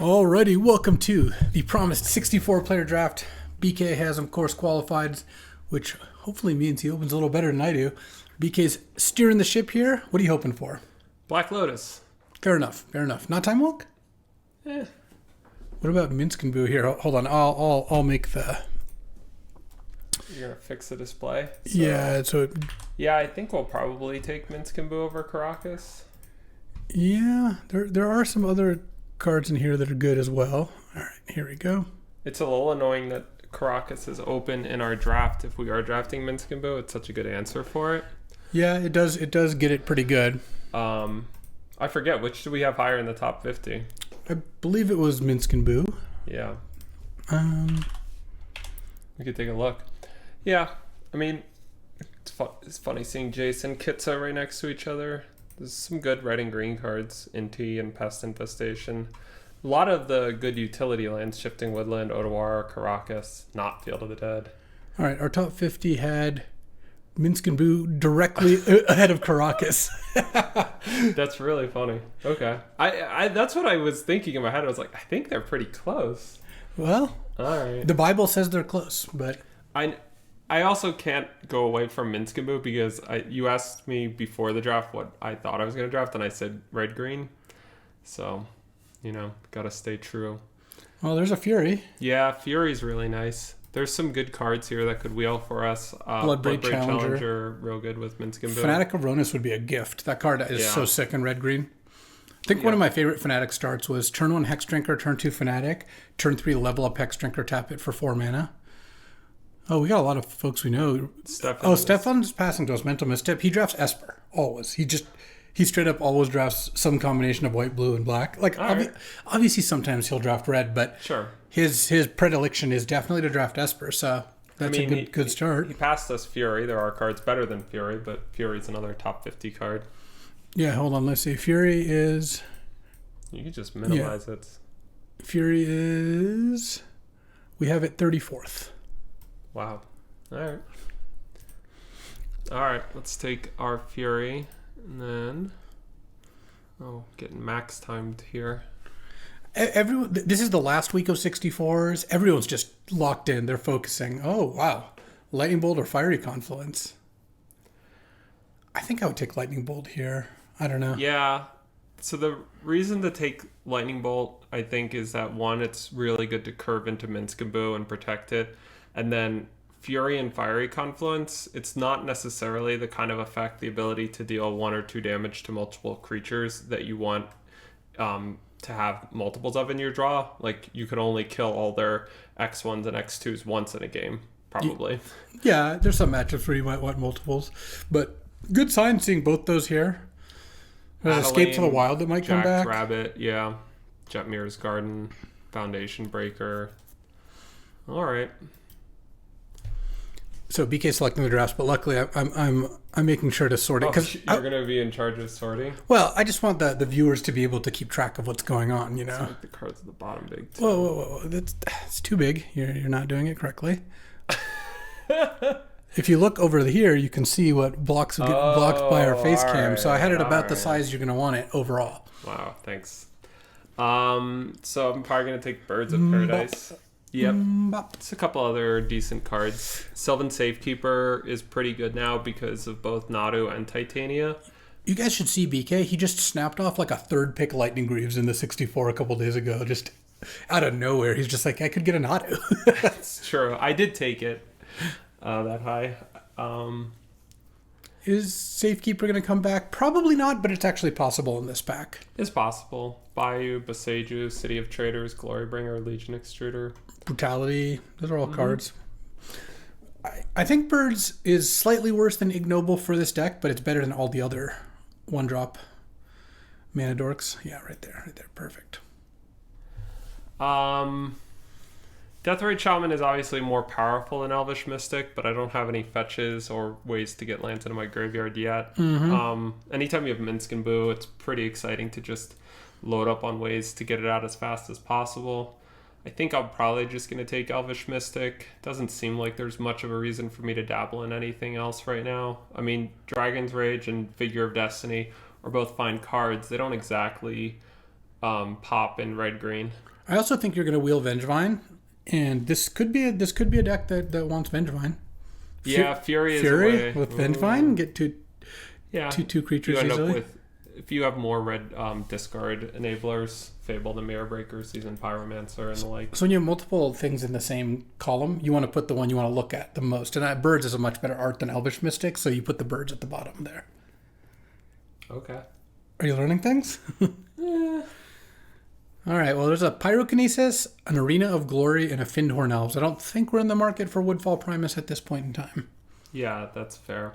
Alrighty, welcome to the promised 64-player draft. BK has, of course, qualified, which hopefully means he opens a little better than I do. BK's steering the ship here. What are you hoping for? Black Lotus. Fair enough. Not Time Walk? Eh. What about Minsk and Boo here? Hold on, I'll make the... You're gonna fix the display? Yeah, I think we'll probably take Minsk and Boo over Caracas. Yeah, there are some other cards in here that are good as well. All right, here we go. It's a little annoying that Caracas is open in our draft. If we are drafting Minsk and Boo, it's such a good answer for it. Yeah, it does get it pretty good. I forget, which do we have higher in the top 50? I believe it was Minsk and Boo. Yeah. We could take a look. Yeah, I mean, it's funny seeing Jason Kitsa right next to each other. There's some good red and green cards, Inti and Pest Infestation. A lot of the good utility lands, Shifting Woodland, Otawara, Caracas, not Field of the Dead. All right, our top 50 had Minsk and Boo directly ahead of Caracas. That's really funny. Okay. I that's what I was thinking in my head. I was like, I think they're pretty close. Well, all right. The Bible says they're close, but... I also can't go away from Minsk and Boo because you asked me before the draft what I thought I was going to draft, and I said red-green. So, got to stay true. Well, there's a Fury. Yeah, Fury's really nice. There's some good cards here that could wheel for us. Bloodbraid Challenger. Real good with Minsk and Boo. Fanatic of Ronus would be a gift. That card is so sick in red-green. I think one of my favorite Fanatic starts was turn 1 Hex Drinker, turn 2 Fanatic, turn 3 level up Hex Drinker, tap it for 4 mana. Oh, we got a lot of folks we know. Stefan's passing to us. Mental Misstep. He drafts Esper, always. He straight up always drafts some combination of white, blue, and black. Like, obviously sometimes he'll draft red, but sure. His predilection is definitely to draft Esper, so that's a good start. He passed us Fury. There are cards better than Fury, but Fury's another top 50 card. Yeah, hold on. Let's see. Fury is... You can just minimize it. Fury is... We have it 34th. Wow. All right. Let's take our Fury. And then... getting max timed here. Everyone, this is the last week of 64s. Everyone's just locked in. They're focusing. Oh, wow. Lightning Bolt or Fiery Confluence? I think I would take Lightning Bolt here. I don't know. Yeah. So the reason to take Lightning Bolt, I think, is that one, it's really good to curve into Minsk and Boo and protect it. And then Fury and Fiery Confluence, it's not necessarily the kind of effect, the ability to deal 1 or 2 damage to multiple creatures that you want to have multiples of in your draw. Like, you could only kill all their X1s and X2s once in a game, probably. Yeah, there's some matchups where you might want multiples. But good sign seeing both those here. There's Escape to the Wild that might come back. Rabbit, yeah. Jetmir's Garden, Foundation Breaker. All right. So BK selecting the drafts, but luckily I'm making sure to sort it because you're going to be in charge of sorting. Well, I just want the viewers to be able to keep track of what's going on. Let's make the cards at the bottom big. Too. Whoa! That's too big. You're not doing it correctly. If you look over here, you can see what blocks get blocked by our face cam. Right, so I had it about the size you're going to want it overall. Wow, thanks. So I'm probably going to take Birds of Paradise. Yep. It's a couple other decent cards. Sylvan Safekeeper is pretty good now because of both Nadu and Titania. You guys should see BK. He just snapped off like a 3rd pick Lightning Greaves in the 64 a couple days ago. Just out of nowhere. He's just like, I could get a Nadu. That's true. I did take it that high. Is Safekeeper going to come back? Probably not, but it's actually possible in this pack. It's possible. Bayou, Boseiju, City of Traders, Glorybringer, Legion Extruder. Brutality. Those are all cards. I think Birds is slightly worse than Ignoble for this deck, but it's better than all the other 1-drop mana dorks. Yeah, right there. Perfect. Deathrite Shaman is obviously more powerful than Elvish Mystic, but I don't have any fetches or ways to get lands into my graveyard yet. Anytime you have Minsk and Boo, it's pretty exciting to just load up on ways to get it out as fast as possible. I think I'm probably just going to take Elvish Mystic. Doesn't seem like there's much of a reason for me to dabble in anything else right now. I mean, Dragon's Rage and Figure of Destiny are both fine cards. They don't exactly pop in red green. I also think you're going to wheel Vengevine, and this could be a deck that wants Vengevine. Yeah, Fury with Vengevine, get two creatures easily. If you have more red discard enablers, Fable the Mirror Breaker, Seasoned Pyromancer, and the like. So when you have multiple things in the same column, you want to put the one you want to look at the most. And Birds is a much better art than Elvish Mystic, so you put the Birds at the bottom there. Okay. Are you learning things? Yeah. All right, well, there's a Pyrokinesis, an Arena of Glory, and a Findhorn Elves. I don't think we're in the market for Woodfall Primus at this point in time. Yeah, that's fair.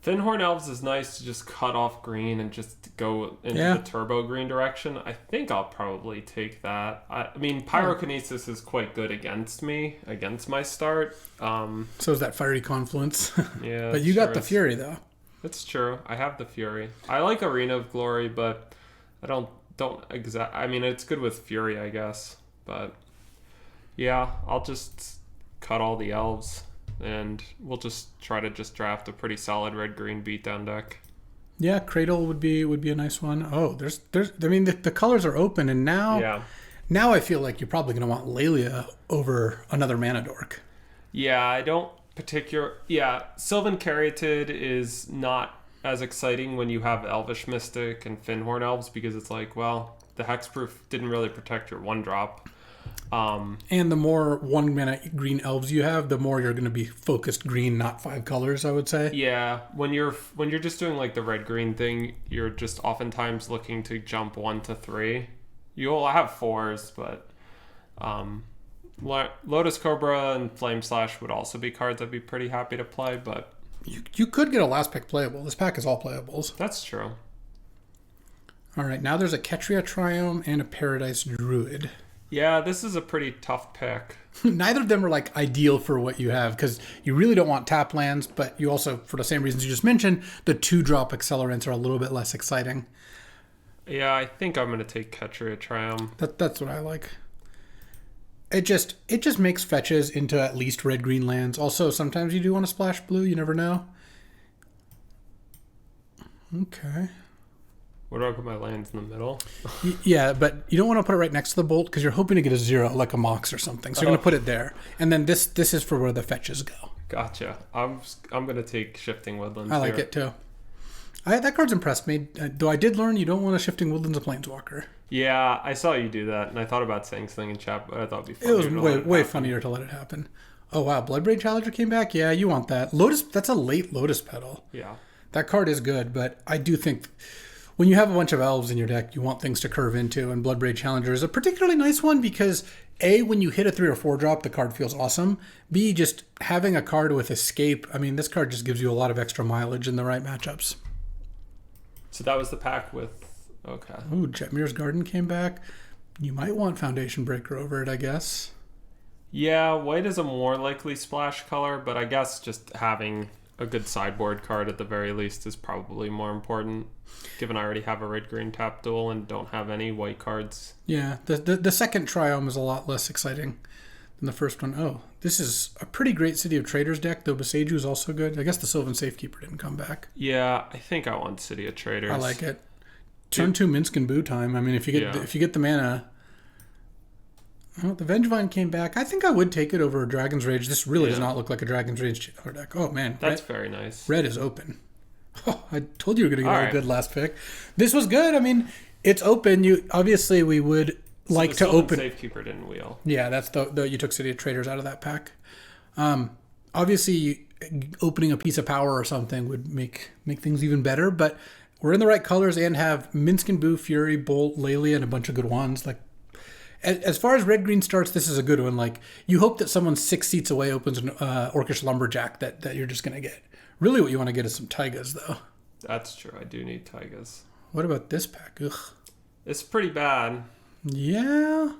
Findhorn Elves is nice to just cut off green and just go into the turbo green direction. I think I'll probably take that. I mean, Pyrokinesis is quite good against my start. So is that Fiery Confluence. Yeah. But you got the Fury, though. That's true. I have the Fury. I like Arena of Glory, but I don't I mean, it's good with Fury, I guess. But yeah, I'll just cut all the elves. And we'll just try to draft a pretty solid red-green beatdown deck. Yeah, Cradle would be a nice one. Oh, there's. I mean, the colors are open, and now I feel like you're probably going to want Lelia over another Mana Dork. Yeah, I don't Sylvan Caryatid is not as exciting when you have Elvish Mystic and Findhorn Elves because it's like, well, the Hexproof didn't really protect your 1-drop. And the more 1-mana green elves you have, the more you're going to be focused green, not 5 colors, I would say. Yeah, when you're just doing like the red-green thing, you're just oftentimes looking to jump 1 to 3. You'll have 4s, but Lotus Cobra and Flame Slash would also be cards I'd be pretty happy to play, but you could get a last pick playable. This pack is all playables. That's true. All right, now there's a Ketria Triome and a Paradise Druid. Yeah, this is a pretty tough pick. Neither of them are like ideal for what you have because you really don't want tap lands, but you also, for the same reasons you just mentioned, the 2-drop accelerants are a little bit less exciting. Yeah, I think I'm going to take Ketria Triome. That's what I like. It just makes fetches into at least red-green lands. Also, sometimes you do want to splash blue. You never know. Okay. What do I put my lands in the middle? Yeah, but you don't want to put it right next to the bolt because you're hoping to get a 0, like a Mox or something. So you're going to put it there. And then this is for where the fetches go. Gotcha. I'm going to take Shifting Woodlands I like it too. That card's impressed me. Though I did learn you don't want a Shifting Woodlands a Planeswalker. Yeah, I saw you do that, and I thought about saying something in chat, but I thought it'd be funnier. It was way funnier to let it happen. Oh, wow. Bloodbraid Challenger came back? Yeah, you want that. Lotus, that's a late Lotus Petal. Yeah. That card is good, but I do think when you have a bunch of elves in your deck, you want things to curve into, and Bloodbraid Challenger is a particularly nice one because A, when you hit a 3 or 4 drop, the card feels awesome. B, just having a card with Escape, I mean, this card just gives you a lot of extra mileage in the right matchups. So that was the pack with... Okay. Ooh, Jetmir's Garden came back. You might want Foundation Breaker over it, I guess. Yeah, white is a more likely splash color, but I guess just having a good sideboard card at the very least is probably more important, given I already have a red-green tap duel and don't have any white cards. Yeah, the second Triome is a lot less exciting than the first one. Oh, this is a pretty great City of Traders deck, though Beseiju is also good. I guess the Sylvan Safekeeper didn't come back. Yeah, I think I want City of Traders. I like it. Turn 2 Minsk and Boo time. I mean, if you get the mana... Oh, the Vengevine came back. I think I would take it over a Dragon's Rage. This really does not look like a Dragon's Rage deck. Oh, man. That's very nice. Red is open. Oh, I told you were going to get a good last pick. This was good. I mean, it's open. Obviously, we would like to open... Safekeeper didn't wheel. Yeah, that's you took City of Traders out of that pack. Obviously, opening a piece of power or something would make things even better, but we're in the right colors and have Minsk and Boo, Fury, Bolt, Lelia, and a bunch of good ones. Like, as far as red-green starts, this is a good one. Like, you hope that someone 6 seats away opens an Orcish Lumberjack that you're just going to get. Really what you want to get is some Taigas, though. That's true. I do need Taigas. What about this pack? Ugh. It's pretty bad. Yeah.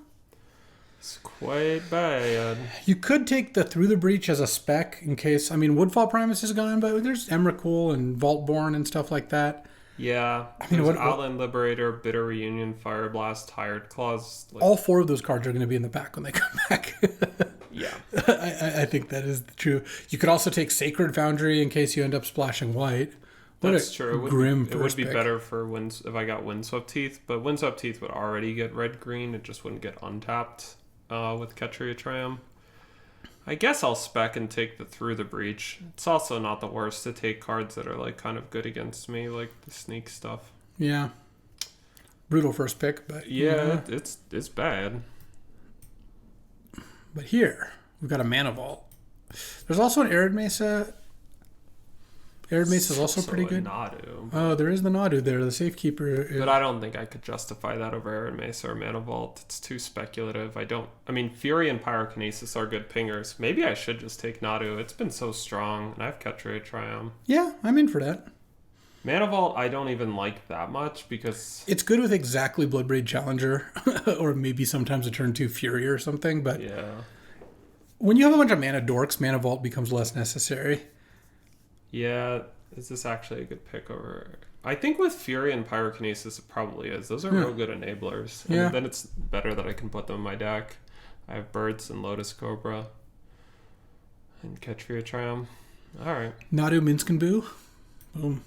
It's quite bad. You could take the Through the Breach as a spec in case... I mean, Woodfall Primus is gone, but there's Emrakul and Vaultborn and stuff like that. Yeah, I mean, Outland Liberator, Bitter Reunion, Fire Blast, Tired Claws. All 4 of those cards are going to be in the pack when they come back. Yeah. I think that is true. You could also take Sacred Foundry in case you end up splashing white, That's true. It would be pick. better for if I got Windswept Teeth, but Windswept Teeth would already get red-green. It just wouldn't get untapped with Ketria Triumph. I guess I'll spec and take the Through the Breach. It's also not the worst to take cards that are like kind of good against me, like the sneak stuff. Yeah. Brutal first pick, but yeah. It's bad. But here, we've got a Mana Vault. There's also an Arid Mesa. Arid Mesa is also pretty good. Nadu. Oh, there is the Nadu there, the Safekeeper. But I don't think I could justify that over Arid Mesa or Mana Vault. It's too speculative. I mean, Fury and Pyrokinesis are good pingers. Maybe I should just take Nadu. It's been so strong, and I have Ketria Triumph. Yeah, I'm in for that. Mana Vault, I don't even like that much because... It's good with exactly Bloodbraid Challenger, or maybe sometimes a turn 2 Fury or something, but... Yeah. When you have a bunch of mana dorks, Mana Vault becomes less necessary. Yeah, is this actually a good pick over... I think with Fury and Pyrokinesis it probably is. Those are real good enablers. And yeah. then it's better that I can put them in my deck. I have Birds and Lotus Cobra. And Ketria Triumph. Alright. Nadu, Minsc, and Boo. Boom.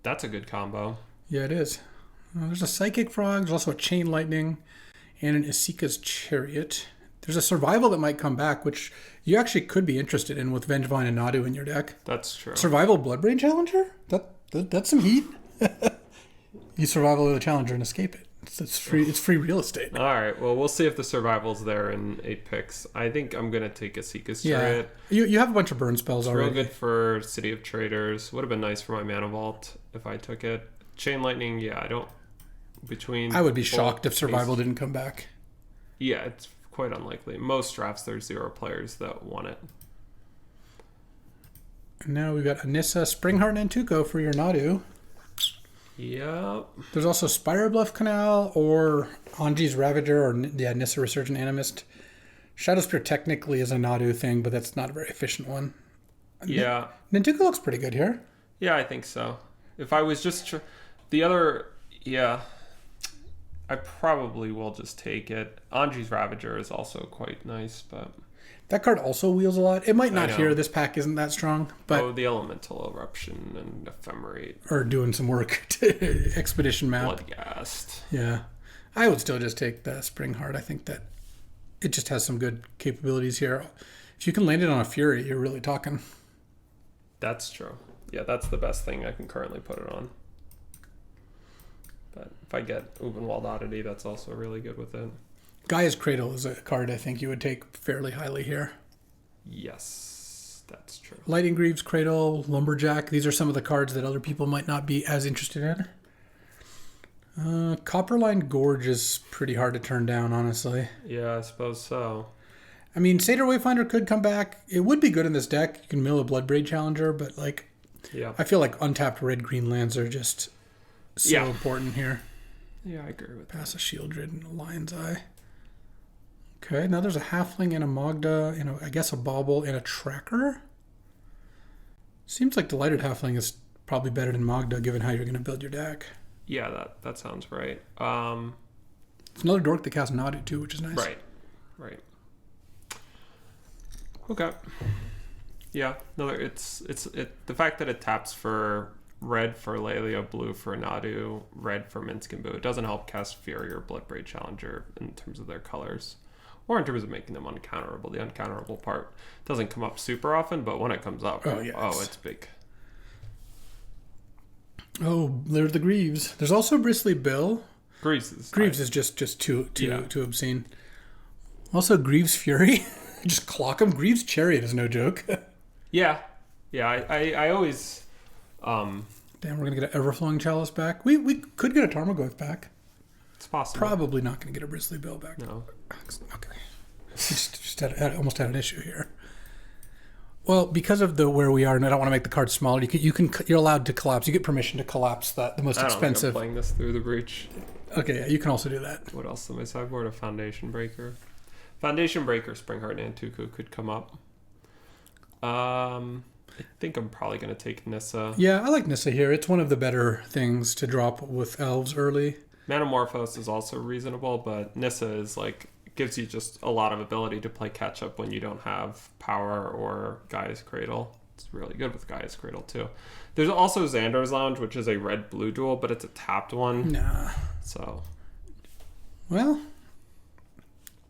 That's a good combo. Yeah, it is. There's a Psychic Frog, there's also a Chain Lightning, and an Isika's Chariot. There's a Survival that might come back, which you actually could be interested in with Vengevine and Nadu in your deck. That's true. Survival Bloodbraid Challenger? That's some heat. You survival the Challenger and escape it. It's free real estate. All right. Well, we'll see if the survival's there in 8 picks. I think I'm gonna take Isika's Chariot. You have a bunch of burn spells it's already. Real good for City of Traders. Would have been nice for my Mana Vault if I took it. Chain Lightning. Yeah, I don't. I would be shocked if survival didn't come back. Yeah, it's quite unlikely. Most drafts there's 0 players that want it. And now we've got Anissa, Springheart, and Tuco for your Nadu. Yep. There's also Spire Bluff Canal or Anji's Ravager or Nissa Resurgent Animist. Shadowspear technically is a Nadu thing, but that's not a very efficient one. Yeah. Nintuka looks pretty good here. Yeah, I think so. If I was just... I probably will just take it. Anji's Ravager is also quite nice, but... That card also wheels a lot. It might not here. This pack isn't that strong, but... the Elemental Eruption and Ephemerate. Or doing some work to Expedition map. Bloodghast. Yeah. I would still just take the Springheart. I think that it just has some good capabilities here. If you can land it on a Fury, you're really talking. That's true. Yeah, that's the best thing I can currently put it on. But if I get Ubenwald Oddity, that's also really good with it. Gaia's Cradle is a card I think you would take fairly highly here. Yes, that's true. Lightning Greaves Cradle, Lumberjack. These are some of the cards that other people might not be as interested in. Copperline Gorge is pretty hard to turn down, honestly. Yeah, I suppose so. I mean, Satyr Wayfinder could come back. It would be good in this deck. You can mill a Bloodbraid Challenger, but I feel like untapped red-green lands are just so important here. Yeah, I agree with that. Pass a Shieldred and a Lion's Eye. Okay, now there's a Halfling and a Magda and I guess a Bauble and a Tracker. Seems like Delighted Halfling is probably better than Magda given how you're going to build your deck. Yeah, that sounds right. It's another dork that casts Nadu too, which is nice. Right. Okay. Yeah, no, it's the fact that it taps for red for Lelia, blue for Nadu, red for Minsc and Boo. It doesn't help cast Fury or Bloodbraid Challenger in terms of their colors. Or in terms of making them uncounterable. The uncounterable part doesn't come up super often, but when it comes up, it's big. Oh, there's the Greaves. There's also Bristly Bill. Greaves is just too obscene. Also, Greaves Fury. Just clock him. Greaves Chariot is no joke. Yeah. I always... Damn, we're going to get an Everflowing Chalice back. We could get a Tarmogoyf back. It's possible. Probably not going to get a Bristly Bill back. No. Okay. Just almost had an issue here. Well, because of where we are, and I don't want to make the cards smaller, you're allowed to collapse. You get permission to collapse the most expensive. I'm playing this Through the Breach. Okay, yeah, you can also do that. What else on my sideboard? A Foundation Breaker. Foundation Breaker, Springheart and Tuku could come up. I think I'm probably going to take Nissa. Yeah, I like Nissa here. It's one of the better things to drop with elves early. Manamorphose is also reasonable, but Nissa is gives you just a lot of ability to play catch up when you don't have power or Gaia's Cradle. It's really good with Gaia's Cradle, too. There's also Xandar's Lounge, which is a red-blue duel, but it's a tapped one. Nah. So. Well,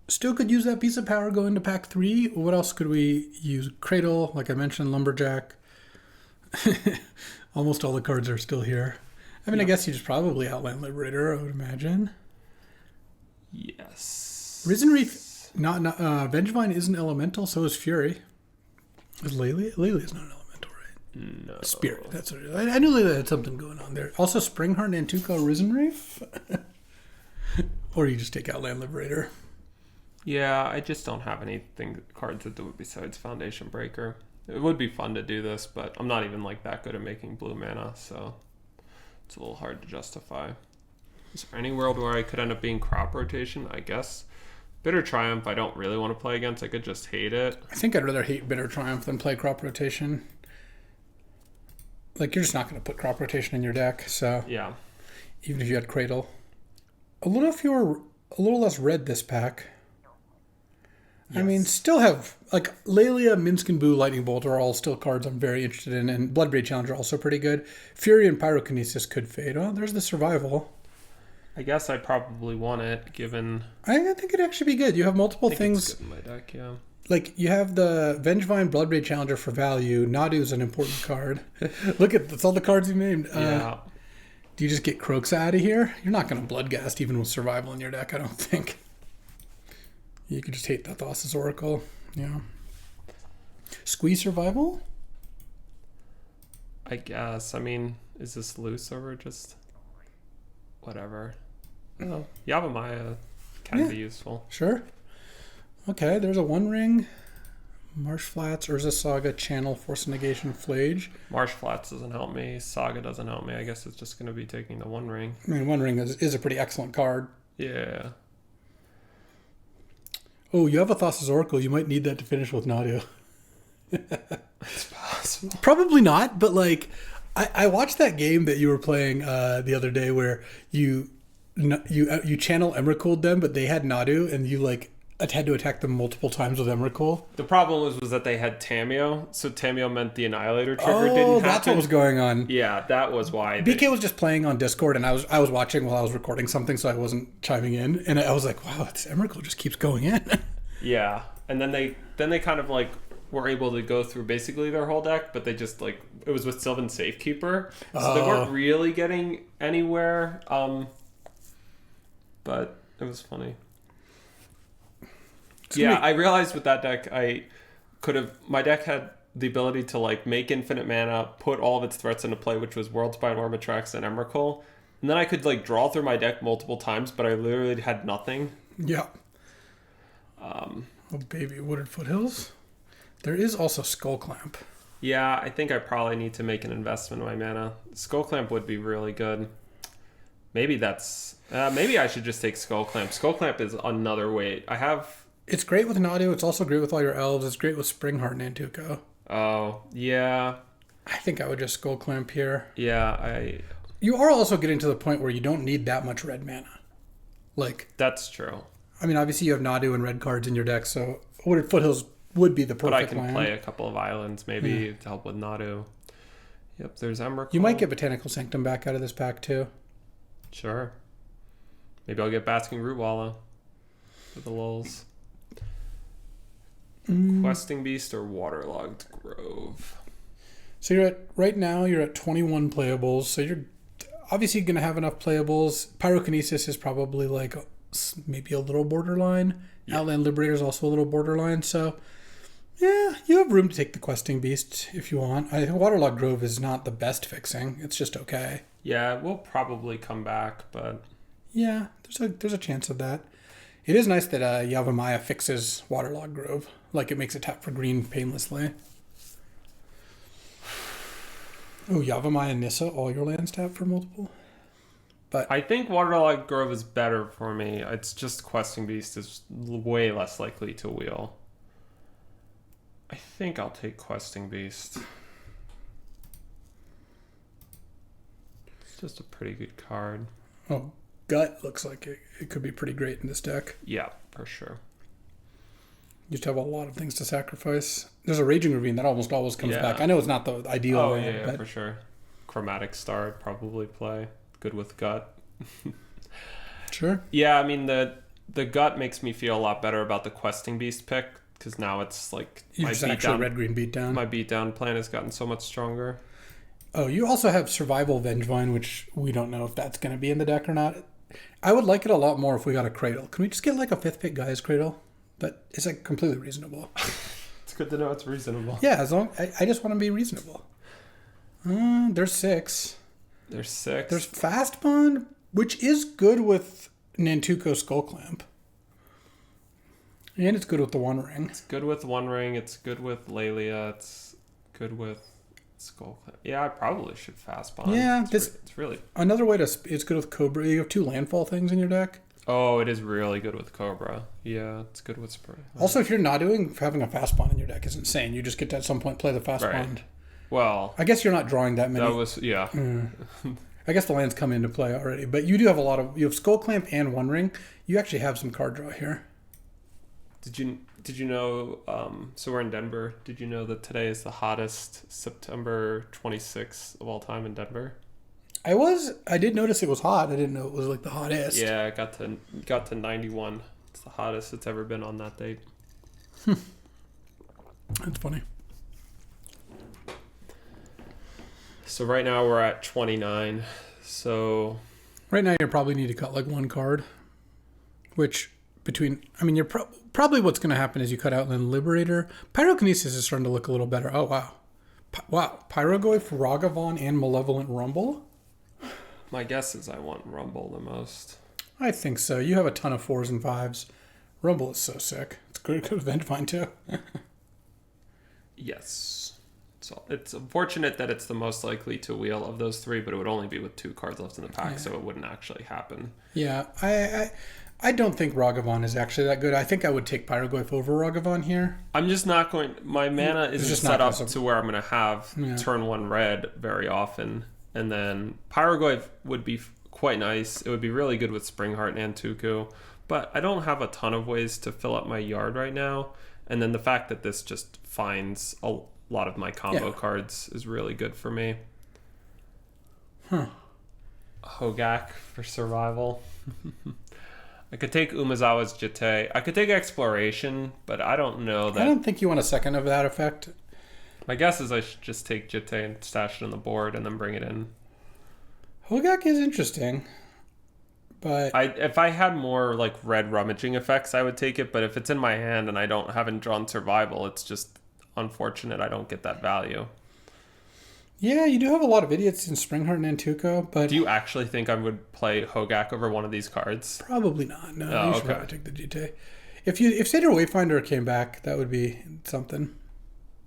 still could use that piece of power going to pack 3. What else could we use? Cradle, like I mentioned, Lumberjack. Almost all the cards are still here. I mean, I guess you just probably Outland Liberator, I would imagine. Yes. Risen Reef, Vengevine is an elemental, so is Fury. Is Lele? Lele is not an elemental, right? No. Spirit, that's what it is. I knew Lele had something going on there. Also, Springheart, Nantuko, Risen Reef? Or you just take Outland Liberator. Yeah, I just don't have anything cards that do it besides Foundation Breaker. It would be fun to do this, but I'm not even like that good at making blue mana, so it's a little hard to justify. Is there any world where I could end up being crop rotation? I guess. Bitter Triumph I don't really want to play against. I could just hate it. I think I'd rather hate Bitter Triumph than play crop rotation. Like, you're just not going to put crop rotation in your deck, so... Yeah. Even if you had Cradle. A little less red this pack. Yes. I mean, still have... Like, Lelia, Minsk, and Boo, Lightning Bolt are all still cards I'm very interested in, and Bloodbraid Challenger also pretty good. Fury and Pyrokinesis could fade. Oh, there's the Survival. I guess I probably want it, given... I think it'd actually be good. You have multiple things... It's good in my deck, yeah. Like, you have the Vengevine Bloodbraid Challenger for value. Nadu is an important card. Look at... That's all the cards you named. Yeah. Do you just get Croxa out of here? You're not going to Bloodgast even with Survival in your deck, I don't think. You could just hate that Thassa's Oracle. Yeah. Squeeze Survival? I guess. I mean, is this loose or just... Whatever. Oh, Yavimaya can be useful. Sure. Okay, there's a One Ring. Marsh Flats, Urza Saga, Channel, Force Negation, Flage. Marsh Flats doesn't help me. Saga doesn't help me. I guess it's just going to be taking the One Ring. I mean, One Ring is a pretty excellent card. Yeah. Oh, you have a Thassa's Oracle. You might need that to finish with Nadu. It's possible. Probably not, but like... I watched that game that you were playing the other day where you channel Emrakul them, but they had Nadu, and you like had to attack them multiple times with Emrakul. The problem was that they had Tameo, so Tameo meant the Annihilator trigger didn't happen. Oh, that's what was going on. Yeah, that was why. BK was just playing on Discord, and I was watching while I was recording something, so I wasn't chiming in, and I was like, wow, this Emrakul just keeps going in. Yeah, and then they kind of like were able to go through basically their whole deck, but they just like it was with Sylvan Safekeeper, so they weren't really getting anywhere. But it was funny. Yeah, I realized with that deck my deck had the ability to like make infinite mana, put all of its threats into play, which was Worldspine, Ormatrax, and Emrakul, and then I could like draw through my deck multiple times, but I literally had nothing. Yeah. Oh baby, Wooded Foothills. There is also Skull Clamp. Yeah, I think I probably need to make an investment in my mana. Skull Clamp would be really good. Maybe maybe I should just take Skull Clamp. Skull Clamp is another weight. It's great with Nadu. It's also great with all your elves. It's great with Springheart and Nantuko. Oh, yeah. I think I would just Skull Clamp here. Yeah, You are also getting to the point where you don't need that much red mana. Like... That's true. I mean, obviously you have Nadu and red cards in your deck, so Wooded Foothills would be the perfect land. But I can play a couple of islands maybe to help with Nadu. Yep, there's Emrakul. You might get Botanical Sanctum back out of this pack too. Sure. Maybe I'll get Basking Rootwalla for the lulz. Questing Beast or Waterlogged Grove? So right now you're at 21 playables, so you're obviously going to have enough playables. Pyrokinesis is probably like maybe a little borderline. Yeah. Outland Liberator is also a little borderline, so... Yeah, you have room to take the Questing Beast if you want. I think Waterlogged Grove is not the best fixing. It's just okay. Yeah, we'll probably come back, but... Yeah, there's a chance of that. It is nice that Yavimaya fixes Waterlogged Grove. Like, it makes it tap for green painlessly. Oh, Yavimaya and Nissa, all your lands tap for multiple? But I think Waterlogged Grove is better for me. It's just Questing Beast is way less likely to wheel. I think I'll take Questing Beast. It's just a pretty good card. Oh, Gut looks like it could be pretty great in this deck. Yeah, for sure. You just have a lot of things to sacrifice. There's a Raging Ravine that almost always comes back. I know it's not the ideal. Oh, yeah, for sure. Chromatic Star I'd probably play. Good with Gut. Sure. Yeah, I mean, the Gut makes me feel a lot better about the Questing Beast pick, because now it's like red-green beatdown. My beatdown plan has gotten so much stronger. Oh, you also have Survival Vengevine, which we don't know if that's going to be in the deck or not. I would like it a lot more if we got a Cradle. Can we just get like a 5th pick Guy's Cradle? That is like completely reasonable. It's good to know it's reasonable. Yeah, as long I just want to be reasonable. There's 6. There's 6. There's Fast Bond, which is good with Nantuko Skull Clamp. And it's good with the One Ring. It's good with One Ring. It's good with Lelia. It's good with Skull Clamp. Yeah, I probably should Fast Bond. Yeah, it's really... Another way to... It's good with Cobra. You have 2 landfall things in your deck. Oh, it is really good with Cobra. Yeah, it's good with Spray. Also, if you're not having a Fast Bond in your deck is insane. You just get to at some point play the Fast Bond. Well... I guess you're not drawing that many. That was... Yeah. I guess the lands come into play already. But you do have a lot of... You have Skull Clamp and One Ring. You actually have some card draw here. Did you know, so we're in Denver. Did you know that today is the hottest September 26th of all time in Denver? I did notice it was hot. I didn't know it was like the hottest. Yeah, it got to 91. It's the hottest it's ever been on that date. That's funny. So right now we're at 29. So right now you probably need to cut like 1 card, which you're probably what's going to happen is you cut Outland Liberator. Pyrokinesis is starting to look a little better. Oh, wow. Pyrogoyf, Ragavan, and Malevolent Rumble? My guess is I want Rumble the most. I think so. You have a ton of 4s and 5s. Rumble is so sick. It's good with Vengevine too. Yes. So it's unfortunate that it's the most likely to wheel of those 3, but it would only be with 2 cards left in the pack, so it wouldn't actually happen. Yeah, I don't think Ragavan is actually that good. I think I would take Pyrogoyf over Ragavan here. I'm just not going... My mana isn't just set up to where I'm going to have turn 1 red very often. And then Pyrogoyf would be quite nice. It would be really good with Springheart and Nantuko. But I don't have a ton of ways to fill up my yard right now. And then the fact that this just finds a lot of my combo cards is really good for me. Hogak for survival. I could take Umezawa's Jitte. I could take Exploration, but I don't know that... I don't think you want a second of that effect. My guess is I should just take Jitte and stash it on the board and then bring it in. Hogak is interesting, but... If I had more like red rummaging effects, I would take it, but if it's in my hand and I haven't drawn survival, it's just unfortunate I don't get that value. Yeah, you do have a lot of idiots in Springheart and Nantuko, but... Do you actually think I would play Hogak over one of these cards? Probably not, no. You should probably take the Jitte. If Satyr Wayfinder came back, that would be something.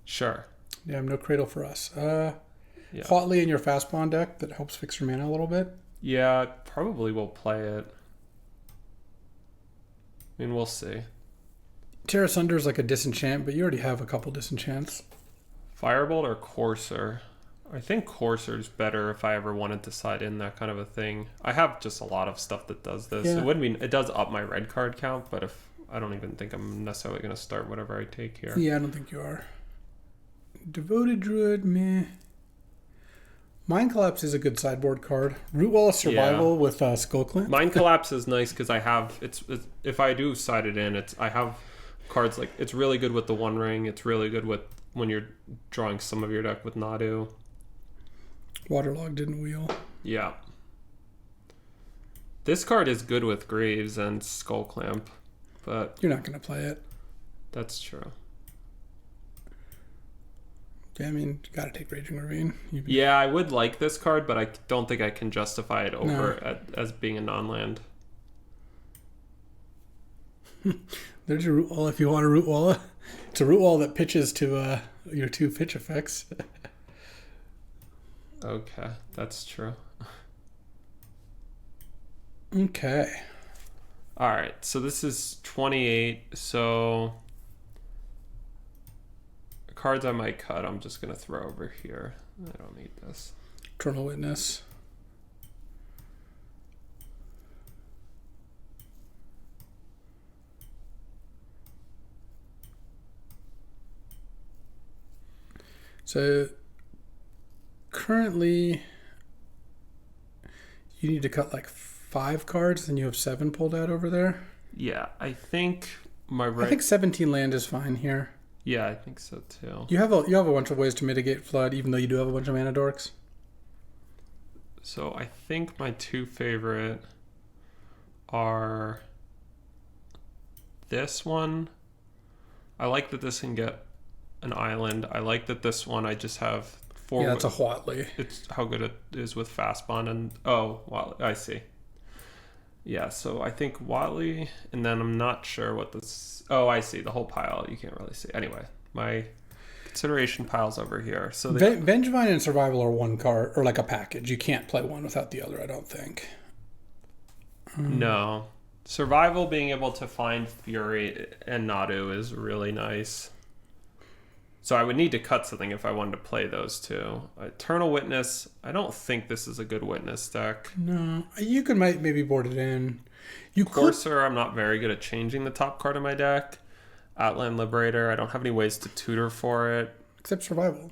Sure. Yeah, no Cradle for us. Hotly in your Fast Bond deck that helps fix your mana a little bit. Yeah, probably will play it. I mean, we'll see. Terra Sunder is like a disenchant, but you already have a couple disenchants. Firebolt or Courser? I think Courser's better if I ever wanted to side in that kind of a thing. I have just a lot of stuff that does this. Yeah. It does up my red card count, but if I don't even think I'm necessarily going to start whatever I take here. Yeah, I don't think you are. Devoted Druid, meh. Mind Collapse is a good sideboard card. Root Wall of Survival with Skull Clamp. Mind Collapse is nice because I have if I do side it in, I have cards like it's really good with the One Ring. It's really good with when you're drawing some of your deck with Nadu. Waterlog didn't wheel. Yeah. This card is good with Greaves and Skull Clamp, but you're not going to play it. That's true. Yeah, I mean, you got to take Raging Ravine. Yeah, I would like this card, but I don't think I can justify it over as being a non-land. There's your Root Wall if you want a Root Wall. It's a Root Wall that pitches to your 2 pitch effects. Okay, that's true. Okay. All right, so this is 28. So cards I might cut, I'm just going to throw over here. I don't need this. Eternal Witness. So currently you need to cut like 5 cards, and you have 7 pulled out over there. Yeah, I think I think 17 land is fine here. Yeah, I think so too. You have a bunch of ways to mitigate flood, even though you do have a bunch of mana dorks. So I think my 2 favorite are this one. I like that this can get an island. I like that this one I just have 4. Yeah, that's a Huatley. It's how good it is with Fastbond and Watley. I see. Yeah, so I think Watley, and then I'm not sure what this. Oh, I see the whole pile. You can't really see. Anyway, my consideration pile's over here. So Vengevine and Survival are one card or like a package. You can't play one without the other, I don't think. No. Survival, being able to find Fury and Nadu is really nice. So I would need to cut something if I wanted to play those two. Eternal Witness, I don't think this is a good Witness deck. No, you could maybe board it in. Courser, I'm not very good at changing the top card of my deck. Outland Liberator, I don't have any ways to tutor for it. Except Survival.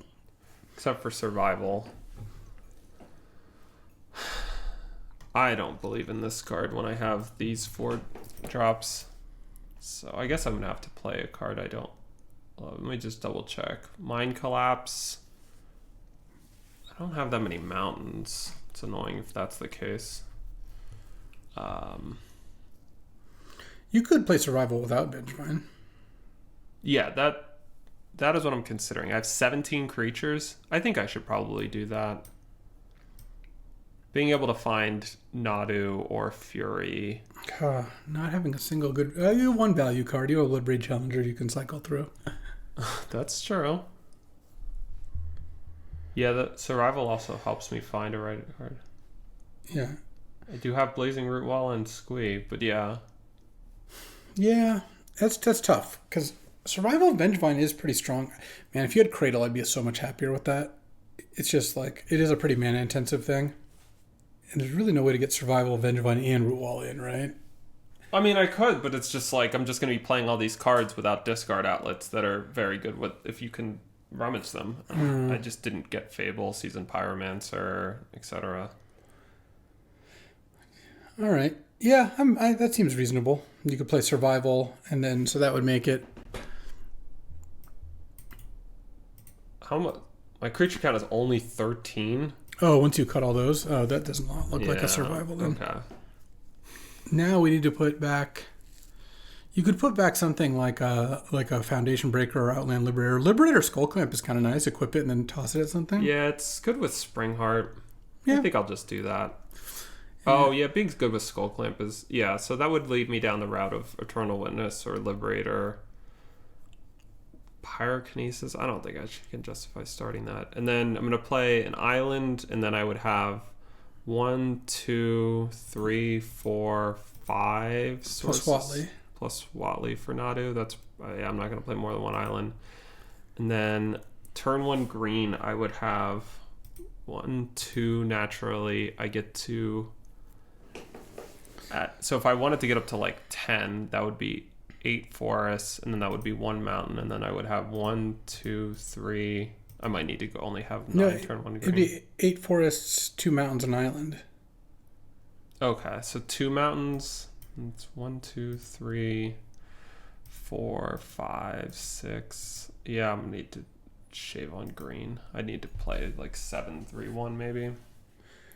Except for Survival. I don't believe in this card when I have these 4 drops. So I guess I'm going to have to play a card I don't. Let me just double check. Mind Collapse. I don't have that many mountains. It's annoying if that's the case. You could play Survival without Vengevine. Yeah, that is what I'm considering. I have 17 creatures. I think I should probably do that. Being able to find Nadu or Fury. Not having a single good. You have 1 value card. You have a Bloodbraid Challenger you can cycle through. That's true. Yeah, the Survival also helps me find a right card. Yeah. I do have Blazing Root Wall and Squee, but yeah. Yeah, that's tough because Survival of Vengevine is pretty strong. Man, if you had Cradle, I'd be so much happier with that. It's just like, it is a pretty mana intensive thing. And there's really no way to get Survival of Vengevine and Root Wall in, right? I mean, I could, but it's just like I'm just going to be playing all these cards without discard outlets that are very good with if you can rummage them. I just didn't get Fable, Seasoned Pyromancer, etc. All right. Yeah, that seems reasonable. You could play Survival, and then so that would make it. How much? My creature count is only 13. Oh, once you cut all those, that does not look like a Survival then. Okay. Now we need to put back. You could put back something like a Foundation Breaker or Outland Liberator. Liberator Skullclamp is kind of nice. Equip it and then toss it at something. Yeah, it's good with Springheart. Yeah. I think I'll just do that. Oh, yeah, being good with Skullclamp is... Yeah, so that would lead me down the route of Eternal Witness or Liberator. Pyrokinesis, I don't think I can justify starting that. And then I'm going to play an island, and then I would have 1, 2, 3, 4, 5 sources. Plus Watley. Plus Watley for Nadu. That's... yeah, I'm not going to play more than 1 island. And then turn 1 green, I would have 1, 2 naturally. I get to... so if I wanted to get up to like 10, that would be 8 forests, and then that would be 1 mountain, and then I would have 1, 2, 3. I might need to only have 9 turn 1 green. It'd be 8 forests, 2 mountains, an island. Okay, so 2 mountains. It's 1, 2, 3, 4, 5, 6. Yeah, I'm gonna need to shave on green. I need to play like 7, 3, 1 maybe.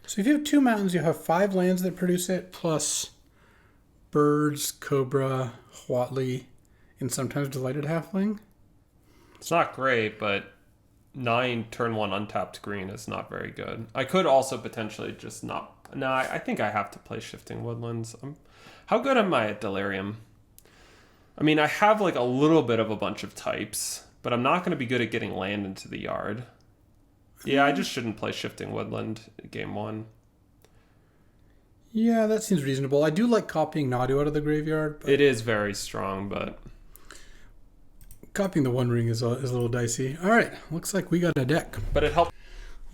So if you have 2 mountains, you have 5 lands that produce it, plus birds, Cobra, Huatley, and sometimes Delighted Halfling. It's not great, but 9 turn 1 untapped green is not very good. I could also potentially just not... No, I think I have to play Shifting Woodlands. How good am I at Delirium? I mean, I have like a little bit of a bunch of types, but I'm not going to be good at getting land into the yard. Yeah, I just shouldn't play Shifting Woodland game 1. Yeah, that seems reasonable. I do like copying Nadu out of the graveyard. But it is very strong, but... copying the One Ring is a little dicey. All right, looks like we got a deck. But it helps.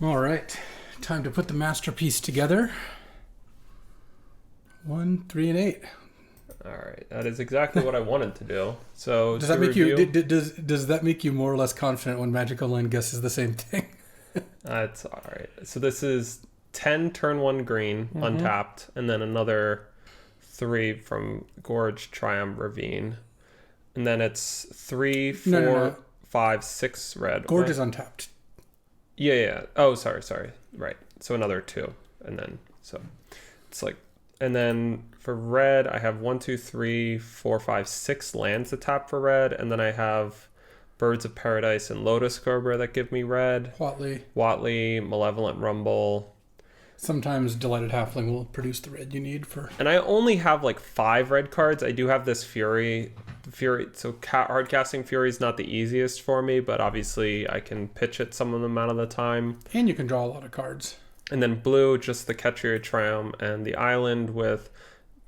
All right, time to put the masterpiece together. 1, 3, and 8. All right, that is exactly what I wanted to do. So does that make you does that make you more or less confident when Magical Land guesses the same thing? That's all right. So this is 10 turn 1 green untapped, and then another 3 from Gorge, Triumph, Ravine, and then it's 3, 4, No. 5, 6 red. Gorge is untapped. Yeah. Oh, sorry. Right. So another 2, and then so it's like, and then for red I have 1, 2, 3, 4, 5, 6 lands to tap for red, and then I have Birds of Paradise and Lotus Cobra that give me red. Watley, Malevolent Rumble. Sometimes Delighted Halfling will produce the red you need for. And I only have like 5 red cards. I do have this Fury. So hard casting Fury is not the easiest for me, but obviously I can pitch it some amount of the time. And you can draw a lot of cards. And then blue, just the Catcher Triumph and the Island with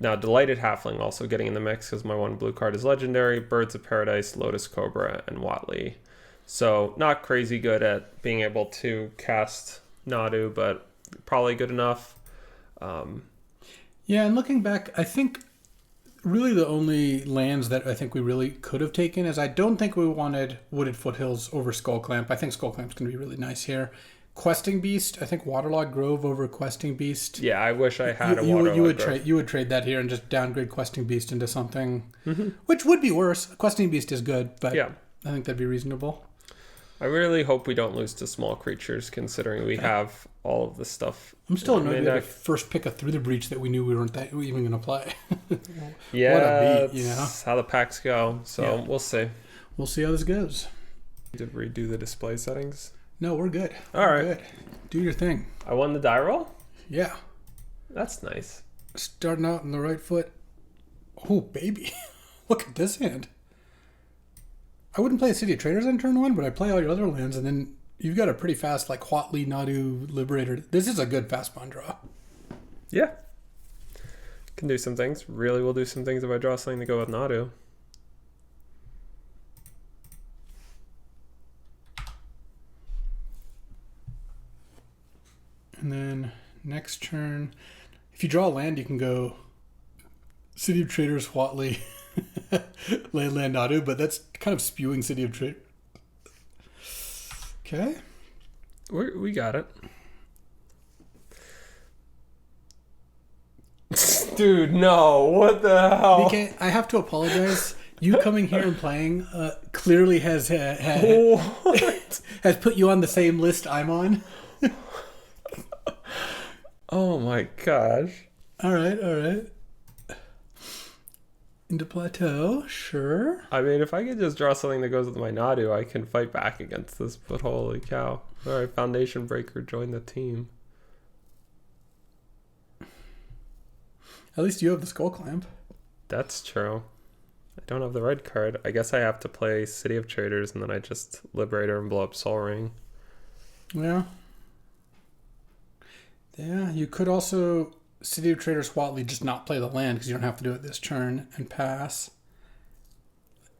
now Delighted Halfling also getting in the mix because my 1 blue card is legendary. Birds of Paradise, Lotus Cobra, and Watley. So not crazy good at being able to cast Nadu, but probably good enough. Yeah, and looking back, I think really the only lands that I think we really could have taken is I don't think we wanted Wooded Foothills over Skullclamp. I think Skullclamp's going to be really nice here. Questing Beast, I think Waterlogged Grove over Questing Beast. Yeah, I wish I had a Waterlogged Grove. You would trade that here and just downgrade Questing Beast into something, which would be worse. Questing Beast is good, but yeah. I think that'd be reasonable. I really hope we don't lose to small creatures, considering we have all of the stuff. I'm still annoyed we had to first pick a Through the Breach that we knew we weren't even going to play. Yeah, what a beat, that's how the packs go. So we'll see. We'll see how this goes. Did we redo the display settings? No, we're good. All right. Good. Do your thing. I won the die roll? Yeah. That's nice. Starting out on the right foot. Oh, baby. Look at this hand. I wouldn't play City of Traders on turn 1, but I play all your other lands, and then you've got a pretty fast, like, Huatli, Nadu, Liberator. This is a good fast spawn draw. Yeah. Can do some things. Really will do some things if I draw something to go with Nadu. And then next turn, if you draw a land, you can go City of Traders, Huatli, Land Nadu, but that's kind of spewing City of Traders. Okay. We got it. Dude, no. What the hell? BK, I have to apologize. You coming here and playing clearly has put you on the same list I'm on. Oh my gosh. All right. Into Plateau, sure. I mean, if I could just draw something that goes with my Nadu, I can fight back against this, but holy cow. All right, Foundation Breaker, join the team. At least you have the Skullclamp. That's true. I don't have the red card. I guess I have to play City of Traders, and then I just Liberator and blow up Sol Ring. Yeah. Yeah, you could also City of Traders Huatli just not play the land because you don't have to do it this turn and pass.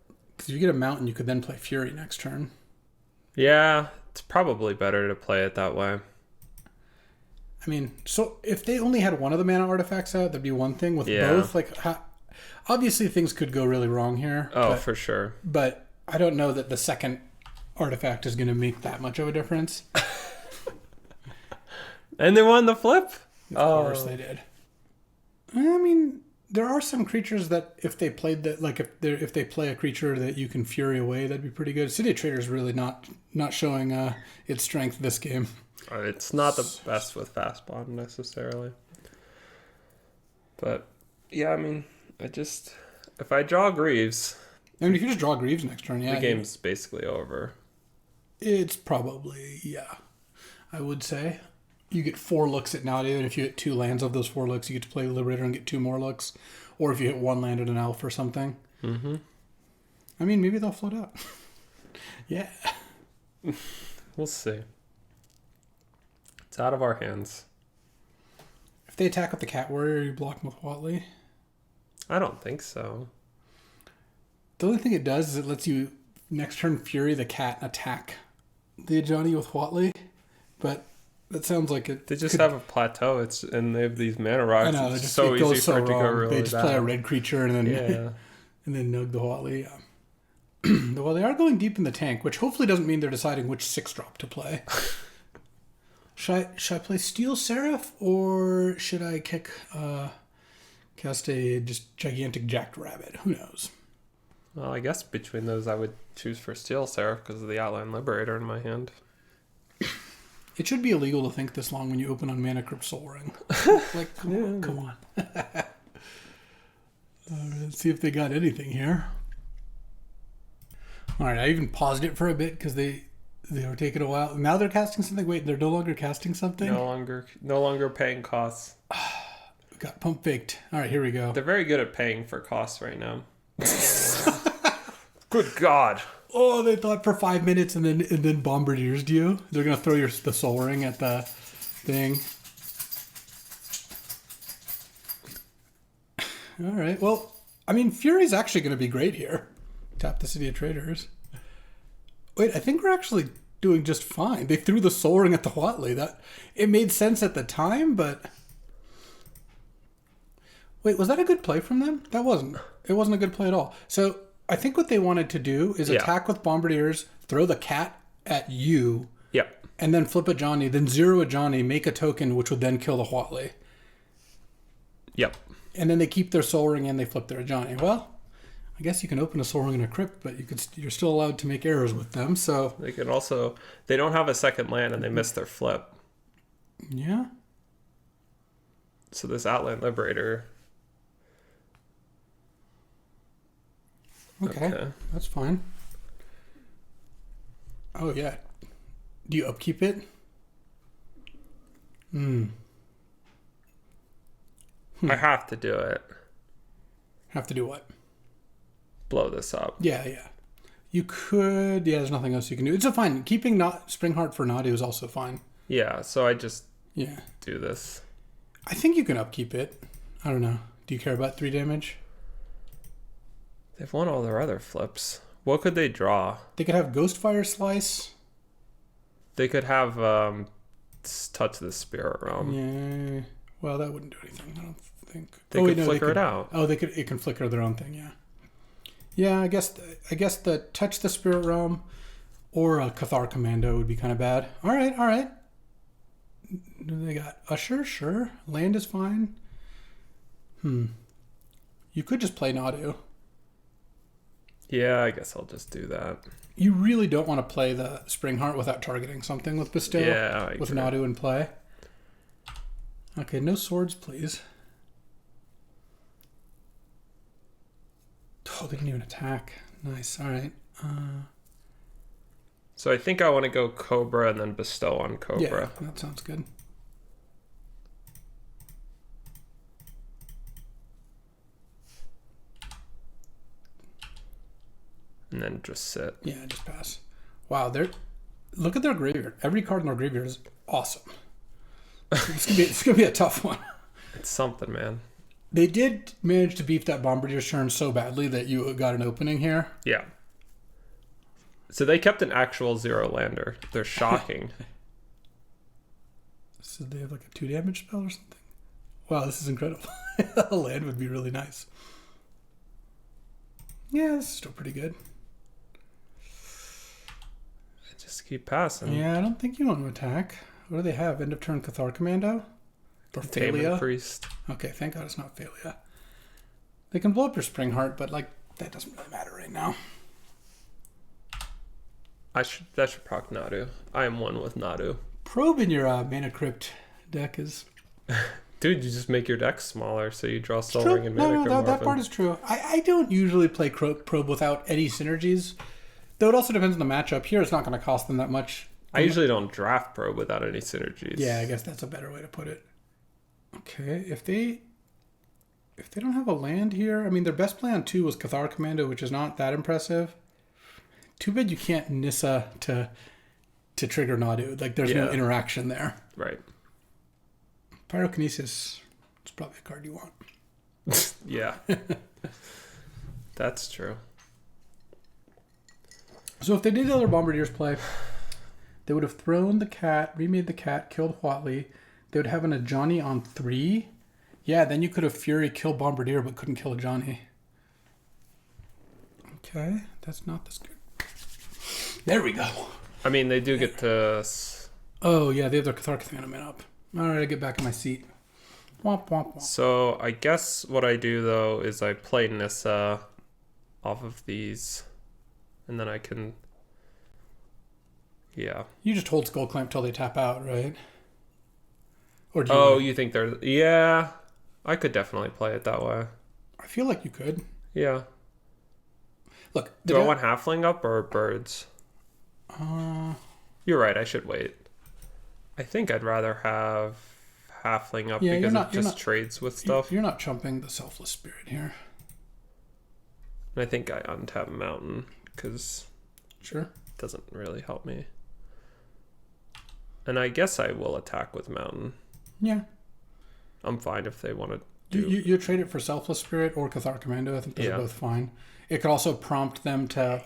Because if you get a mountain, you could then play Fury next turn. Yeah, it's probably better to play it that way. I mean, so if they only had one of the mana artifacts out, that'd be one thing. With both, like, obviously things could go really wrong here. Oh, for sure. But I don't know that the second artifact is going to make that much of a difference. And they won the flip? Of course they did. I mean, there are some creatures that if they played that, like if they play a creature that you can Fury away, that'd be pretty good. City of Traders really not showing its strength this game. It's not the best with fast bond necessarily. But yeah, I mean, if I draw Greaves, I mean, if you just draw Greaves next turn, the game's basically over. It's probably, I would say. You get 4 looks at Nadu, and if you hit 2 lands of those 4 looks, you get to play Liberator and get 2 more looks. Or if you hit 1 land at an elf or something. Mm-hmm. I mean, maybe they'll float out. Yeah. We'll see. It's out of our hands. If they attack with the Cat Warrior, you block them with Huatli? I don't think so. The only thing it does is it lets you next turn Fury the cat and attack the Ajani with Huatli. But That sounds like it. They just have a plateau. And they have these mana rocks. I know. It's Just, so it goes easy so for it to wrong. go really They just bad. play a red creature and then and then nug the Huatli. Yeah. Well, they are going deep in the tank, which hopefully doesn't mean they're deciding which 6-drop to play. Should I play Steel Seraph or should I cast a just gigantic Jacked Rabbit? Who knows? Well, I guess between those, I would choose for Steel Seraph because of the Outline Liberator in my hand. It should be illegal to think this long when you open on Mana Crypt Soul Ring. Like, come on. Let's see if they got anything here. All right, I even paused it for a bit because they were taking a while. Now they're casting something. Wait, they're no longer casting something? No longer paying costs. Got pump faked. All right, here we go. They're very good at paying for costs right now. Good God. Oh, they thought for 5 minutes and then bombardiered you. They're gonna throw the Soul Ring at the thing. All right. Well, I mean, Fury's actually gonna be great here. Tap the City of Traders. Wait, I think we're actually doing just fine. They threw the Soul Ring at the Huatli. It made sense at the time, but wait, was that a good play from them? That wasn't. It wasn't a good play at all. So I think what they wanted to do is attack with Bombardiers, throw the cat at you, and then flip a Johnny, then zero a Johnny, make a token, which would then kill the Huatli. Yep. And then they keep their Soul Ring and they flip their Johnny. Well, I guess you can open a Soul Ring in a crypt, but you're still allowed to make errors with them. So they can also, they don't have a second land and they miss their flip. Yeah. So this Outline Liberator. Okay, that's fine. Oh, yeah. Do you upkeep it? I have to do it. Have to do what? Blow this up. Yeah. You could... Yeah, there's nothing else you can do. It's a fine. Keeping Springheart for Nadu is also fine. Yeah, so I just do this. I think you can upkeep it. I don't know. Do you care about 3 damage? They've won all their other flips. What could they draw? They could have Ghostfire Slice. They could have Touch the Spirit Realm. Yeah. Well, that wouldn't do anything, I don't think. They could flicker it out. Oh, it can flicker their own thing, yeah. Yeah, I guess the Touch the Spirit Realm or a Cathar Commando would be kind of bad. All right. They got Usher, sure. Land is fine. You could just play Nadu. Yeah, I guess I'll just do that. You really don't want to play the Springheart without targeting something with Bestow. Yeah, with Nadu in play. Okay, no swords, please. Oh, they didn't even attack. Nice. All right. So I think I want to go Cobra and then Bestow on Cobra. Yeah, that sounds good. And then just sit. Yeah, just pass. Wow, look at their graveyard. Every card in their graveyard is awesome. It's gonna be a tough one. It's something, man. They did manage to beef that Bombardier's turn so badly that you got an opening here. Yeah. So they kept an actual 0-lander. They're shocking. So they have like a 2 damage spell or something? Wow, this is incredible. A land would be really nice. Yeah, this is still pretty good. Just keep passing. Yeah, I don't think you want to attack. What do they have? End of turn Cathar Commando? Or Thalia? Priest. Okay, thank God it's not Thalia. They can blow up your Springheart, but like that doesn't really matter right now. That should proc Nadu. I am one with Nadu. Probe in your Mana Crypt deck is... Dude, you just make your deck smaller so you draw Soul Ring and Mana Crypt. No, that part is true. I don't usually play Probe without any synergies. Though it also depends on the matchup. Here it's not going to cost them that much. I usually don't draft Probe without any synergies. Yeah, I guess that's a better way to put it. Okay, if they don't have a land here, I mean, their best play on 2 was Cathar Commando, which is not that impressive. Too bad you can't Nissa to trigger Nadu. Like, there's no interaction there. Right. Pyrokinesis is probably a card you want. Yeah. That's true. So if they did the other Bombardiers play, They would have thrown the cat, remade the cat, killed Huatley. They would have an Ajani on 3. Yeah, then you could have Fury kill Bombardier, but couldn't kill Ajani. Okay, that's not this good. There we go. I mean, they do get to... Oh, yeah, they have their Cathartic Thanaman up. All right, I get back in my seat. Womp, womp, womp. So I guess what I do, though, is I play Nissa off of these. And then I can... Yeah. You just hold Skull Clamp till they tap out, right? Or do you... you think they're... Yeah, I could definitely play it that way. I feel like you could. Yeah. Look. Do I want Halfling up or birds? You're right, I should wait. I think I'd rather have Halfling up because it just trades with stuff. You're not chumping the Selfless Spirit here. And I think I untap Mountain because sure, it doesn't really help me. And I guess I will attack with Mountain. Yeah. I'm fine if they want to do... You trade it for Selfless Spirit or Cathar Commando. I think those are both fine. It could also prompt them to...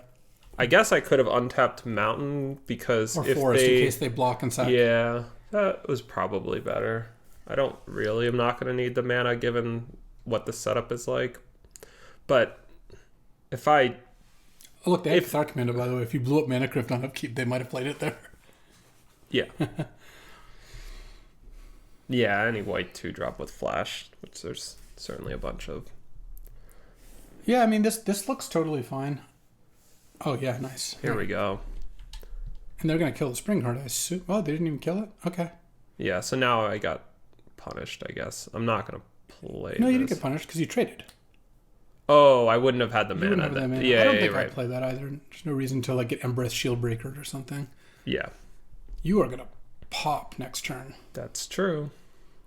I guess I could have untapped Mountain because or Forest in case they block and sack. Yeah, that was probably better. I'm not going to need the mana given what the setup is like. But if I... Oh, look, they have Cathar Commando, by the way. If you blew up Mana Crypt on upkeep, they might have played it there. Yeah. Yeah, any white 2-drop with flash, which there's certainly a bunch of. Yeah, I mean, this looks totally fine. Oh, yeah, nice. Here we go. And they're going to kill the Spring Heart, I assume. Oh, they didn't even kill it? Okay. Yeah, so now I got punished, I guess. I'm not going to play No, you didn't get punished because you traded. Oh, I wouldn't have had the mana. Yeah, I don't think I'd play that either. There's no reason to like get Embrace Shield Breaker or something. Yeah. You are going to pop next turn. That's true.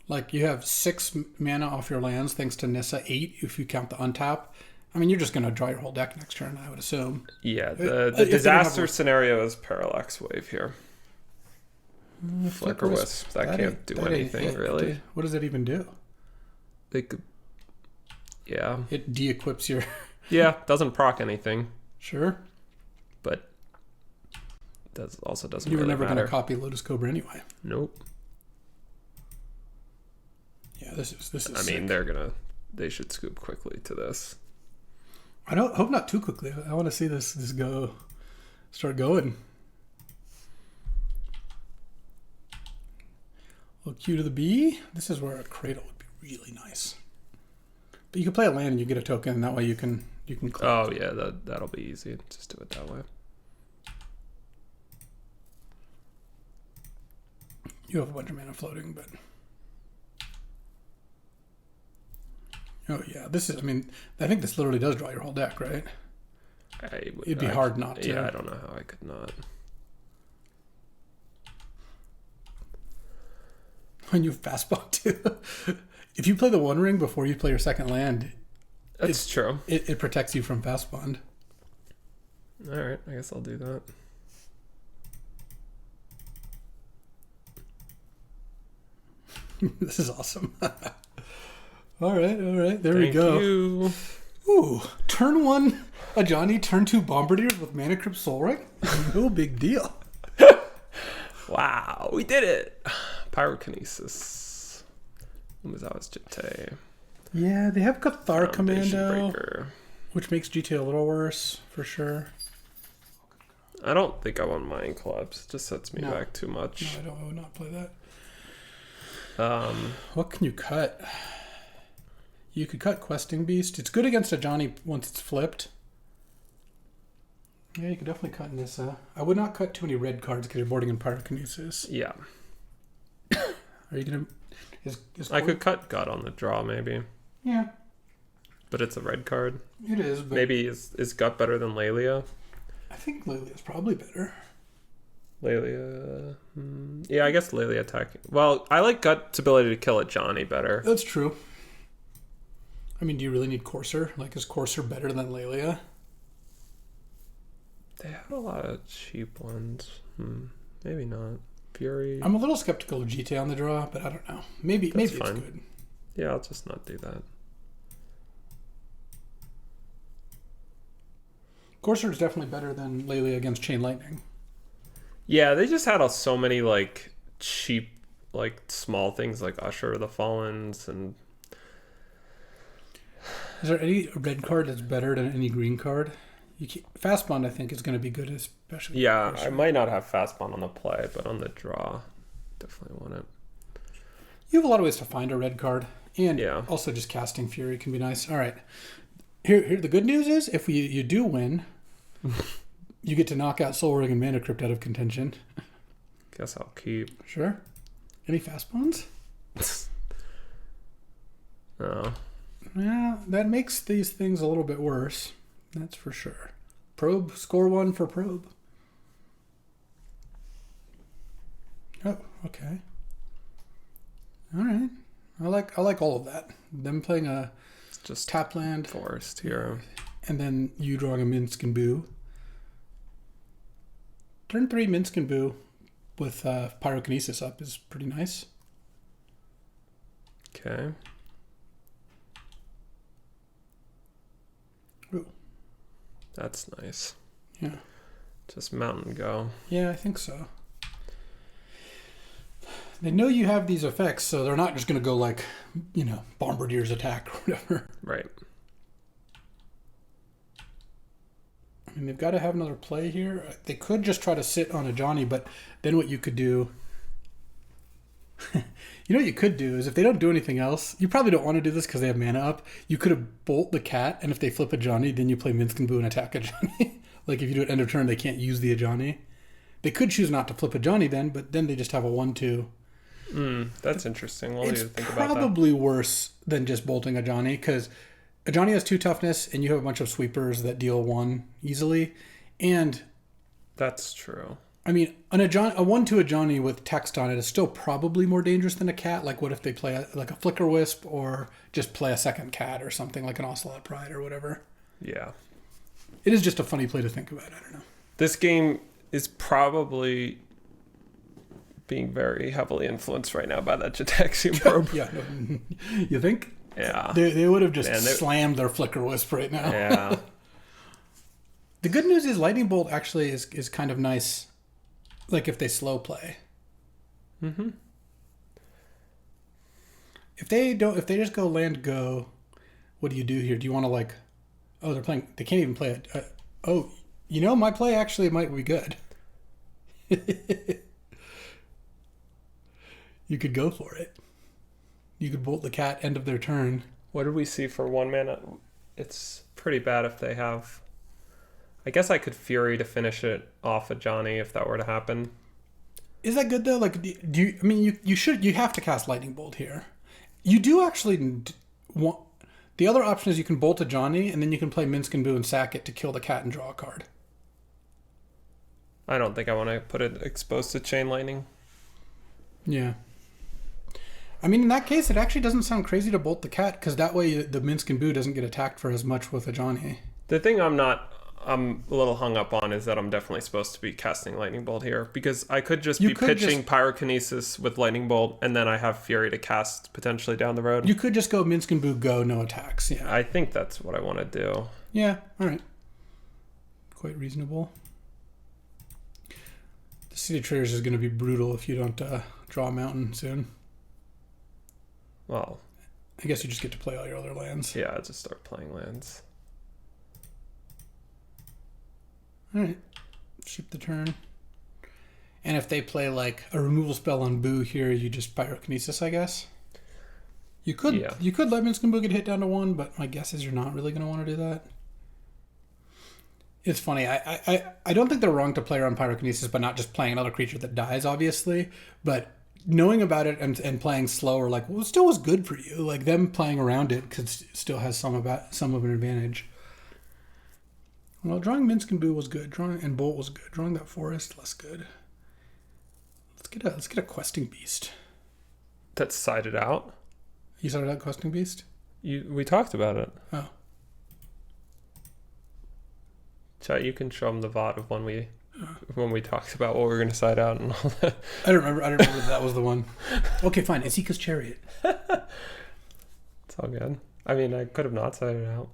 Like, you have 6 mana off your lands thanks to Nissa, 8 if you count the untap. I mean, you're just going to draw your whole deck next turn, I would assume. Yeah, the disaster scenario is Parallax Wave here. Flicker Wisp. That can't do anything, really. What does it even do? They could... Yeah. It de-equips your... Yeah, doesn't proc anything. Sure. But also doesn't You were really never matter. going to copy Lotus Cobra anyway. Nope. Yeah, this is I mean, they should scoop quickly to this. I hope not too quickly. I want to see this start going. Little Q to the B. This is where a Cradle would be really nice. But you can play a land and you get a token, and that way you can collect. Oh yeah, that'll be easy. Just do it that way. You have a bunch of mana floating, but oh yeah, this is. I mean, I think this literally does draw your whole deck, right? It'd be hard not to. Yeah, I don't know how I could not. When you fastball too. If you play the One Ring before you play your second land, that's true. It protects you from fast bond. All right, I guess I'll do that. This is awesome. All right. There we Thank go. You. Ooh, turn 1 Ajani, turn 2 Bombardier with Mana Crypt Soul Ring? No big deal. Wow, we did it. Pyrokinesis. Umazawa's Jitte. Yeah, they have Cathar Foundation Commando, Breaker. which makes GT a little worse, for sure. I don't think I want Mind Collapse. It just sets me back too much. No, I would not play that. What can you cut? You could cut Questing Beast. It's good against Ajani once it's flipped. Yeah, you could definitely cut Nissa. I would not cut too many red cards because you're boarding in Pyrokinesis. Yeah. Are you going to... I could cut Gut on the draw, maybe. Yeah. But it's a red card. It is, but... Maybe is Gut better than Lelia? I think Lelia's probably better. Lelia... Yeah, I guess Lelia attacking... Well, I like Gut's ability to kill a Johnny better. That's true. I mean, do you really need Courser? Like, is Courser better than Lelia? They have a lot of cheap ones. Maybe not. Fury... I'm a little skeptical of GT on the draw, but I don't know. Maybe fine. It's good. Yeah, I'll just not do that. Courser is definitely better than Lelia against Chain Lightning. Yeah, they just had so many like cheap, like small things like Usher of the Fallens and. Is there any red card that's better than any green card? Fast bond, I think, is going to be good, especially. Yeah, I might not have fast bond on the play, but on the draw, definitely want it. You have a lot of ways to find a red card, and also just casting Fury can be nice. All right, here the good news is if you do win, you get to knock out Soul Ring and Mana Crypt out of contention. Guess I'll keep. Sure. Any fast bonds? No. Yeah, that makes these things a little bit worse. That's for sure. Probe, score 1 for Probe. Oh, okay. All right. I like all of that. Them playing a just tap land, forest hero, and then you drawing a Minsk and Boo. Turn 3 Minsk and Boo with Pyrokinesis up is pretty nice. Okay. Ooh. That's nice. Yeah. Just mountain go. Yeah, I think so. They know you have these effects, so they're not just going to go like, Bombardier's attack or whatever. Right. I mean, they've got to have another play here. They could just try to sit on a Johnny, but then what you could do... what you could do is if they don't do anything else, you probably don't want to do this because they have mana up. You could have bolt the cat, and if they flip a Johnny, then you play Minsk and Boo and attack a Johnny. Like if you do it end of turn, they can't use the Johnny. They could choose not to flip a Johnny then, but then they just have a 1/2. That's interesting. We'll need to think about that. It's probably worse than just bolting a Johnny because a Johnny has 2 toughness, and you have a bunch of sweepers that deal 1 easily, and that's true. I mean, a 1/2 a Johnny with text on it is still probably more dangerous than a cat. Like, what if they play a Flicker Wisp or just play a second cat or something like an Ocelot Pride or whatever? Yeah. It is just a funny play to think about. I don't know. This game is probably being very heavily influenced right now by that Jataxian probe. Yeah. You think? Yeah. They would have just slammed their Flicker Wisp right now. Yeah. The good news is Lightning Bolt actually is kind of nice. Like if they slow play. Mm-hmm. If they just go land go, what do you do here? Do you want to they're playing, they can't even play it. My play actually might be good. You could go for it. You could bolt the cat end of their turn. What did we see for 1 mana? It's pretty bad if they have... I guess I could Fury to finish it off of Johnny if that were to happen. Is that good though? Like, do you? I mean, you have to cast Lightning Bolt here. You do actually want. The other option is you can bolt a Johnny and then you can play Minsk and Boo and sack it to kill the cat and draw a card. I don't think I want to put it exposed to Chain Lightning. Yeah. I mean, in that case, it actually doesn't sound crazy to bolt the cat because that way the Minsk and Boo doesn't get attacked for as much with a Johnny. The thing I'm a little hung up on is that I'm definitely supposed to be casting Lightning Bolt here because I could just be pitching Pyrokinesis with Lightning Bolt and then I have Fury to cast potentially down the road. You could just go Minsk and Boo, go, no attacks. Yeah, I think that's what I want to do. Yeah, all right. Quite reasonable. The City Traders is going to be brutal if you don't draw a mountain soon. Well, I guess you just get to play all your other lands. Yeah, I'll just start playing lands. Alright. Ship the turn. And if they play like a removal spell on Boo here, you just Pyrokinesis, I guess. You could let Minsk and Boo get hit down to 1, but my guess is you're not really going to want to do that. It's funny. I don't think they're wrong to play around Pyrokinesis, but not just playing another creature that dies, obviously. But knowing about it and playing slower, it still was good for you. Like them playing around it still has some of an advantage. Well, drawing Minsk and Boo was good. Drawing Bolt was good. Drawing that Forest, less good. Let's get a Questing Beast. That's sided out. You sided out Questing Beast? We talked about it. Oh. Chat, you can show them the VOD of when we talked about what we were going to side out and all that. I don't remember that was the one. Okay, fine. Azeka's Chariot. It's all good. I mean, I could have not sided it out.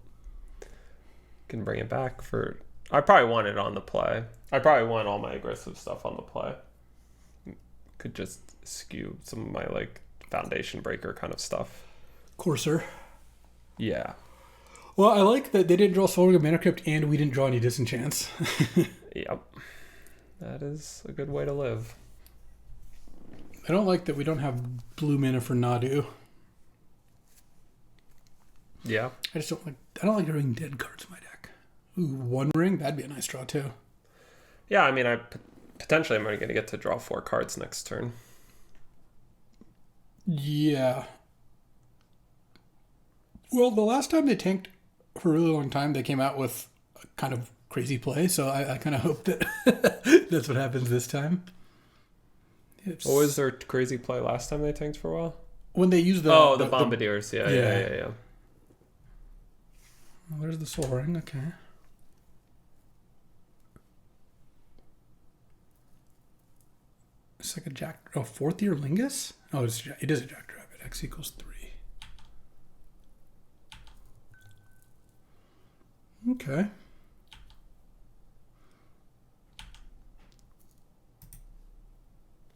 Can bring it back for I probably want it on the play. I probably want all my aggressive stuff on the play. Could just skew some of my like foundation breaker kind of stuff. Courser. Yeah. Well, I like that they didn't draw Soul of Mana Crypt and we didn't draw any disenchants. Yep. That is a good way to live. I don't like that we don't have blue mana for Nadu. Yeah. I don't like drawing dead cards in my deck. Ooh, One Ring? That'd be a nice draw too. Yeah, I mean, potentially I'm only going to get to draw 4 cards next turn. Yeah. Well, the last time they tanked for a really long time, they came out with a kind of crazy play, so I kind of hope that that's what happens this time. What was their crazy play last time they tanked for a while? When they used the Bombardiers. Yeah. Well, there's the Soul Ring. Okay. It's like a fourth year Lingus? Oh, it is a Jackrabbit. X equals 3. Okay.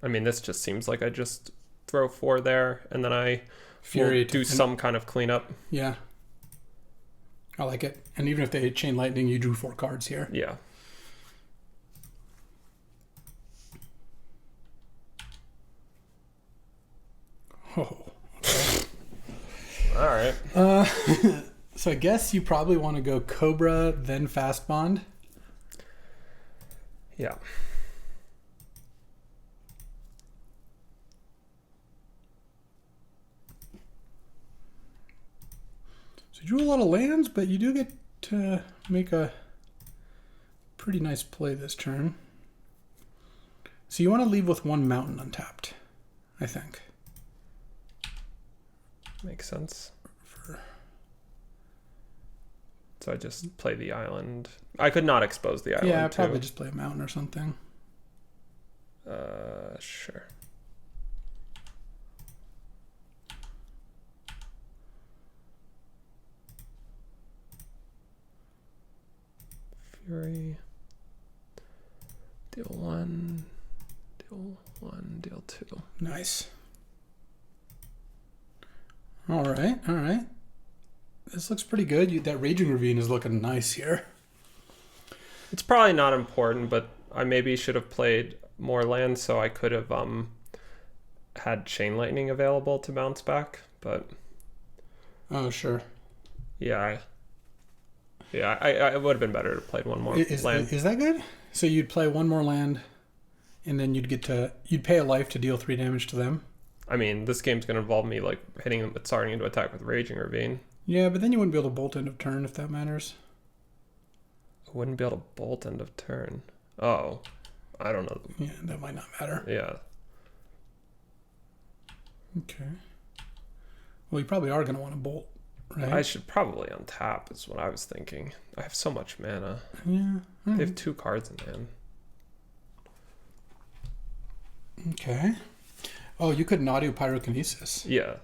I mean, this just seems like I just throw 4 there, and then I Fury do some kind of cleanup. Yeah. I like it. And even if they Chain Lightning, you drew 4 cards here. Yeah. Oh. Okay. All right. So I guess you probably want to go Cobra, then Fast Bond. Yeah. So you drew a lot of lands, but you do get to make a pretty nice play this turn. So you want to leave with 1 mountain untapped, I think. Makes sense. So I just play the island. I could not expose the island. Yeah, I'd probably just play a mountain or something. Sure. Fury. Deal 1. Deal 1. Deal 2. Nice. All right. This looks pretty good. That Raging Ravine is looking nice here. It's probably not important, but I maybe should have played more lands so I could have had Chain Lightning available to bounce back. But oh, sure. Yeah, I would have been better to play one more land. Is that good? So you'd play 1 more land, and then you'd pay a life to deal 3 damage to them. I mean, this game's going to involve me like hitting them, starting into attack with Raging Ravine. Yeah, but then you wouldn't be able to bolt end of turn if that matters. I wouldn't be able to bolt end of turn. Oh, I don't know. Yeah, that might not matter. Yeah. Okay. Well, you probably are going to want to bolt, right? I should probably untap is what I was thinking. I have so much mana. Yeah. They have 2 cards in hand. Okay. Oh, you could not do Pyrokinesis. Yeah.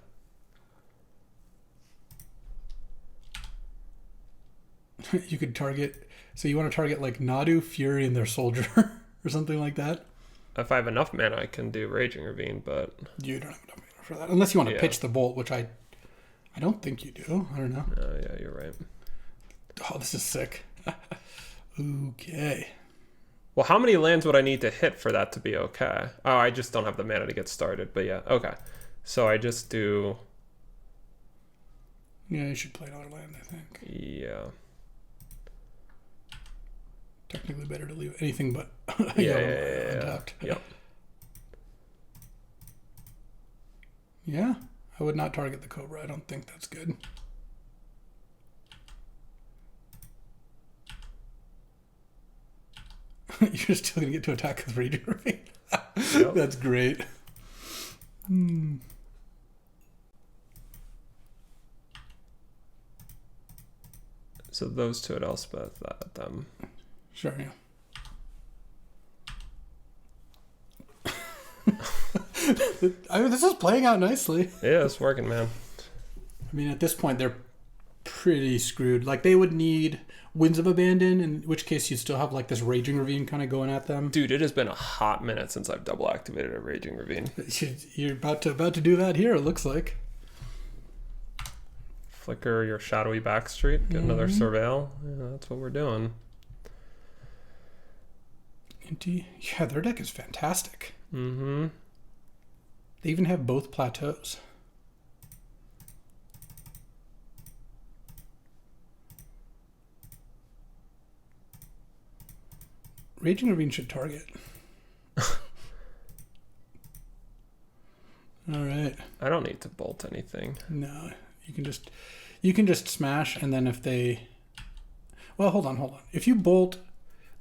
You could target... So you want to target like Nadu, Fury, and their soldier or something like that? If I have enough mana, I can do Raging Ravine, but... You don't have enough mana for that. Unless you want to pitch the bolt, which I don't think you do. I don't know. Yeah, you're right. Oh, this is sick. Okay. Well, how many lands would I need to hit for that to be okay? Oh, I just don't have the mana to get started, but yeah, okay. So I just do... Yeah, you should play another land, I think. Yeah. Technically better to leave anything but untapped. Yep. Yeah, I would not target the Cobra. I don't think that's good. You're still going to get to attack with Raging Ravine. Yep. That's great. So those 2 at Elspeth, them. Sure, yeah. I mean, this is playing out nicely. Yeah, it's working, man. I mean, at this point, they're pretty screwed. Like, they would need Winds of Abandon, in which case you'd still have, like, this Raging Ravine kind of going at them. Dude, it has been a hot minute since I've double activated a Raging Ravine. You're about to do that here, it looks like. Flicker your Shadowy Backstreet, get another Surveil. Yeah, that's what we're doing. Yeah, their deck is fantastic. Mm-hmm. They even have both plateaus. Raging Ravine should target. All right. I don't need to bolt anything. No, you can just smash, and then if they, well, hold on. If you bolt,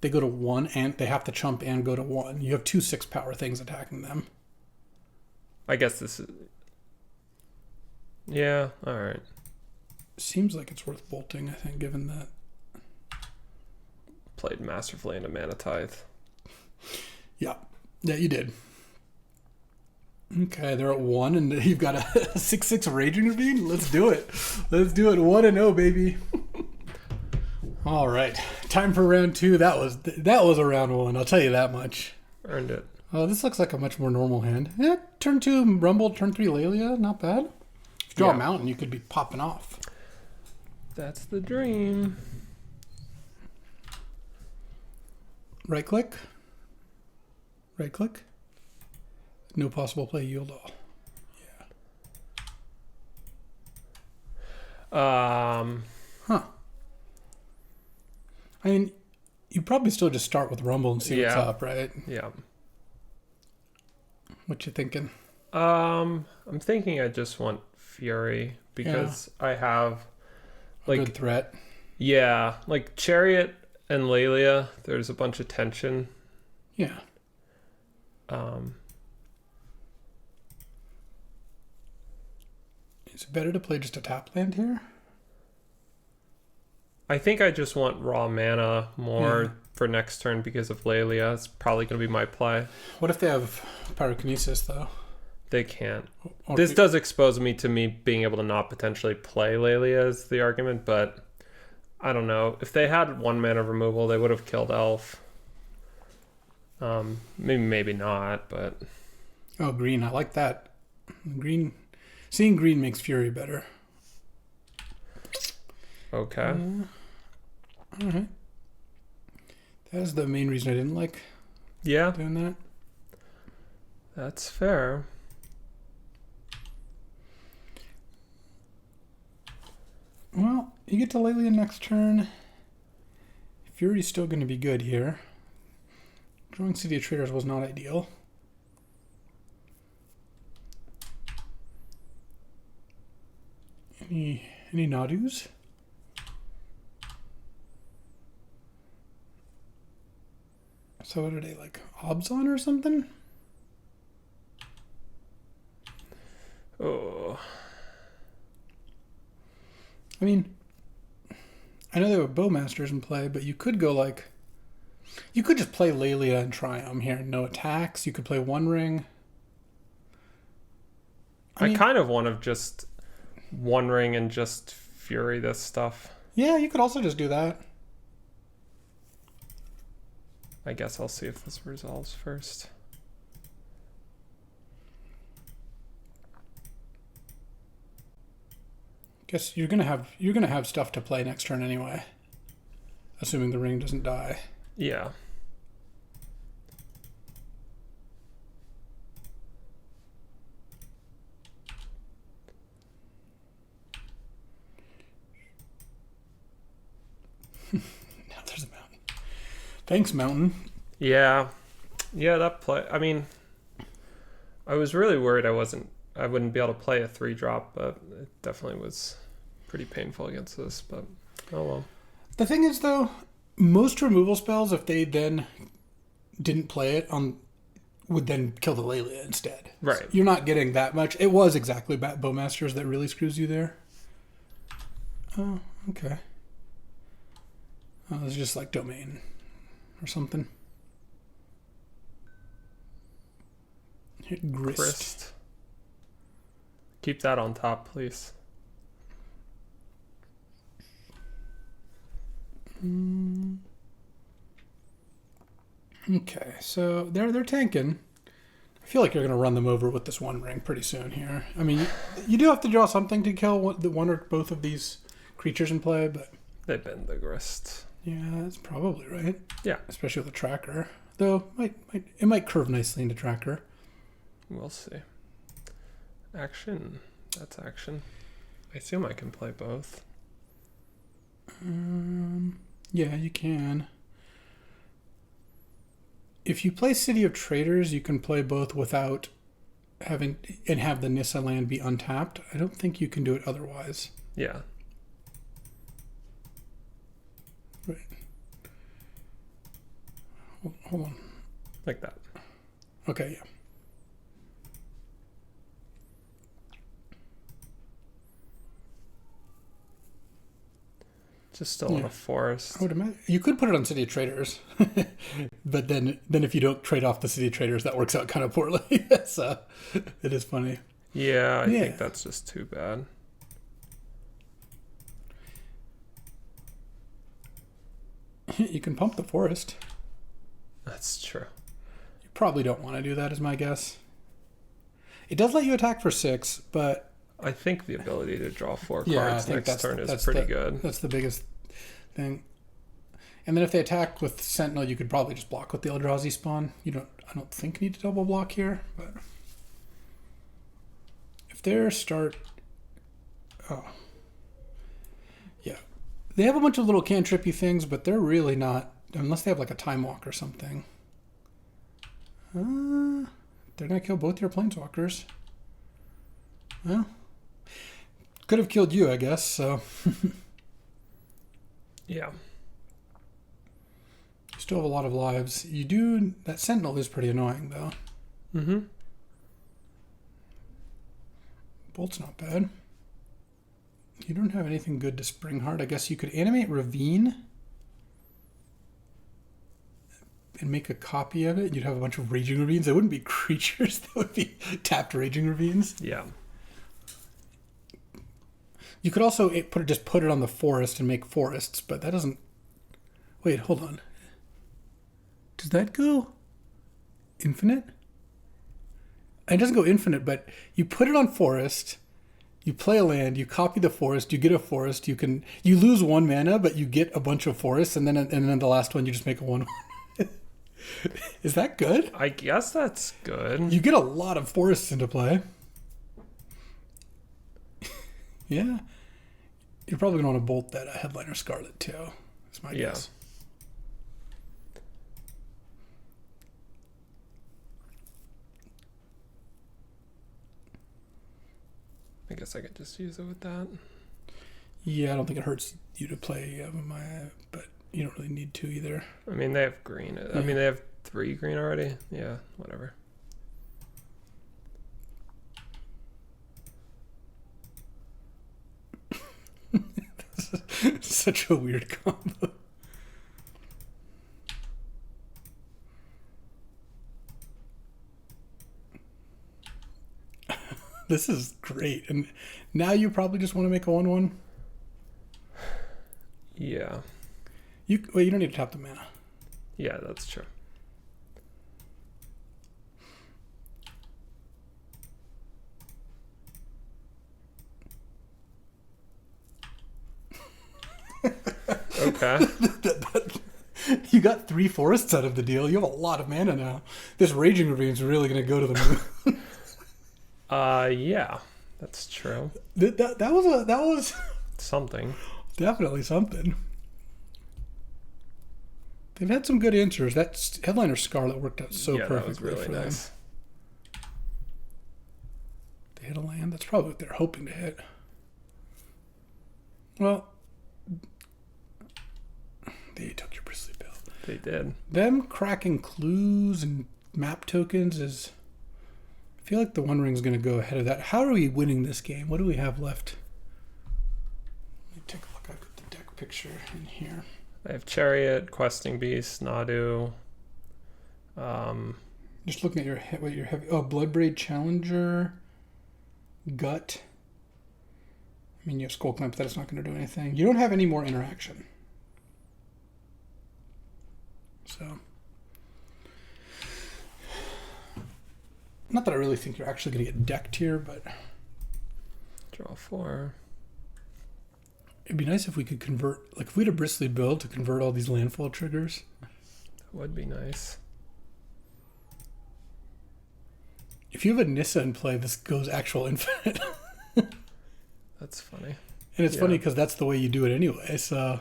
they go to 1, and they have to chump and go to 1. You have 2 6-power things attacking them. I guess this is... Yeah, all right. Seems like it's worth bolting, I think, given that. Played masterfully into Mana Tithe. Yeah, you did. Okay, they're at 1, and you've got a 6/6 Raging Ravine. Let's do it. 1-0, baby. All right, time for round 2. That was a round 1. I'll tell you that much. Earned it. Oh, this looks like a much more normal hand. Yeah, turn 2 Rumble, turn 3 Lelia, not bad. If you draw a mountain, you could be popping off. That's the dream. Right click. No possible play, yield all. Yeah. Huh. I mean, you probably still just start with Rumble and see what's up, right? Yeah. What you thinking? I'm thinking I just want Fury because I have like a good threat. Yeah, like Chariot and Lelia, there's a bunch of tension. Yeah. Is it better to play just a tap land here? I think I just want raw mana more for next turn because of Lelia. It's probably going to be my play. What if they have Pyrokinesis, though? They can't. This does expose me to me being able to not potentially play Lelia is the argument, but I don't know. If they had 1 mana removal, they would have killed Elf. Maybe not, but... Oh, green. I like that. Green. Seeing green makes Fury better. Okay. All right. That's the main reason I didn't like doing that. That's fair. Well, you get to Lelia next turn. Fury's still going to be good here. Drawing City of Traders was not ideal. Any Nadus? So what are they, like Obzon or something? Oh. I mean, I know there were Bowmasters in play, but you could go like... You could just play Lelia and Triumph here. No attacks. You could play One Ring. I mean, kind of want to just One Ring and just Fury this stuff. Yeah, you could also just do that. I guess I'll see if this resolves first. Guess you're gonna have stuff to play next turn anyway, assuming the ring doesn't die. Yeah. Now there's a mountain. Thanks, mountain. Yeah, that play. I mean, I was really worried I wouldn't be able to play a 3-drop, but it definitely was pretty painful against this. But oh well. The thing is, though, most removal spells, if they then didn't play it would then kill the Lelia instead. Right. So you're not getting that much. It was exactly Bowmasters that really screws you there. Oh, okay. Oh, it's just like Domain or something. Hit Grist. Keep that on top, please. Okay, so they're tanking. I feel like you're going to run them over with this one ring pretty soon here. I mean, you do have to draw something to kill one or both of these creatures in play, but... They've been the grist. Yeah, that's probably right. Yeah. Especially with a tracker. Though, it might curve nicely into tracker. We'll see. Action. That's action. I assume I can play both. Yeah, you can. If you play City of Traders, you can play both without having... and have the Nissa land be untapped. I don't think you can do it otherwise. Yeah. Right. Hold on. Like that. Okay, yeah. Just still in a forest. I would imagine. You could put it on City of Traders. But then if you don't trade off the City of Traders, that works out kind of poorly. So it is funny. Yeah, I think that's just too bad. You can pump the forest. That's true. You probably don't want to do that, is my guess. It does let you attack for 6, but... I think the ability to draw 4 cards next turn is pretty good. That's the biggest thing. And then if they attack with Sentinel, you could probably just block with the Eldrazi spawn. I don't think you need to double block here, but... If their start... Oh. Yeah. They have a bunch of little cantrippy things, but they're really not... Unless they have like a Time Walk or something. They're going to kill both your Planeswalkers. Well... Could have killed you, I guess, so... Yeah. You still have a lot of lives. You do... That Sentinel is pretty annoying, though. Mm-hmm. Bolt's not bad. You don't have anything good to Springheart. I guess you could animate Ravine and make a copy of it. You'd have a bunch of Raging Ravines. They wouldn't be creatures. They would be tapped Raging Ravines. Yeah. You could also just put it on the forest and make forests, but that doesn't... Wait, hold on. Does that go infinite? It doesn't go infinite, but you put it on forest, you play a land, you copy the forest, you get a forest, you lose 1 mana, but you get a bunch of forests, and then the last one you just make a 1/1. Is that good? I guess that's good. You get a lot of forests into play. Yeah. You're probably going to want to bolt that Headliner Scarlet, too. That's my guess. I guess I could just use it with that. Yeah, I don't think it hurts you to play Maya, but you don't really need to either. I mean, they have green. I mean, they have 3 green already. Yeah, whatever. Such a weird combo. This is great. And now you probably just want to make a 1/1? Yeah. You don't need to tap the mana. Yeah, that's true. Okay. You got 3 forests out of the deal. You have a lot of mana now. This Raging Ravine is really going to go to the moon. Yeah, that's true. That was something. Definitely something. They've had some good answers. That Headliner Scarlet worked out so perfectly. That was really nice. Them. They hit a land. That's probably what they're hoping to hit. Well, they took your Bristly Bill. They did. Them cracking clues and map tokens is... I feel like the One Ring's going to go ahead of that. How are we winning this game? What do we have left? Let me take a look. I've got the deck picture in here. I have Chariot, Questing Beast, Nadu. Just looking at what your heavy... Oh, Bloodbraid Challenger. Gut. I mean, you have Skull Clamp. That's not going to do anything. You don't have any more interaction. So, not that I really think you're actually going to get decked here, but Draw 4. it'd be nice if we could convert, like if we had a bristly build to convert all these landfall triggers. That would be nice. If you have a Nissa in play, this goes actual infinite. That's funny. And it's funny because that's the way you do it anyway, so...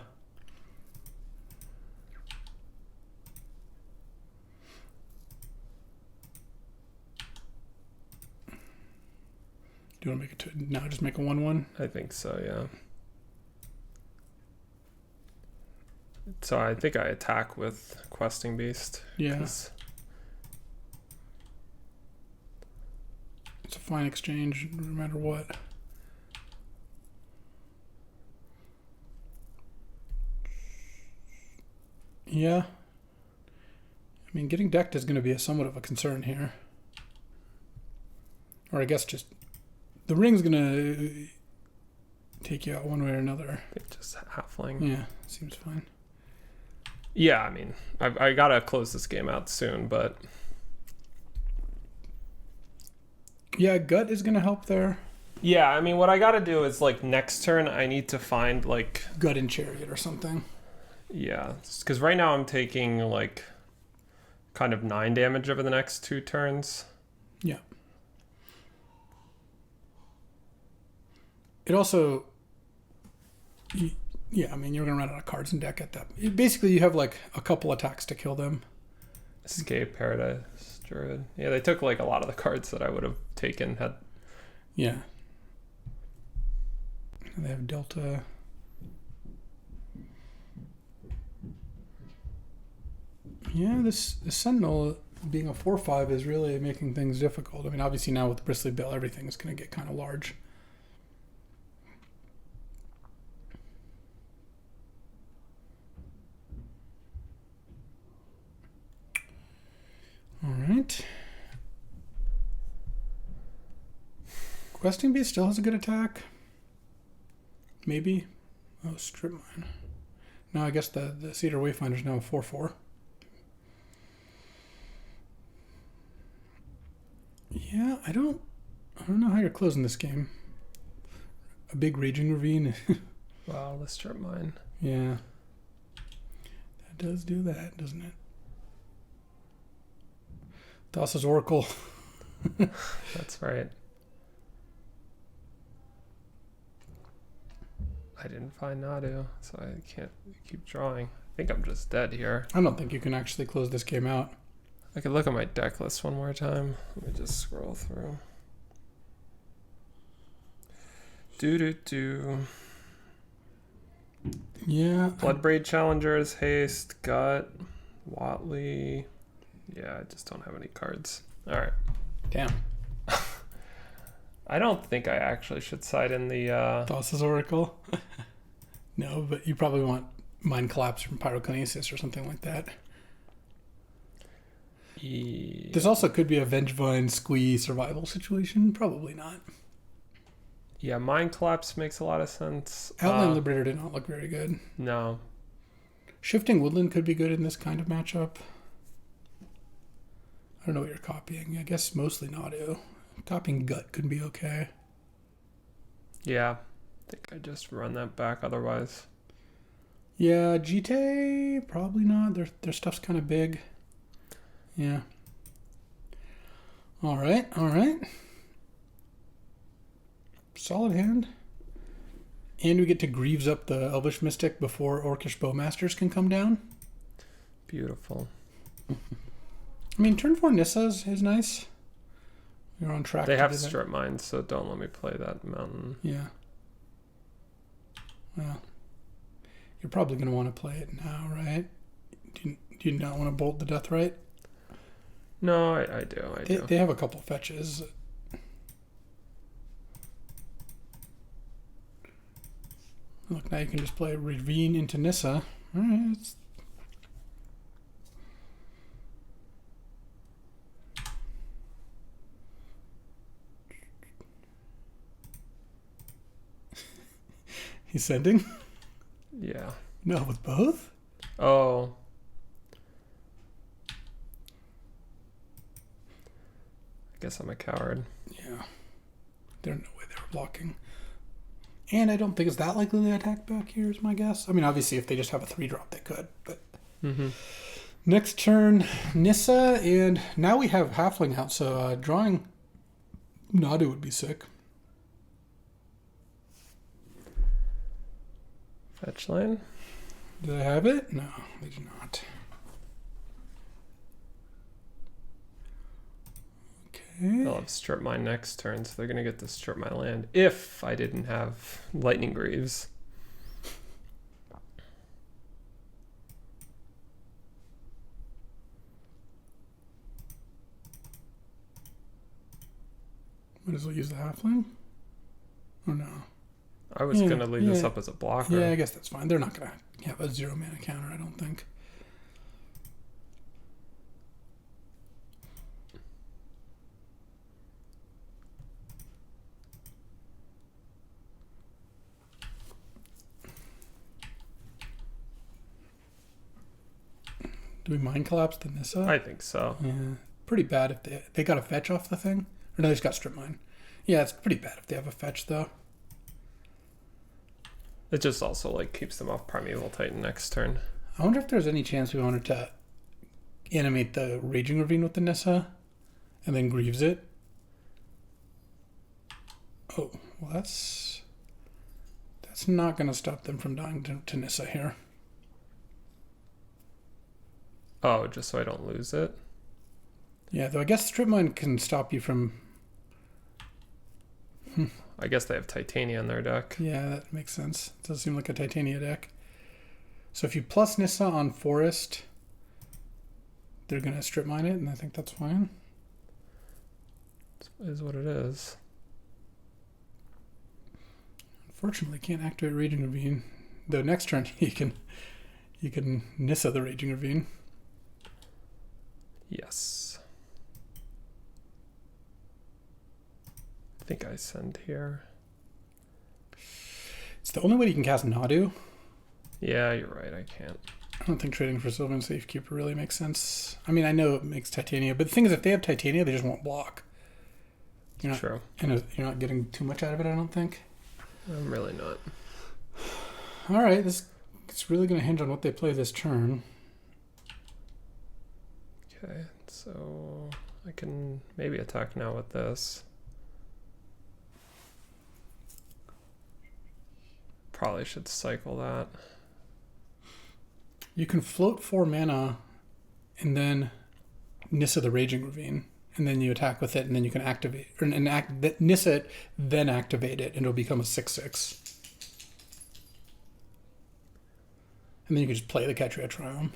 Do you want to make it to now? Just make a 1/1. I think so. Yeah. So I think I attack with Questing Beast. Yeah. It's a fine exchange, no matter what. Yeah. I mean, getting decked is going to be somewhat of a concern here. Or I guess just... The ring's going to take you out one way or another. I think just halfling. Yeah, seems fine. Yeah, I mean, I got to close this game out soon, but... Yeah, gut is going to help there. Yeah, I mean, what I got to do is, like, next turn, I need to find, like... Gut and Chariot or something. Yeah, because right now I'm taking, like, kind of 9 damage over the next 2 turns. Yeah. It also... Yeah, I mean, you're going to run out of cards in deck at that. Basically, you have, like, a couple attacks to kill them. Escape Paradise Druid. Yeah, they took, like, a lot of the cards that I would have taken had... Yeah. And they have Delta... Yeah, this Sentinel being a 4/5 is really making things difficult. I mean, obviously now with Bristly Bill, everything is going to get kind of large. All right. Questing Beast still has a good attack. Maybe. Oh, Strip Mine. No, I guess the Cedar Wayfinder is now a 4/4. Yeah, I don't know how you're closing this game. A big Raging Ravine. Wow, the Strip Mine. Yeah. That does do that, doesn't it? Thassa's Oracle. That's right. I didn't find Nadu, so I can't keep drawing. I think I'm just dead here. I don't think you can actually close this game out. I could look at my deck list one more time. Let me just scroll through. Yeah. Bloodbraid Challengers, Haste, Gut, Watley. Yeah, I just don't have any cards. All right. Damn. I don't think I actually should side in the... Thassa's Oracle? No, but you probably want Mind Collapse from Pyrokinesis or something like that. Yeah. This also could be a Vengevine Squee survival situation. Probably not. Yeah, Mind Collapse makes a lot of sense. Outland Liberator did not look very good. No. Shifting Woodland could be good in this kind of matchup. I don't know what you're copying. I guess mostly Nadu. Copying Gut could be okay. Yeah. I think I just run that back otherwise. Yeah, Jite, probably not. Their stuff's kind of big. Yeah. All right. Solid hand. And we get to Greaves up the Elvish Mystic before Orcish Bowmasters can come down. Beautiful. I mean, turn 4 Nissa is nice. You're on track. They have Strip Mine, so don't let me play that mountain. Yeah. Well, you're probably going to want to play it now, right? Do you not want to bolt the Deathrite? No, I do. They have a couple fetches. Look, now you can just play Ravine into Nissa. All right. He's sending? Yeah. No, with both? Oh. guess I'm a coward. Yeah. There's no way they were blocking. And I don't think it's that likely they attack back here is my guess. I mean, obviously, if they just have a 3-drop, they could. But next turn, Nissa, and now we have Halfling out, so drawing Nadu would be sick. Fetch line? Do they have it? No, they do not. Okay. They'll have strip mine next turn, so they're going to get to strip my land if I didn't have Lightning Greaves. Might as well use the Halfling? Or no? I was going to leave this up as a blocker. Yeah, I guess that's fine. They're not going to have a 0-mana counter, I don't think. Do we mind collapse the Nissa? I think so. Yeah. Pretty bad if they got a fetch off the thing. Or no, they just got strip mine. Yeah, it's pretty bad if they have a fetch, though. It just also like keeps them off Primeval Titan next turn. I wonder if there's any chance we wanted to animate the Raging Ravine with the Nissa and then Greaves it. Oh, well that's not going to stop them from dying to Nissa here. Oh, just so I don't lose it? Yeah, though I guess Strip Mine can stop you from... I guess they have Titania in their deck. Yeah, that makes sense. It does seem like a Titania deck. So if you plus Nissa on Forest, they're going to Strip Mine it, and I think that's fine. It is what it is. Unfortunately, can't activate Raging Ravine. Though next turn you can Nissa the Raging Ravine. Yes. I think I send here. It's the only way you can cast Nadu. Yeah, you're right. I can't. I don't think trading for Sylvan Safekeeper really makes sense. I mean, I know it makes Titania, but the thing is, if they have Titania, they just won't block. True. And you're not getting too much out of it, I don't think. I'm really not. All right, it's really going to hinge on what they play this turn. Okay, so I can maybe attack now with this. Probably should cycle that. You can float 4 mana and then Nissa the Raging Ravine, and then you attack with it, and then you can activate Nissa it, then activate it, and it'll become a 6/6. And then you can just play the Ketria Triumph.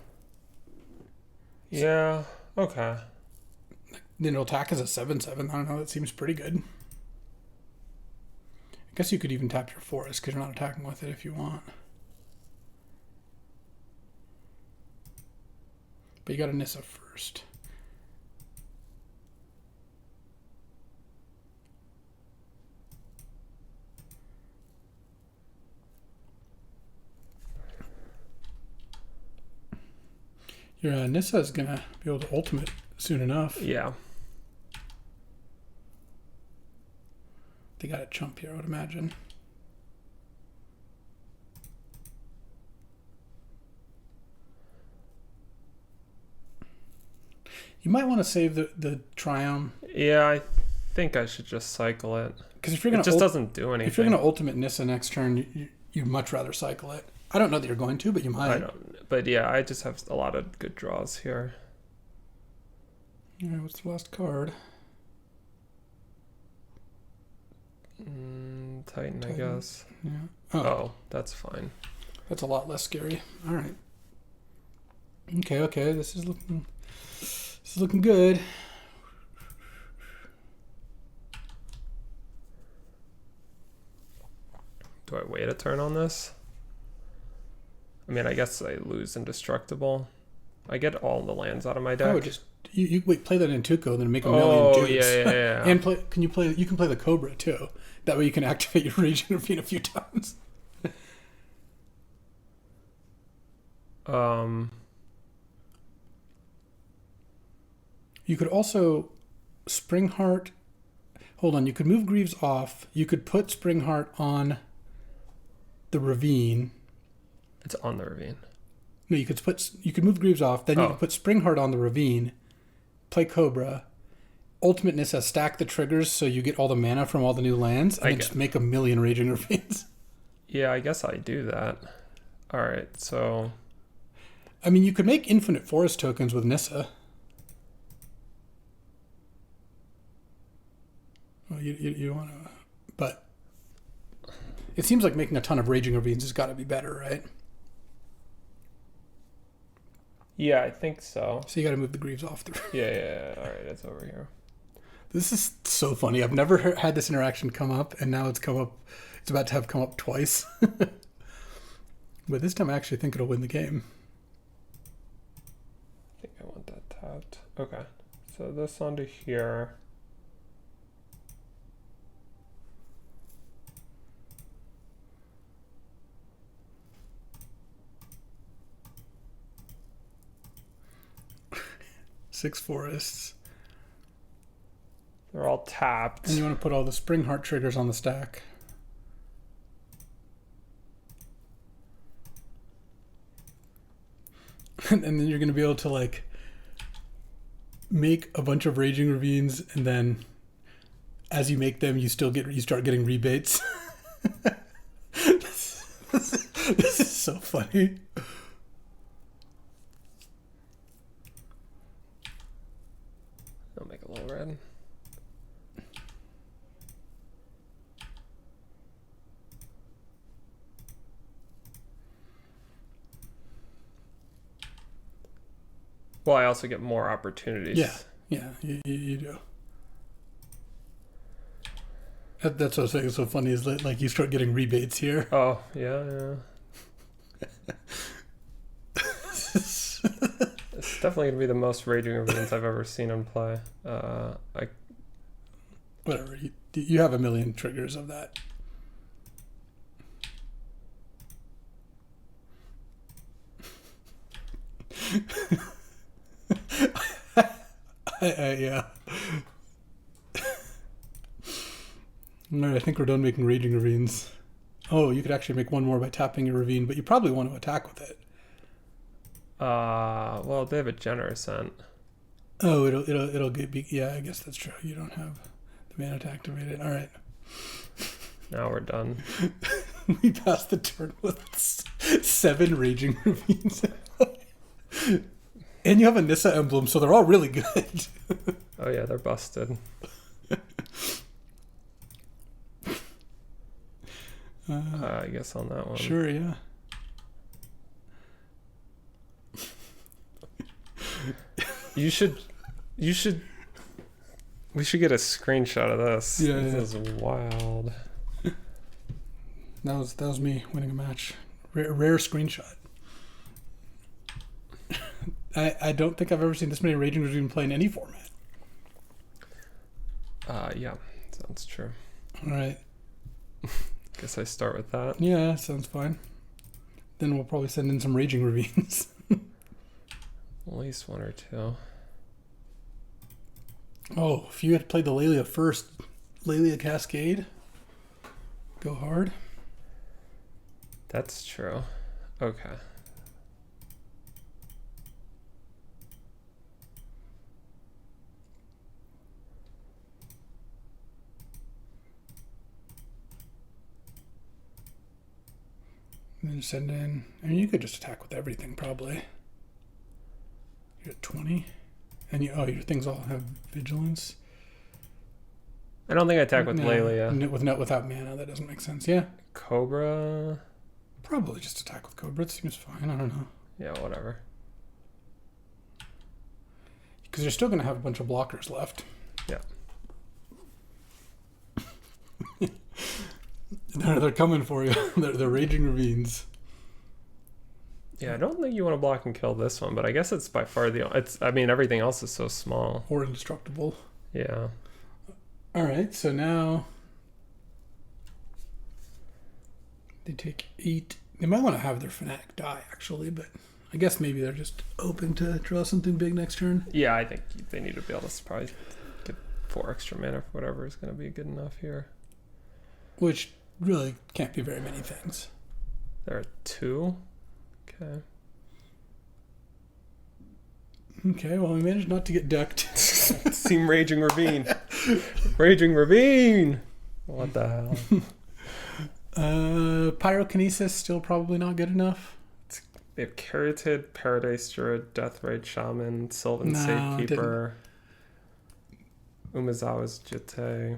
Yeah, okay. Then it'll attack as a 7/7. I don't know, that seems pretty good. I guess you could even tap your Forest because you're not attacking with it if you want. But you got to Nissa first. Your Nissa is going to be able to ultimate soon enough. Yeah. They got a chump here, I would imagine. You might want to save the Triumph. Yeah, I think I should just cycle it. Because if you're gonna, it just doesn't do anything. If you're going to ultimate Nissa next turn, you'd much rather cycle it. I don't know that you're going to, but you might. I don't. But yeah, I just have a lot of good draws here. All right, what's the last card? Titan, I guess. Yeah. Oh, that's fine. That's a lot less scary. All right. Okay. This is looking good. Do I wait a turn on this? I mean, I guess I lose Indestructible. I get all the lands out of my deck. I would just you wait, play that in Tuco, then make a million dukes. Yeah. And you can play the Cobra too. That way you can activate your Raging Ravine a few times. You could also Springheart. Hold on, you could move Greaves off. You could put Springheart on the Ravine. It's on the Ravine. No, you could move Greaves off, then you could put Springheart on the Ravine, play Cobra, Ultimate Nissa, stack the triggers so you get all the mana from all the new lands, and then just make a million Raging Ravines. Yeah, I guess I do that. Alright, so... I mean, you could make infinite forest tokens with Nissa. Well, you want to... But it seems like making a ton of Raging Ravines has got to be better, right? Yeah, I think so. So you got to move the Greaves off the... Yeah. Alright, it's over here. This is so funny. I've never had this interaction come up, and now it's come up. It's about to have come up twice. But this time I actually think it'll win the game. I think I want that tapped. Okay. So this onto here. Six forests. They're all tapped. And you want to put all the Springheart triggers on the stack. And then you're going to be able to like make a bunch of Raging Ravines, and then as you make them, you start getting rebates. This is so funny. I'll make a little red. Well, I also get more opportunities. Yeah, you do. That's what I was saying. It's so funny is that like you start getting rebates here. Oh, yeah. It's definitely gonna be the most Raging Ravines I've ever seen in play. Whatever. You have a million triggers of that. Yeah. Alright, I think we're done making Raging Ravines. Oh, you could actually make one more by tapping your Ravine, but you probably want to attack with it. Well, they have a Generous Scent. Oh, it'll get... Yeah, I guess that's true. You don't have the mana to activate it. Alright. Now we're done. We passed the turn with 7 Raging Ravines. And you have a Nissa emblem, so they're all really good. Oh yeah, they're busted. I guess on that one. Sure, yeah. We should get a screenshot of this. Yeah, this is wild. That was me winning a match. Rare screenshot. I don't think I've ever seen this many Raging Ravines play in any format. Yeah, sounds true. All right. Guess I start with that. Yeah, sounds fine. Then we'll probably send in some Raging Ravines. At least one or two. Oh, if you had played the Lelia first, Lelia Cascade, go hard. That's true. Okay. And then send in... I mean, you could just attack with everything, probably. You're at 20. And your things all have vigilance. I don't think I attack with Lelia. Without mana, that doesn't make sense. Yeah. Cobra? Probably just attack with Cobra. It seems fine. I don't know. Yeah, whatever. Because you're still going to have a bunch of blockers left. Yeah. They're coming for you. They're Raging Ravines. Yeah, I don't think you want to block and kill this one, but I guess it's by far everything else is so small. Or indestructible. Yeah. Alright, so now they take 8. They might want to have their Fnatic die, actually, but I guess maybe they're just open to draw something big next turn. Yeah, I think they need to be able to probably 4 extra mana for whatever is going to be good enough here. Which really can't be very many things. There are 2. Okay. Okay, well, we managed not to get decked. Team Raging Ravine. Raging Ravine! What the hell? Pyrokinesis, still probably not good enough. They have Caryatid, Paradise Druid, Deathrite Shaman, Sylvan Safekeeper, Umezawa's Jitte.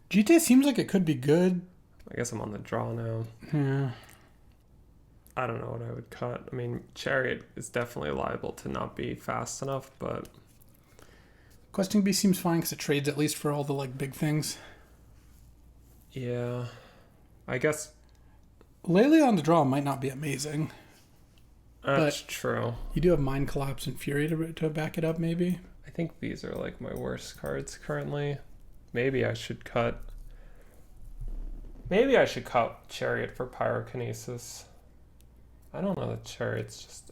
Jitte seems like it could be good. I guess I'm on the draw now. Yeah. I don't know what I would cut. I mean, Chariot is definitely liable to not be fast enough, but... Questing Beast seems fine because it trades at least for all the like big things. Yeah. I guess... Lele on the draw might not be amazing. That's true. You do have Mind Collapse and Fury to back it up, maybe? I think these are like my worst cards currently. Maybe I should cut Chariot for Pyrokinesis. I don't know, the Chariot's just...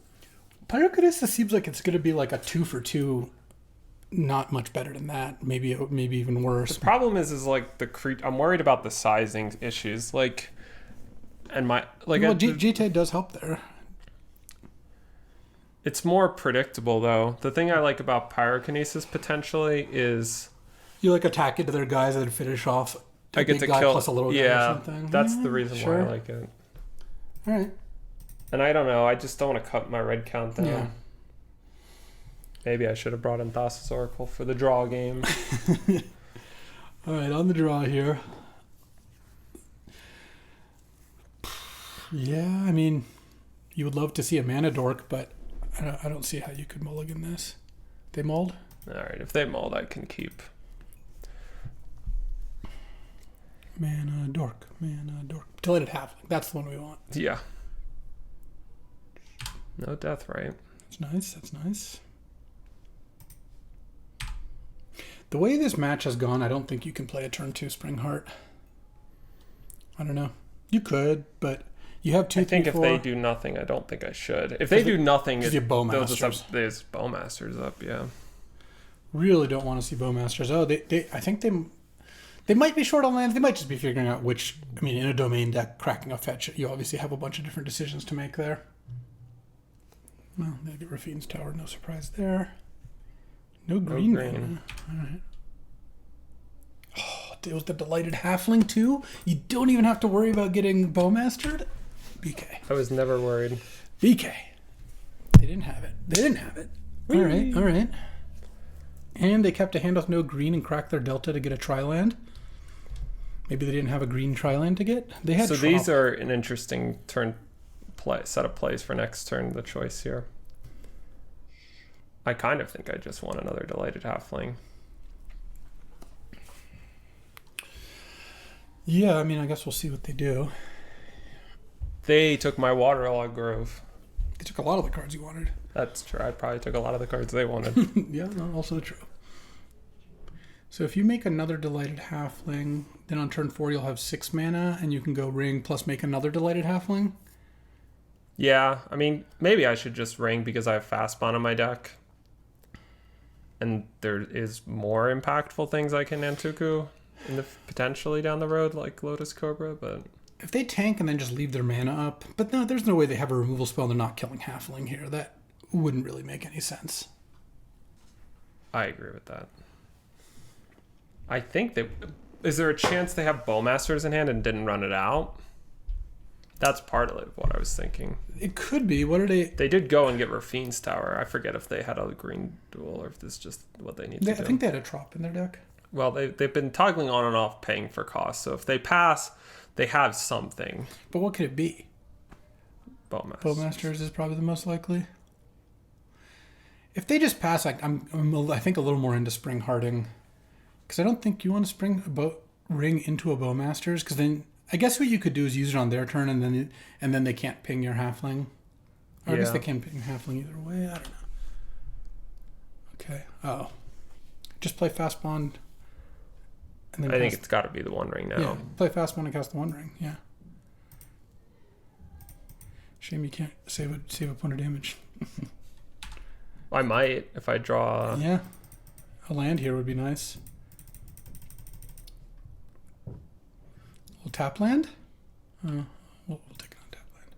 Pyrokinesis seems like it's going to be like a 2 for 2. Not much better than that. Maybe even worse. The problem is like I'm worried about the sizing issues. Like, and my... like. Well, GT does help there. It's more predictable, though. The thing I like about Pyrokinesis potentially is... You like attack into their guys and finish off I get to kill... plus a little guy or something. That's the reason why I like it. All right. And I don't know. I just don't want to cut my red count down. Yeah. Maybe I should have brought in Thassa's Oracle for the draw game. All right, on the draw here. Yeah, I mean, you would love to see a mana dork, but I don't see how you could mulligan this. They mulled? All right, if they mulled, I can keep. Mana dork. Deleted halfling. That's the one we want. Yeah. No death, right? That's nice. The way this match has gone, I don't think you can play a turn 2 Springheart. I don't know. You could, but you have 2, 3, 4. I think if they do nothing, I don't think I should. If they do nothing, you have Bowmasters. There's Bowmasters up, yeah. Really don't want to see Bowmasters. Oh, I think they might be short on lands. They might just be figuring out which... I mean, in a domain deck, cracking a fetch, you obviously have a bunch of different decisions to make there. Well, they get Rafine's Tower. No surprise there. No green. Mana. All right. Oh, it was the Delighted Halfling too? You don't even have to worry about getting Bowmastered? BK. I was never worried. BK. They didn't have it. All right. And they kept a hand with no green and cracked their Delta to get a Tri-land. Maybe they didn't have a green Tri-land to get. They had. So these are an interesting set of plays for next turn, the choice here. I kind of think I just want another Delighted Halfling. Yeah, I mean, I guess we'll see what they do. They took my Waterlog Grove. They took a lot of the cards you wanted. That's true. I probably took a lot of the cards they wanted. Yeah, no, also true. So if you make another Delighted Halfling, then on turn 4 you'll have 6 mana, and you can go ring plus make another Delighted Halfling? Yeah, I mean, maybe I should just ring because I have Fastbond in my deck. And there is more impactful things I can Nantuku potentially down the road, like Lotus Cobra, but... If they tank and then just leave their mana up... But no, there's no way they have a removal spell and they're not killing Halfling here. That wouldn't really make any sense. I agree with that. I think they... Is there a chance they have Bowmasters in hand and didn't run it out? That's part of what I was thinking. It could be. What are they... They did go and get Rafine's Tower. I forget if they had a green duel or if this is just what they need to do. I think they had a Trop in their deck. Well, they've been toggling on and off paying for cost. So if they pass, they have something. But what could it be? Bowmasters is probably the most likely. If they just pass, like I'm I think a little more into Spring Hearting. Because I don't think you want to ring into a Bowmasters, because then... I guess what you could do is use it on their turn, and then they can't ping your Halfling. Or I guess they can ping Halfling either way. I don't know. Okay. Oh. Just play Fastbond. And then I think it's got to be the One Ring now. Yeah. Play Fastbond and cast the One Ring. Yeah. Shame you can't save a point of damage. I might if I draw. Yeah. A land here would be nice. We'll tap land? We'll take it on tap land.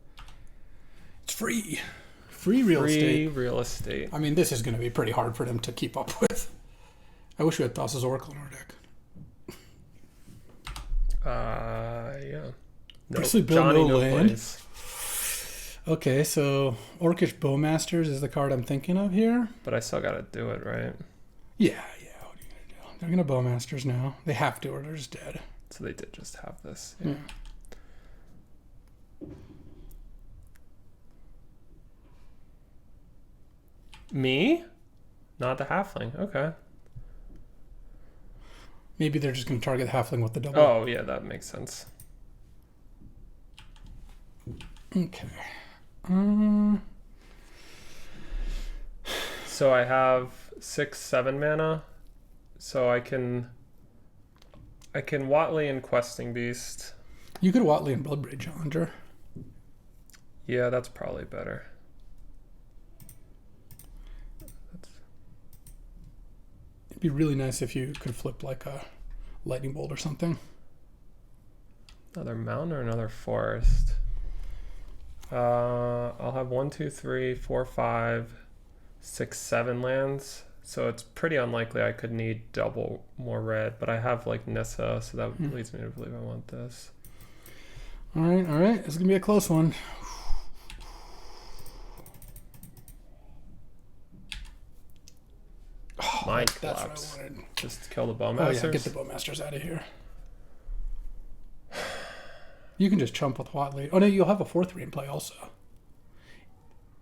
It's free. Free real estate. Free real estate. I mean, this is going to be pretty hard for them to keep up with. I wish we had Thassa's Oracle in our deck. Yeah. Nope. Johnny, no land. Plays. Okay, so Orcish Bowmasters is the card I'm thinking of here. But I still got to do it, right? Yeah. What are you going to do? They're going to Bowmasters now. They have to or they're just dead. So they did just have this. Yeah. Me? Not the halfling. Okay. Maybe they're just going to target the halfling with the double. Oh, yeah, that makes sense. Okay. So I have 6-7 mana. So I can Watley and Questing Beast. You could Watley and Bloodbraid Challenger. Yeah, that's probably better. It'd be really nice if you could flip like a lightning bolt or something. Another mountain or another forest? I'll have 1, 2, 3, 4, 5, 6, 7 lands. So it's pretty unlikely I could need double more red, but I have like Nissa, so that leads me to believe I want this. All right. It's gonna be a close one. Mind that's collapse. what I wanted. Just kill the Bowmasters. Oh yeah, get the Bowmasters out of here. You can just chump with Watley. Oh no, you'll have a 4/3 in play also.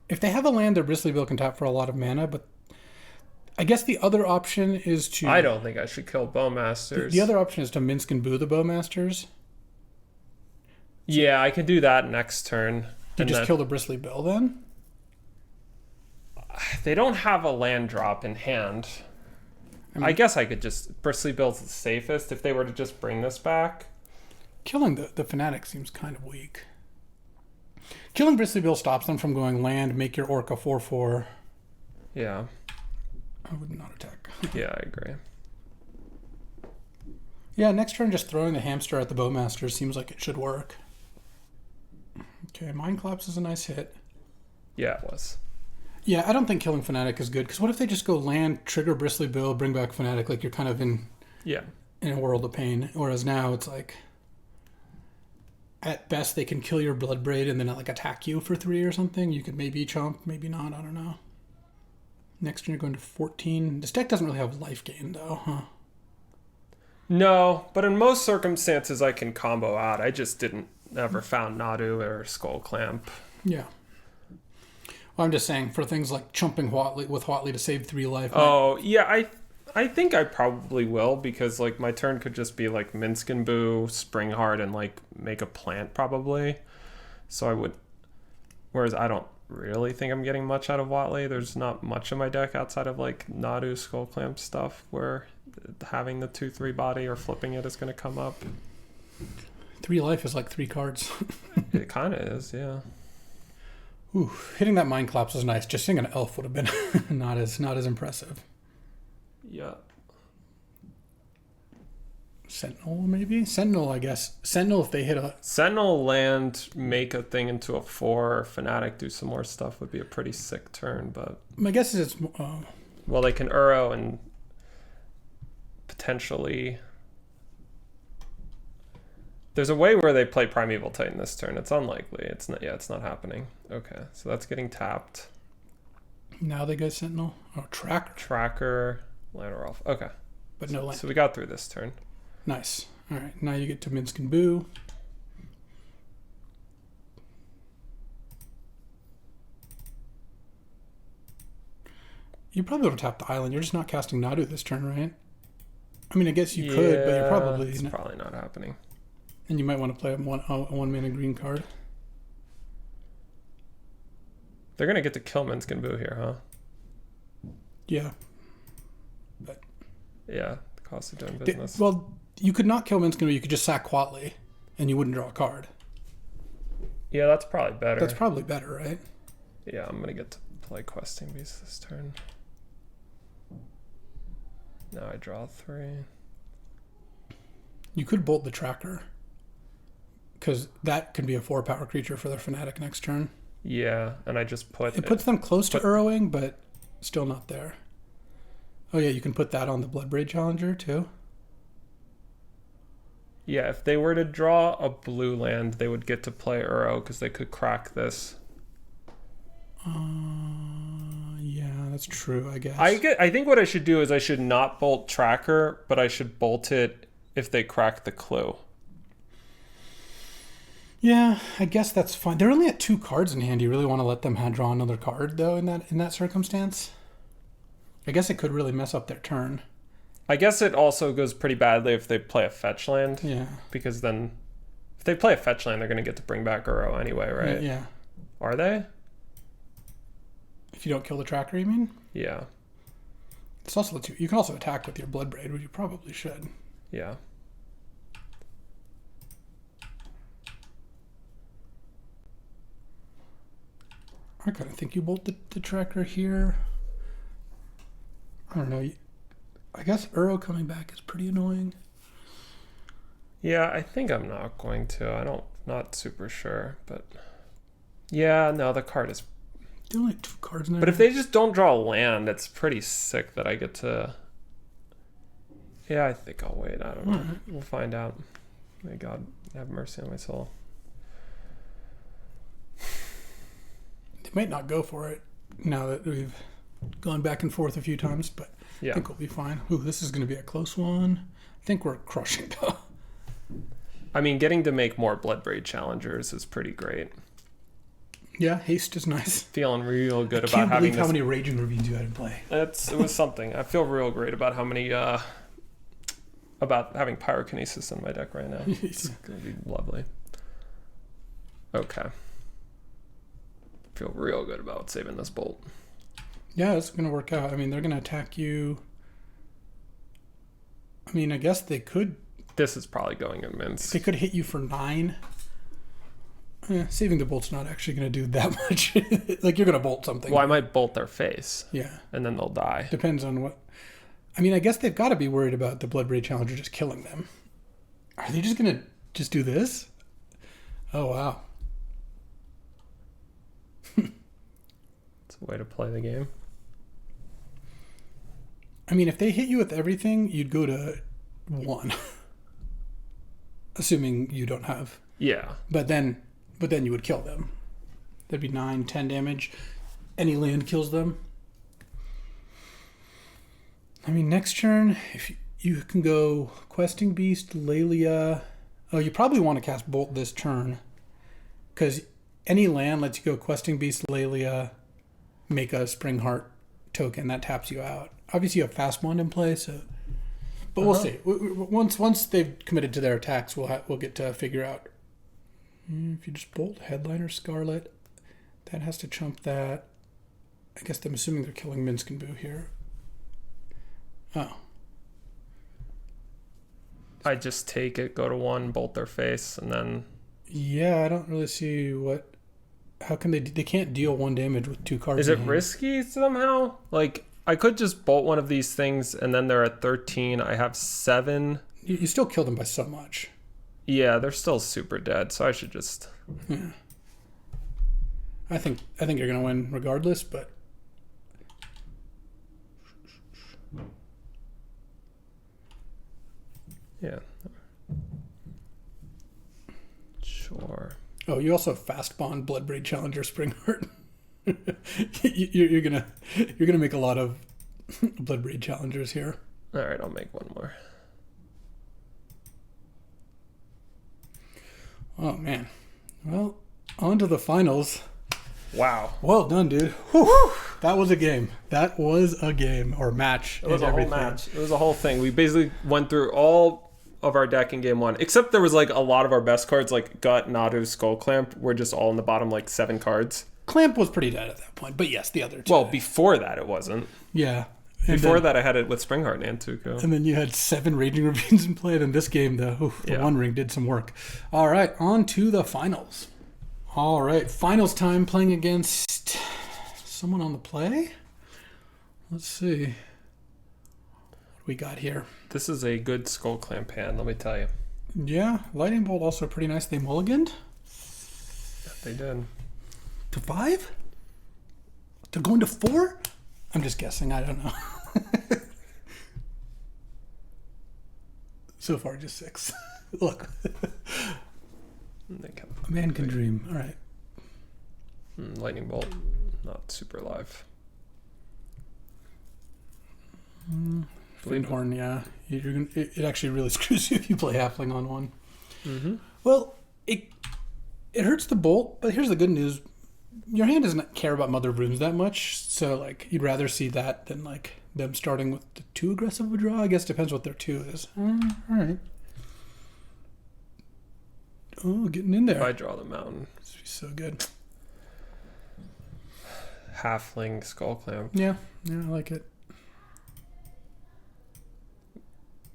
If they have a land, their Bristly Bill can tap for a lot of mana, but I guess the other option is to... I don't think I should kill Bowmasters. The other option is to Minsk and Boo the Bowmasters. Yeah, I could do that next turn. You just kill the Bristly Bill then? They don't have a land drop in hand. I guess I could just... Bristly Bill's the safest if they were to just bring this back. Killing the Fanatic seems kind of weak. Killing Bristly Bill stops them from going land, make your Orca 4/4. Yeah. I would not attack. Yeah, I agree. Yeah, next turn just throwing the hamster at the Bowmaster seems like it should work. Okay, Mind Collapse is a nice hit. Yeah, it was. Yeah, I don't think killing Fanatic is good, because what if they just go land, trigger Bristly Bill, bring back Fanatic, like you're kind of in a world of pain. Whereas now it's like, at best they can kill your Bloodbraid and then like attack you for 3 or something. You could maybe chomp, maybe not, I don't know. Next turn you're going to 14. This deck doesn't really have life gain though, huh? No, but in most circumstances I can combo out. I just never found Nadu or Skull Clamp. Yeah. Well, I'm just saying, for things like chumping Watley to save 3 life. Oh, yeah, I think I probably will, because like my turn could just be like Minsk and Boo, Spring Heart, and like make a plant probably. So I would... Whereas I don't really think I'm getting much out of Watley. There's not much in my deck outside of like Nadu, Skull Clamp stuff where having the 2/3 body or flipping it is going to come up. 3 life is like 3 cards. It kind of is, yeah. Ooh, hitting that Mind Collapse was nice. Just seeing an elf would have been not as impressive. Yeah. Sentinel, maybe? Sentinel, I guess. Sentinel, if they hit a... Sentinel land, make a thing into a 4, Fanatic do some more stuff would be a pretty sick turn, but... My guess is it's... well, they can Uro and potentially... There's a way where they play Primeval Titan this turn. It's unlikely. It's not happening. Okay, so that's getting tapped. Now they go Sentinel? Oh, Tracker, Land off. Okay. But no land. So we got through this turn. Nice. All right, now you get to Minsk and Boo. You probably would have tapped the island. You're just not casting Nadu this turn, right? I mean, I guess you could, but you're probably... It's probably not happening. And you might want to play a one mana green card. They're going to get to kill Minsk and Boo here, huh? Yeah. But yeah, the cost of doing business. Well, you could not kill Minsk and Boo. You could just sack Quatley, and you wouldn't draw a card. Yeah, that's probably better. That's probably better, right? Yeah, I'm going to get to play Questing Beast this turn. Now I draw 3. You could bolt the tracker, because that could be a 4-power creature for their Fnatic next turn. Yeah, and I just put... It puts them close to Urrowing, but still not there. Oh yeah, you can put that on the Bloodbraid Challenger too. Yeah, if they were to draw a blue land, they would get to play Uro because they could crack this. Yeah, that's true, I guess. I think what I should do is I should not bolt Tracker, but I should bolt it if they crack the clue. Yeah, I guess that's fine. They're only at 2 cards in hand. You really want to let them draw another card, though, in that circumstance? I guess it could really mess up their turn. I guess it also goes pretty badly if they play a fetch land. Yeah. Because then, if they play a fetch land, they're going to get to bring back Uro anyway, right? Yeah. Are they? If you don't kill the tracker, you mean? Yeah. It's also you can also attack with your Bloodbraid, which you probably should. Yeah. I kind of think you bolt the tracker here. I don't know. I guess Uro coming back is pretty annoying. Yeah, I think I'm not going to. Not super sure, but yeah, no, the card is. There are only 2 cards in there. But if they just don't draw a land, it's pretty sick that I get to. Yeah, I think I'll wait. I don't know. Right. We'll find out. May God have mercy on my soul. They might not go for it now that we've gone back and forth a few times, but Yeah. I think we'll be fine. Ooh, this is going to be a close one. I think we're crushing though. I mean, getting to make more Bloodbraid Challengers is pretty great. Yeah, haste is nice. Feeling real good I about can't having believe how many Raging Ravines you had in play. It was something. I feel real great about how many about having Pyrokinesis in my deck right now. It's gonna be lovely. Okay. Feel real good about saving this bolt. Yeah, it's going to work out. I mean, they're going to attack you. I mean, I guess they could. This is probably going immense. They could hit you for 9. Saving the bolt's not actually going to do that much. Like, you're going to bolt something. Well, I might bolt their face. Yeah. And then they'll die. Depends on what. I mean, I guess they've got to be worried about the Bloodbraid Challenger just killing them. Are they just going to just do this? Oh, wow. It's a way to play the game. I mean, if they hit you with everything, you'd go to 1. Assuming you don't have. Yeah. But then you would kill them. That'd be 9, 10 damage. Any land kills them. I mean, next turn, if you can go Questing Beast, Lelia. Oh, you probably want to cast Bolt this turn. Because any land lets you go Questing Beast, Lelia, make a Spring Heart token. That taps you out. Obviously, you have Fast Wand in play, so... But we'll see. Once they've committed to their attacks, we'll get to figure out. If you just Bolt Headliner Scarlet, that has to chump that. I guess I'm assuming they're killing Minsc and Boo here. Oh. I just take it, go to 1, bolt their face, and then... Yeah, I don't really see what... How can they can't deal 1 damage with 2 cards. Is it risky somehow? Like, I could just bolt one of these things, and then they're at 13. I have 7. You still kill them by so much. Yeah, they're still super dead, so I should just... Yeah. I think you're going to win regardless, but... Yeah. Sure. Oh, you also have Fast Bond, Bloodbraid Challenger, Springheart. you're gonna make a lot of Bloodbraid Challengers here. All right, I'll make one more. Oh man. Well, on to the finals. Wow. Well done, dude. Whew. That was a game. That was a game or match. It was a whole match. It was a whole thing. We basically went through all of our deck in game 1, except there was like a lot of our best cards, like Gut, Nadu, Skull Clamp, were just all in the bottom, like 7 cards. Clamp was pretty dead at that point, but yes, the other 2. Well, before that it wasn't. Yeah. Before that I had it with Springheart and Antuco. And then you had 7 Raging Ravines in play, and in this game, the One Ring did some work. All right, on to the finals. All right, finals time, playing against someone on the play? Let's see. What do we got here? This is a good skull clamp hand, let me tell you. Yeah, lightning bolt also pretty nice. They mulliganed. Yeah, they did. To 5? They're going to 4? I'm just guessing. I don't know. So far, just 6. Look. A man can dream. All right. Lightning bolt, not super live. Horn, yeah. It actually really screws you if you play halfling on one. Mm-hmm. Well, it hurts the bolt, but here's the good news. Your hand doesn't care about Mother of Runes that much, so like you'd rather see that than like them starting with the too aggressive of a draw. I guess depends what their 2 is. All right. Oh, getting in there. If I draw the mountain. This would be so good. Halfling skull clamp. Yeah, I like it.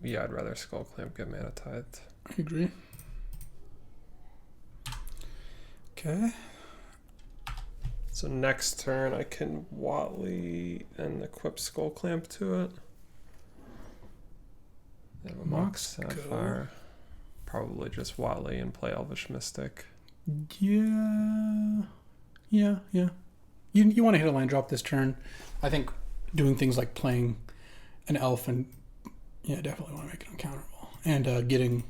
Yeah, I'd rather skull clamp get mana tithed. I agree. Okay. So next turn I can Watley and equip skull clamp to it. I have a Mox Sapphire. Probably just Watley and play Elvish Mystic. Yeah. You want to hit a land drop this turn. I think doing things like playing an elf and definitely want to make it uncounterable. And getting...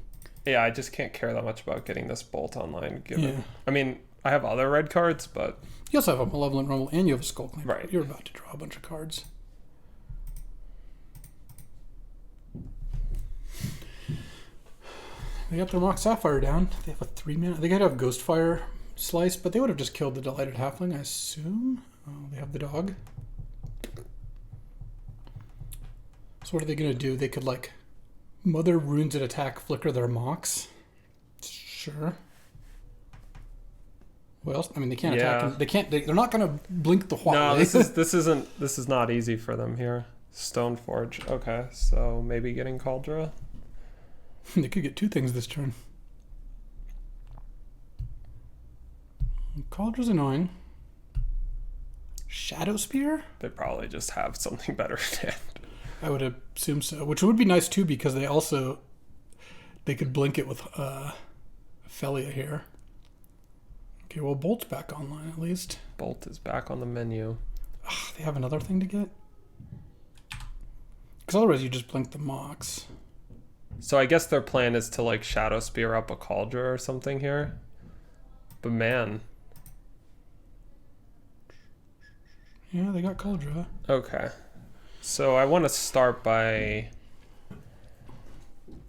Yeah, I just can't care that much about getting this bolt online. Yeah. I mean, I have other red cards, but... You also have a Malevolent Rumble and you have a Skull Clamp. Right. You're about to draw a bunch of cards. They got their Mox Sapphire down. They have a 3 mana. They gotta have Ghostfire Slice, but they would have just killed the Delighted Halfling, I assume. Oh, they have the dog. So what are they gonna do? They could like Mother Runes at attack, flicker their Mox. Sure. What else? I mean, they can't attack him. They can't. They're not gonna blink the Huawei. No, this is not easy for them here. Stoneforge. Okay, so maybe getting Cauldra. They could get 2 things this turn. Caldra's annoying. Shadow Spear? They probably just have something better in hand. I would assume so. Which would be nice too, because they could blink it with Felia here. Okay, well, Bolt's back online at least. Bolt is back on the menu. Ugh, they have another thing to get? Because otherwise you just blink the Mox. So I guess their plan is to like Shadow Spear up a Cauldra or something here. But man. Yeah, they got Cauldra. Okay. So I want to start by...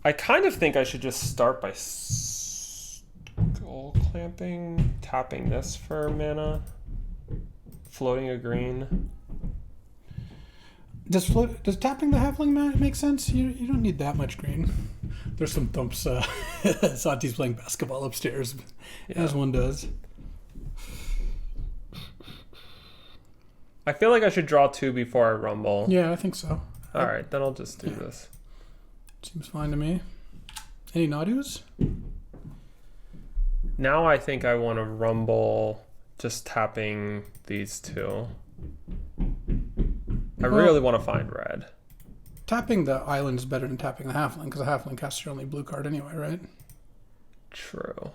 I kind of think I should just start by skull clamping, tapping this for mana, floating a green. Does tapping the halfling make sense? You don't need that much green. There's some thumps. Santi's playing basketball upstairs, as one does. I feel like I should draw 2 before I rumble. Yeah, I think so. All right, then I'll just do this. Seems fine to me. Any Nadus? Now I think I want to rumble just tapping these 2. I really want to find red. Tapping the island is better than tapping the halfling, because the halfling casts your only blue card anyway, right? True.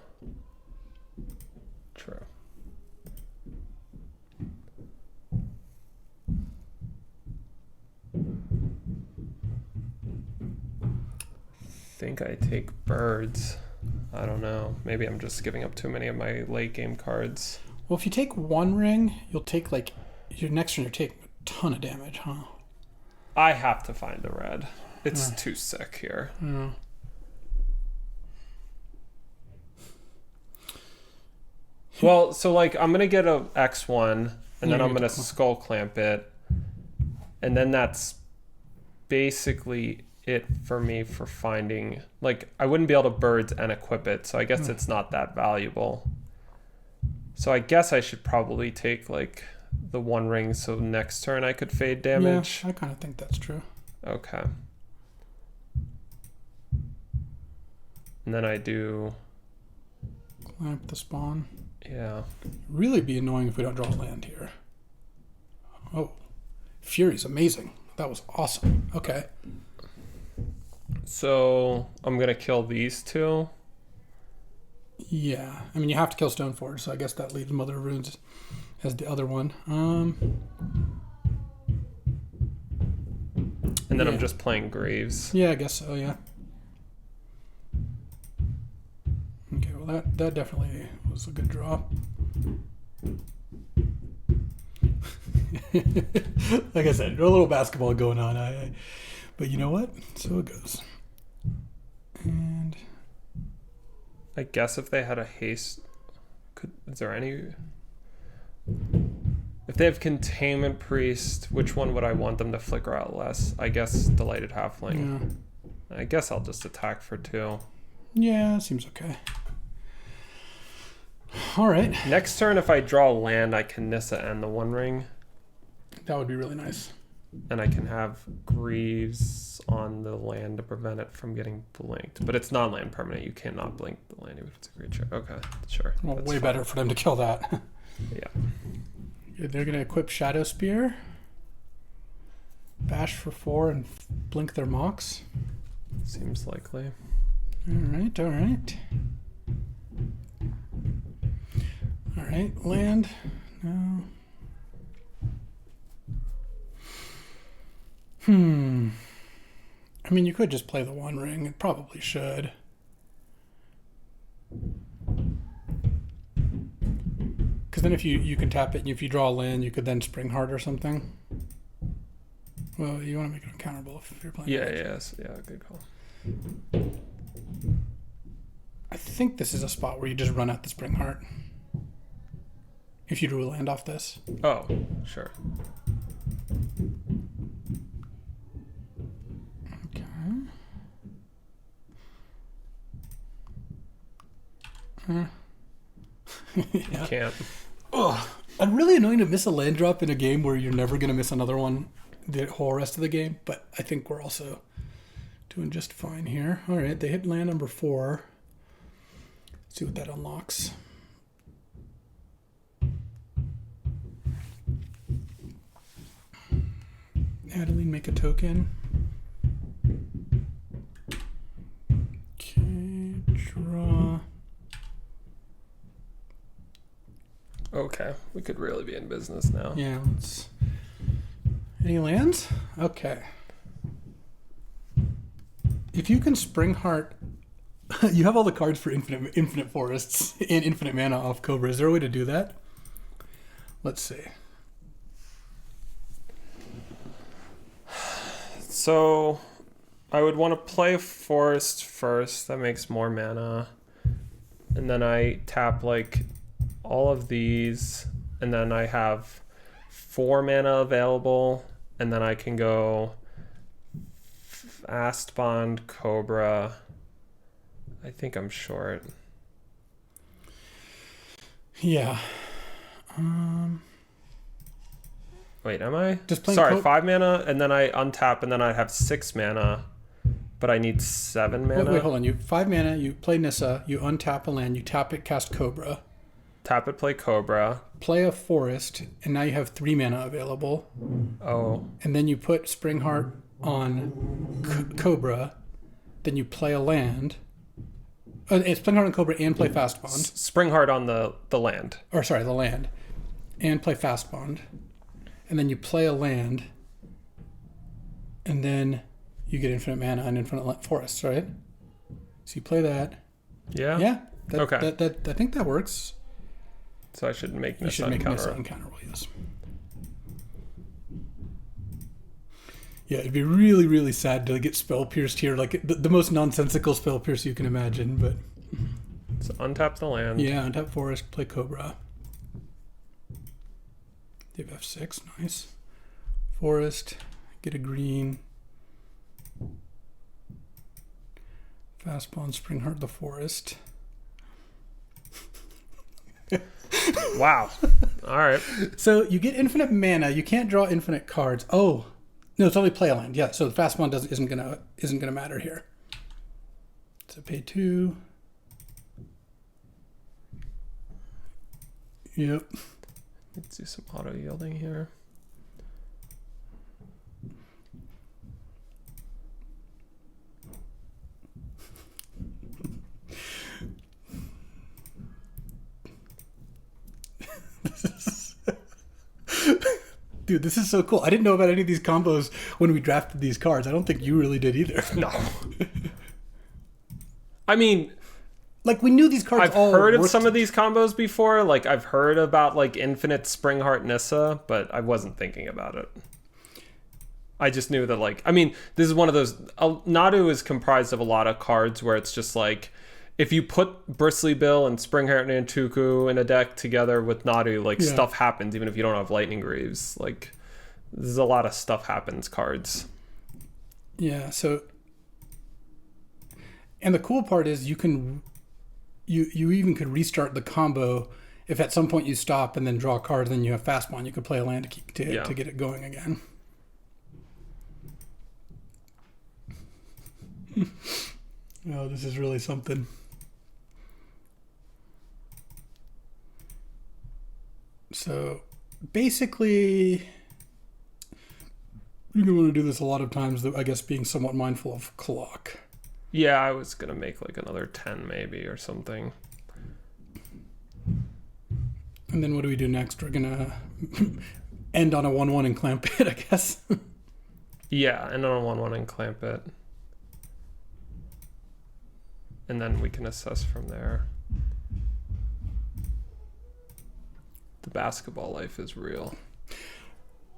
I think I take birds. I don't know. Maybe I'm just giving up too many of my late game cards. Well, if you take 1 ring, you'll take like your next turn. You're taking a ton of damage, huh? I have to find the red. It's too sick here. Yeah. Well, so like I'm gonna get a X1, and then I'm gonna skull clamp it, and then that's basically it for me for finding. Like I wouldn't be able to birds and equip it, so I guess it's not that valuable. So I guess I should probably take like the 1 ring, so next turn I could fade damage. Yeah, I kind of think that's true. Okay. And then I do... Clamp the spawn. Yeah. Really be annoying if we don't draw land here. Oh, Fury's amazing. That was awesome. Okay. So I'm gonna kill these two. Yeah, I mean you have to kill Stoneforge, so I guess that leaves Mother of Runes as the other one. And then yeah. I'm just playing Graves. Yeah, I guess so. Yeah. Okay, well that definitely was a good draw. Like I said, a little basketball going on. But you know what? So it goes. And I guess if they had a haste, is there any? If they have Containment Priest, which one would I want them to flicker out less? I guess Delighted Halfling. Yeah. I guess I'll just attack for 2. Yeah, seems okay. All right. Next turn, if I draw land, I can Nissa and the One Ring. That would be really nice. And I can have Greaves on the land to prevent it from getting blinked. But it's non-land permanent. You cannot blink the land even if it's a creature. Okay, sure. Well, way fine. Better for them to kill that. Yeah. They're going to equip Shadow Spear. Bash for 4 and blink their mocks. Seems likely. All right, all right. All right, land. No. I mean, you could just play the One Ring. It probably should. Because then if you can tap it, and if you draw a land, you could then Spring Heart or something. Well, you want to make it uncounterable if you're playing. Yes. Yeah, good call. I think this is a spot where you just run out the Spring Heart. If you drew a land off this. Oh, sure. Yeah. You can't. Ugh. I'm really annoying to miss a land drop in a game where you're never going to miss another one the whole rest of the game, but I think we're also doing just fine here. All right, they hit land number 4. Let's see what that unlocks. Adeline, make a token. Okay, draw. Okay, we could really be in business now. Yeah, let's... Any lands? Okay. If you can Spring Heart... You have all the cards for infinite forests and infinite mana off Cobra. Is there a way to do that? Let's see. So, I would want to play Forest first. That makes more mana. And then I tap, like, all of these. And then I have 4 mana available. And then I can go Fast Bond, Cobra. I think I'm short. Yeah. Wait, am I? Just playing. Sorry, 5 mana, and then I untap, and then I have 6 mana, but I need 7 mana. Wait, hold on. You 5 mana. You play Nissa. You untap a land. You tap it. Cast Cobra. Tap it. Play Cobra. Play a forest, and now you have 3 mana available. Oh. And then you put Spring Heart on Cobra. Then you play a land. It's Spring Heart on Cobra and play Fast Bond. Spring Heart on the land. Or sorry, the land, and play Fast Bond. And then you play a land, and then you get infinite mana and infinite forests, right? So you play that. Yeah? Yeah. Okay. I think that works. So I should make You this should make Nissa uncounterable. uncounterable, yes. Yeah, it'd be really, really sad to get spell pierced here, like the most nonsensical spell pierce you can imagine, but... So untap the land. Yeah, untap forest, play Cobra. They have F6, nice. Forest, get a green. Fast Bond, Spring Heart the forest. Wow. All right. So you get infinite mana. You can't draw infinite cards. Oh, no, it's only play a land. Yeah, so the Fast Bond isn't gonna matter here. So pay 2. Yep. Let's do some auto yielding here. Dude, this is so cool. I didn't know about any of these combos when we drafted these cards. I don't think you really did either. No. I mean, like, we knew these cards I've all heard of worked. some of these combos before. Like, I've heard about, like, Infinite Springheart Nissa, but I wasn't thinking about it. I just knew that, like, I mean, this is one of those... Nadu is comprised of a lot of cards where it's just, like, if you put Bristly Bill and Springheart Nantuku in a deck together with Nadu, like, stuff happens, even if you don't have Lightning Greaves. Like, there's a lot of stuff happens cards. Yeah, so... And the cool part is you can... You even could restart the combo if at some point you stop and then draw a card, then you have Fastball, you could play a land to get it going again. Oh, this is really something. So basically, you're going to want to do this a lot of times, I guess, being somewhat mindful of clock. Yeah, I was going to make like another 10 maybe or something. And then what do we do next? We're going to end on a 1-1 and clamp it, I guess. Yeah, end on a 1-1 and clamp it. And then we can assess from there. The basketball life is real.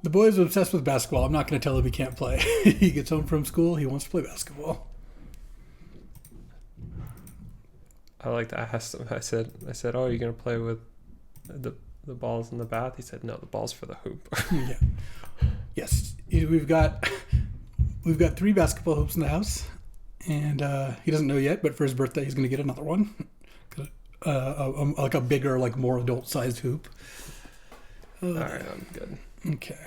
The boy is obsessed with basketball. I'm not going to tell him he can't play. He gets home from school. He wants to play basketball. I like to ask him. I said, "Oh, you're going to play with the balls in the bath?" He said, "No, the ball's for the hoop." Yeah. Yes. We've got 3 basketball hoops in the house. And he doesn't know yet, but for his birthday, he's going to get another one. Like a bigger, like more adult-sized hoop. All right, I'm good. Okay.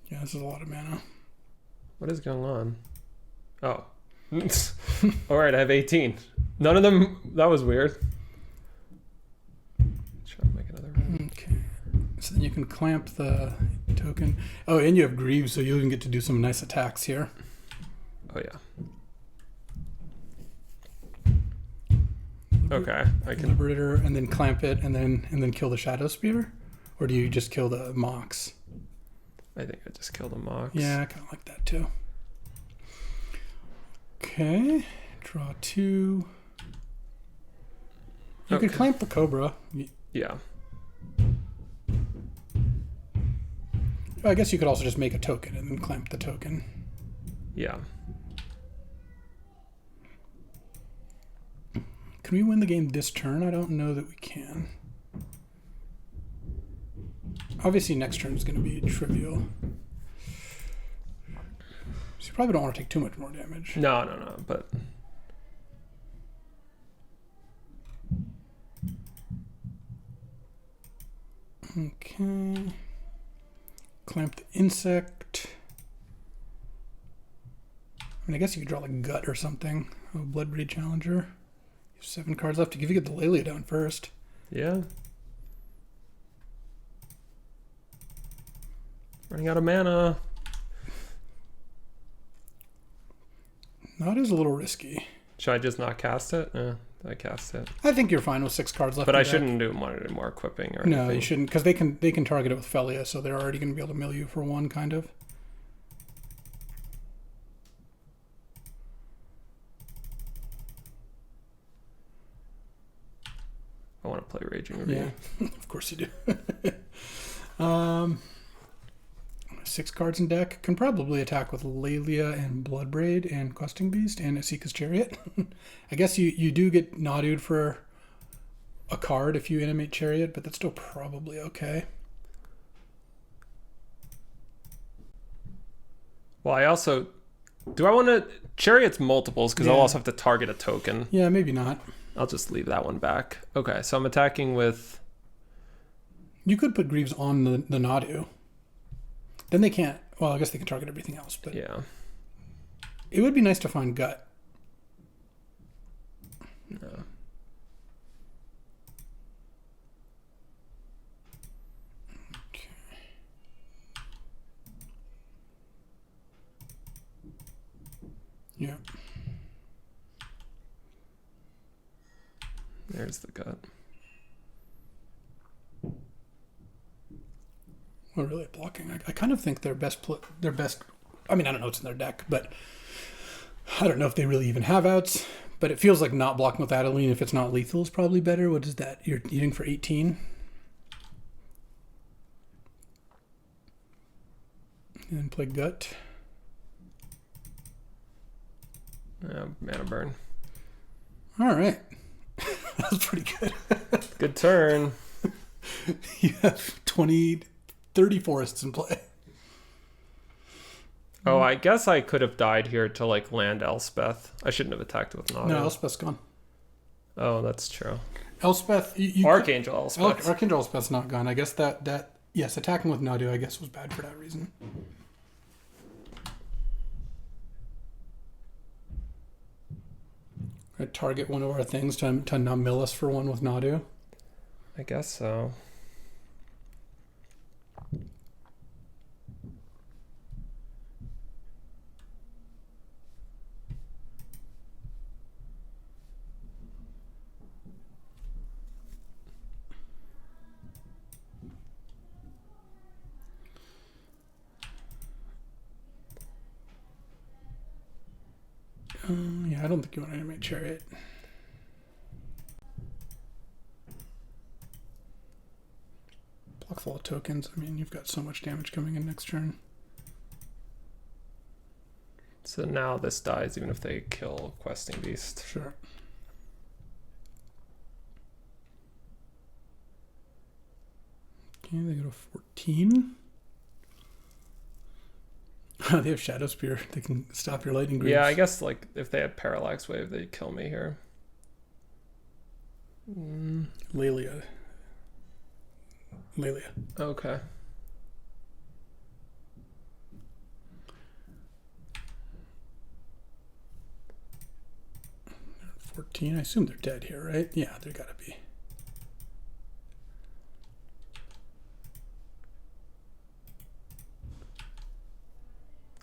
Yeah, this is a lot of mana. What is going on? Oh. All right, I have 18. None of them... That was weird. Try to make another round. Okay. So then you can clamp the token. Oh, and you have Greaves, so you even get to do some nice attacks here. Oh, yeah. Okay, I can... Liberator, and then clamp it, and then kill the Shadow Spear? Or do you just kill the Mox? I think I just killed a Mox. Yeah, I kind of like that too. Okay, draw 2. You could clamp the Cobra. Yeah. I guess you could also just make a token and then clamp the token. Yeah. Can we win the game this turn? I don't know that we can. Obviously, next turn is going to be trivial. So you probably don't want to take too much more damage. No, but... Okay. Clamp the insect. I mean, I guess you could draw like a gut or something. Oh, Bloodbraid Challenger. You have 7 cards left. If you get the Lelia down first. Yeah. Running out of mana. That is a little risky. Should I just not cast it? I cast it. I think you're fine with 6 cards left. But I shouldn't do any more equipping or anything. No, you shouldn't, because they can target it with Felia, so they're already going to be able to mill you for 1, kind of. I want to play Raging Ravine. Yeah, of course you do. 6 cards in deck. Can probably attack with Lelia and Bloodbraid and Questing Beast and Asika's Chariot. I guess you do get Nadu'd for a card if you animate Chariot, but that's still probably okay. Well, I also... Do I want to... Chariot's multiples, because I'll also have to target a token. Yeah, maybe not. I'll just leave that one back. Okay, so I'm attacking with... You could put Greaves on the Nadu. Then they can't... Well, I guess they can target everything else, but... Yeah. It would be nice to find Gut. No. Okay. Yeah. There's the gut. Well, really blocking. I kind of think their best. I mean, I don't know what's in their deck, but I don't know if they really even have outs. But it feels like not blocking with Adeline if it's not lethal is probably better. What is that? You're eating for 18. And play gut. Yeah, mana burn. All right. That was pretty good. Good turn. You have 30 forests in play. Oh, I guess I could have died here to like land Elspeth. I shouldn't have attacked with Nado. No, Elspeth's gone. Oh, that's true. Elspeth. Archangel Elspeth. Archangel Elspeth's not gone. I guess that yes, attacking with Nadu I guess was bad for that reason. I target one of our things to numb mill us for one with Nadu. I guess so. Yeah, I don't think you want to animate Chariot. Block full of tokens. I mean, you've got so much damage coming in next turn. So now this dies even if they kill Questing Beast. Sure. Okay, they go to 14. They have Shadow Spear. They can stop your lightning greaves. Yeah, I guess like if they had Parallax Wave, they'd kill me here. Lelia. Okay. They're 14. I assume they're dead here, right? Yeah, they gotta be.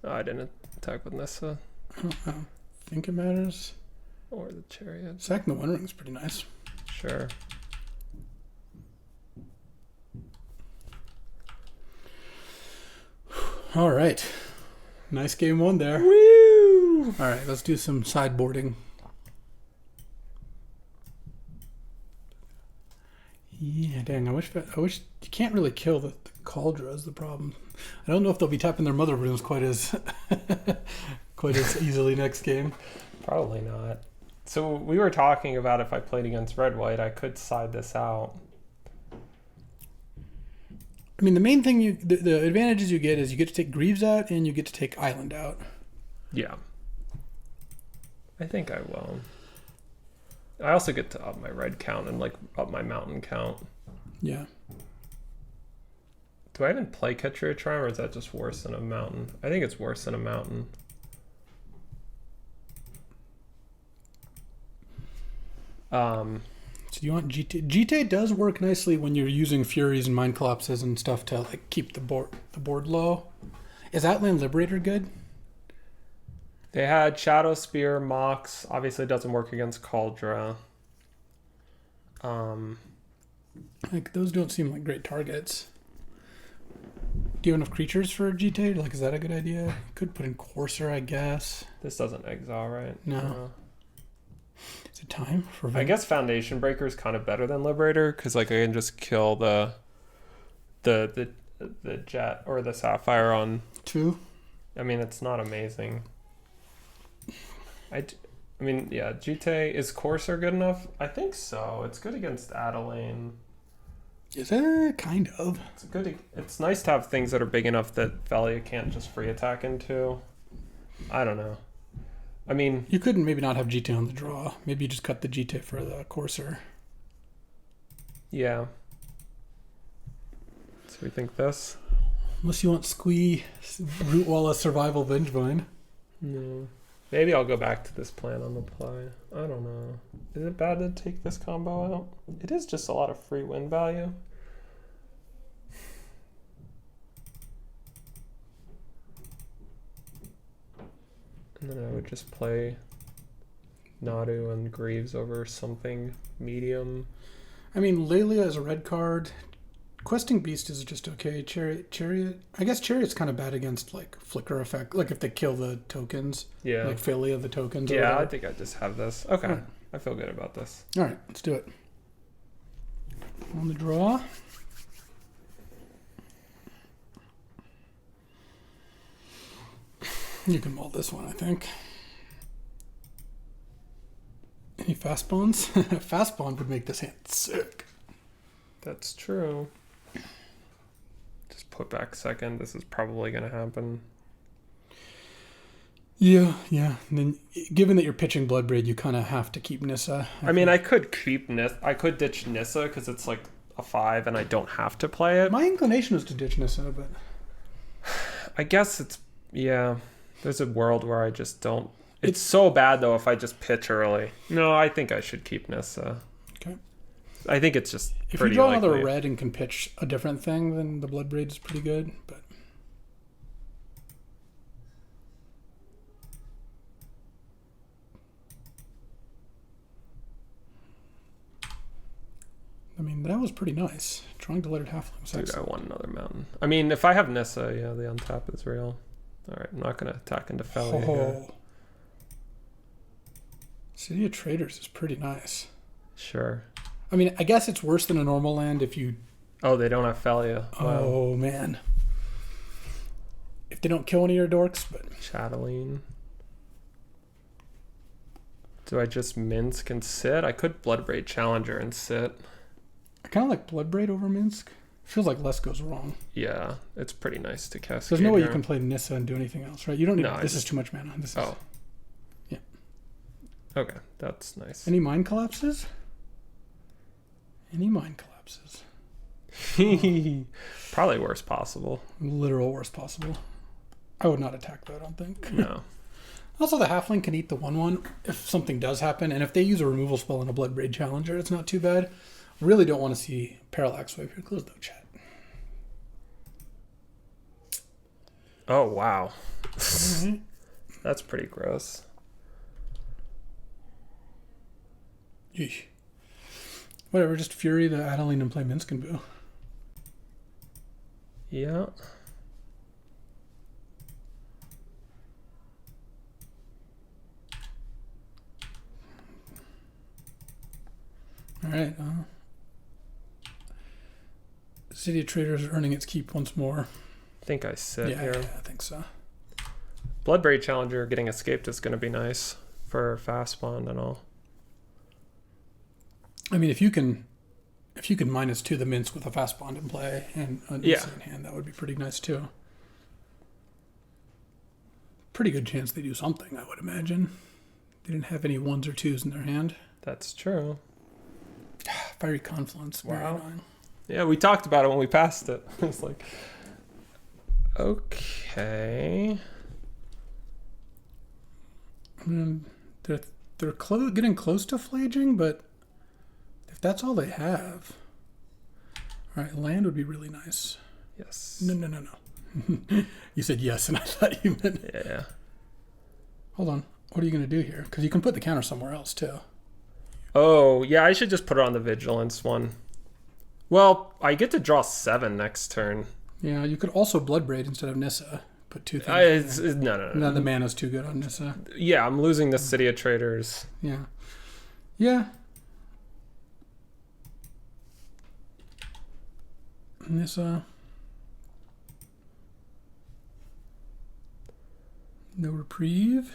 Oh, I didn't attack with Nissa. I don't think it matters. Or the Chariot. Sacking the One Ring is pretty nice. Sure. All right. Nice game one there. Woo! All right, let's do some sideboarding. Yeah, dang, I wish you can't really kill the Cauldra is the problem. I don't know if they'll be tapping their mother runes quite as easily next game. Probably not. So we were talking about if I played against red-white, I could side this out. I mean, the main thing the advantages you get is you get to take Greaves out and you get to take Island out. Yeah. I think I will. I also get to up my red count and like up my mountain count. Yeah. Do I even play Catcher Charm, or is that just worse than a mountain? I think it's worse than a mountain. So you want GT? GT does work nicely when you're using Furies and Mind Collapses and stuff to like keep the board low. Is Outland Liberator good? They had Shadow Spear, Mox. Obviously, it doesn't work against Cauldra. Like those don't seem like great targets. Do you have enough creatures for GT? Like, is that a good idea? Could put in Courser, I guess. This doesn't exile, right? No. Is it time for? I guess Foundation Breaker is kind of better than Liberator because like I can just kill the Jet or the Sapphire on 2. I mean, it's not amazing. I mean, yeah, GT is Courser good enough? I think so. It's good against Adeline. Is it? Kind of. It's good. It's nice to have things that are big enough that Velia can't just free attack into. I don't know. I mean, you couldn't maybe not have GT on the draw. Maybe you just cut the GT for the Courser. Yeah. So we think this. Unless you want Squee, Root Walla, Survival, Vengevine. No. Maybe I'll go back to this plan on the play. I don't know. Is it bad to take this combo out? It is just a lot of free win value. And then I would just play Nadu and Greaves over something medium. I mean, Lelia is a red card. Questing Beast is just okay. Chariot. I guess Chariot's kind of bad against like flicker effect. Like if they kill the tokens. Yeah. Like Philia the tokens. Yeah, I think I just have this. Okay. Right. I feel good about this. All right, let's do it. On the draw. You can mold this one, I think. Any fast bonds? Fast bond would make this hand sick. That's true. Just put back second. This is probably going to happen. Yeah. And then, given that you're pitching Bloodbraid, you kind of have to keep Nissa. I mean, I could keep Nissa. I could ditch Nissa because it's like a 5 and I don't have to play it. My inclination was to ditch Nissa, but I guess it's, yeah. There's a world where I just don't. It's so bad, though, if I just pitch early. No, I think I should keep Nissa. Okay. I think it's just if you draw another red and can pitch a different thing, then the Bloodbraid is pretty good. But I mean, that was pretty nice. Trying to let it half. Dude, I want another mountain. I mean, if I have Nissa, yeah, the untap is real. All right, I'm not going to attack into Felly here. City of Traders is pretty nice. Sure. I mean, I guess it's worse than a normal land if you... Oh, they don't have Felia. Wow. Oh, man. If they don't kill any of your dorks, but... Chatelaine. Do I just Minsk and sit? I could Bloodbraid Challenger and sit. I kind of like Bloodbraid over Minsk. Feels like less goes wrong. Yeah, it's pretty nice to cast. There's no way you can play Nissa and do anything else, right? You don't need... No, this is too much mana. This is... Yeah. Okay, that's nice. Any mind collapses? Any mind collapses? Probably worst possible. Literal worst possible. I would not attack though, I don't think. No. Also, the halfling can eat the 1/1 if something does happen, and if they use a removal spell in a Bloodbraid Challenger, it's not too bad. Really don't want to see Parallax Wave here. Close the chat. Oh, wow. Right. That's pretty gross. Yeesh. Whatever, just Fury the Adeline and play Minsk and Boo. Yeah. Alright. City of Traders is earning its keep once more. I think I sit here. Yeah, I think so. Bloodbraid Challenger getting escaped is going to be nice for fast bond and all. I mean, if you can -2 the Minsk with a fast bond in play and an instant hand, that would be pretty nice too. Pretty good chance they do something, I would imagine. They didn't have any 1s or 2s in their hand. That's true. Fiery Confluence. Wow. Yeah, we talked about it when we passed it. It's like, okay. I mean, they're getting close to flaging, but if that's all they have, all right, land would be really nice. Yes. No. You said yes, and I thought you meant... Yeah. Hold on. What are you going to do here? Because you can put the counter somewhere else, too. Oh, yeah, I should just put it on the Vigilance one. Well, I get to draw 7 next turn. Yeah, you could also Bloodbraid instead of Nissa. Put 2 things. No. No, the mana's too good on Nissa. Yeah, I'm losing the City of Traders. Yeah. Nissa. No reprieve.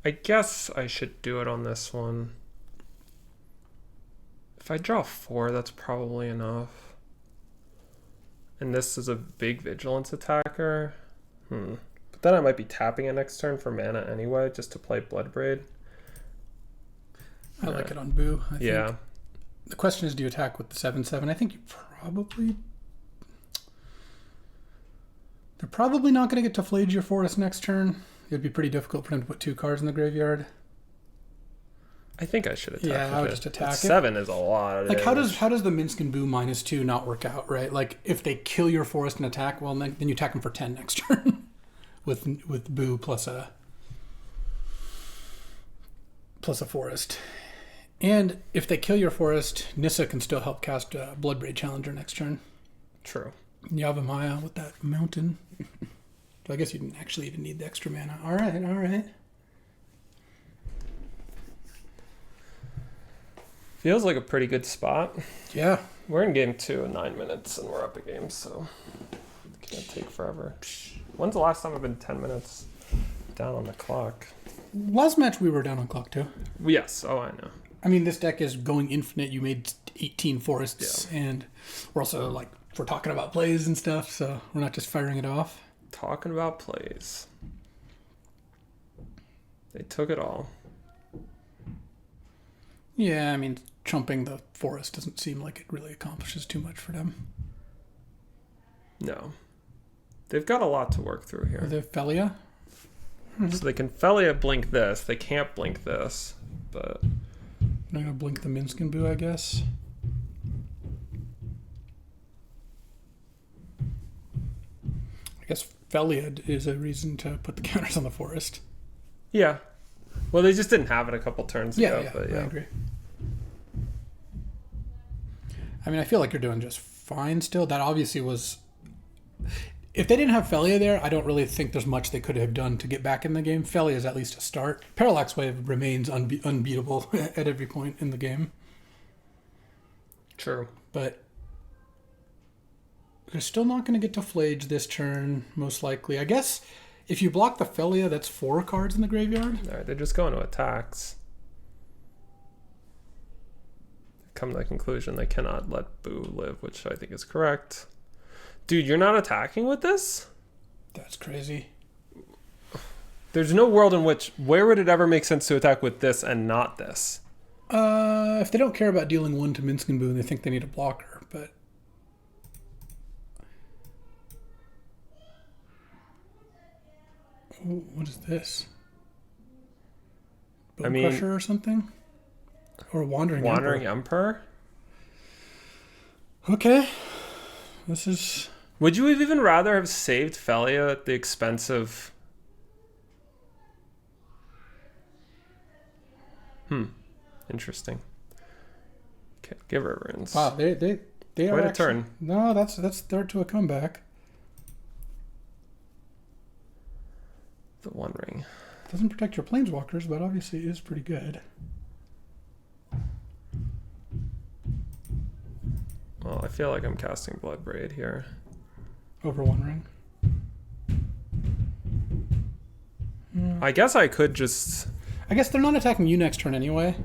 I guess I should do it on this one. If I draw 4, that's probably enough. And this is a big Vigilance attacker. But then I might be tapping it next turn for mana anyway, just to play Bloodbraid. I like it on Boo. I yeah. think. The question is, do you attack with the 7/7? I think you probably... They're probably not going to get to Flagier Forest next turn. It would be pretty difficult for them to put 2 cards in the graveyard. I think I should attack. Yeah, I would just attack it. 7 is a lot. Like, how does the Minsk and Boo -2 not work out, right? Like, if they kill your forest and attack, well, then you attack them for 10 next turn with Boo plus a forest. And if they kill your forest, Nissa can still help cast Bloodbraid Challenger next turn. True. Yavimaya with that mountain. So I guess you didn't actually even need the extra mana. All right. Feels like a pretty good spot. Yeah. We're in game 2 in 9 minutes, and we're up a game, so it can't take forever. When's the last time I've been 10 minutes down on the clock? Last match we were down on clock too. Yes. Oh, I know. I mean, this deck is going infinite. You made 18 forests, and we're also we're talking about plays and stuff, so we're not just firing it off. Talking about plays. They took it all. Yeah, I mean, trumping the forest doesn't seem like it really accomplishes too much for them. No. They've got a lot to work through here. Are they Felia? So they can Felia blink this. They can't blink this, but... I'm not going to blink the Minsk and Boo, I guess. I guess Felia is a reason to put the counters on the forest. Yeah. Well, they just didn't have it a couple turns ago. Yeah, but I agree. I mean, I feel like you're doing just fine still. That obviously was... If they didn't have Felia there, I don't really think there's much they could have done to get back in the game. Felia is at least a start. Parallax Wave remains unbeatable at every point in the game. True. But they're still not going to get to Flage this turn, most likely. I guess if you block the Felia, that's 4 cards in the graveyard. All right, they're just going to attacks. Come to the conclusion they cannot let Boo live, which I think is correct. Dude, you're not attacking with this? That's crazy. There's no world in which... Where would it ever make sense to attack with this and not this? If they don't care about dealing 1 to Minsk and Boo, they think they need a blocker, but... Ooh, what is this? Bone Crusher or something? Or Wandering Emperor? Okay. This is... Would you have even rather have saved Felia at the expense of... Interesting. Okay, give her runes. Wow, they are Quite a actually... turn. No, that's start to a comeback. The One Ring. Doesn't protect your planeswalkers, but obviously it is pretty good. Well, I feel like I'm casting Bloodbraid here. Over One Ring. I guess I could just... I guess they're not attacking you next turn anyway.